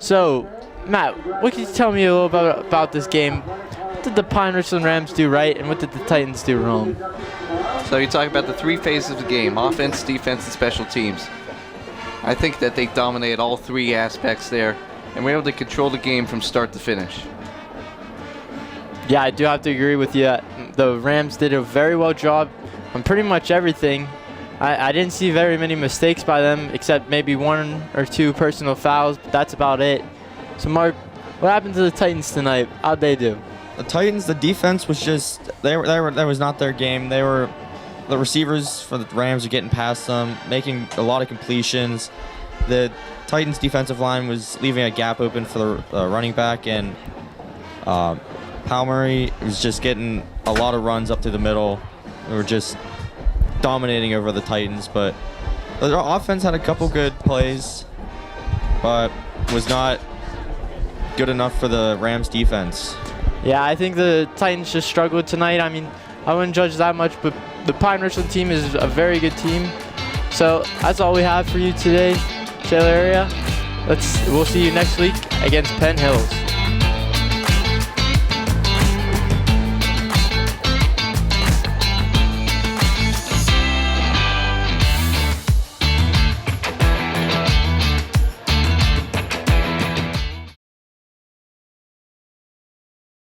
so, Matt, what can you tell me a little about this game? What did the Pine Richland Rams do right, and what did the Titans do wrong? So you talk about the 3 phases of the game: offense, defense, and special teams. I think that they dominated all 3 aspects there, and were able to control the game from start to finish. Yeah, I do have to agree with you. The Rams did a very well job on pretty much everything. I didn't see very many mistakes by them, except maybe 1 or 2 personal fouls, but that's about it. So, Mark, what happened to the Titans tonight? How'd they do? The Titans, the defense was just that was not their game. The receivers for the Rams are getting past them, making a lot of completions. The Titans defensive line was leaving a gap open for the running back, and Palmery was just getting a lot of runs up to the middle. They were just dominating over the Titans, but their offense had a couple good plays, but was not good enough for the Rams defense. Yeah, I think the Titans just struggled tonight. I mean, I wouldn't judge that much, but the Pine Richland team is a very good team. So that's all we have for you today, Shaler area. We'll see you next week against Penn Hills.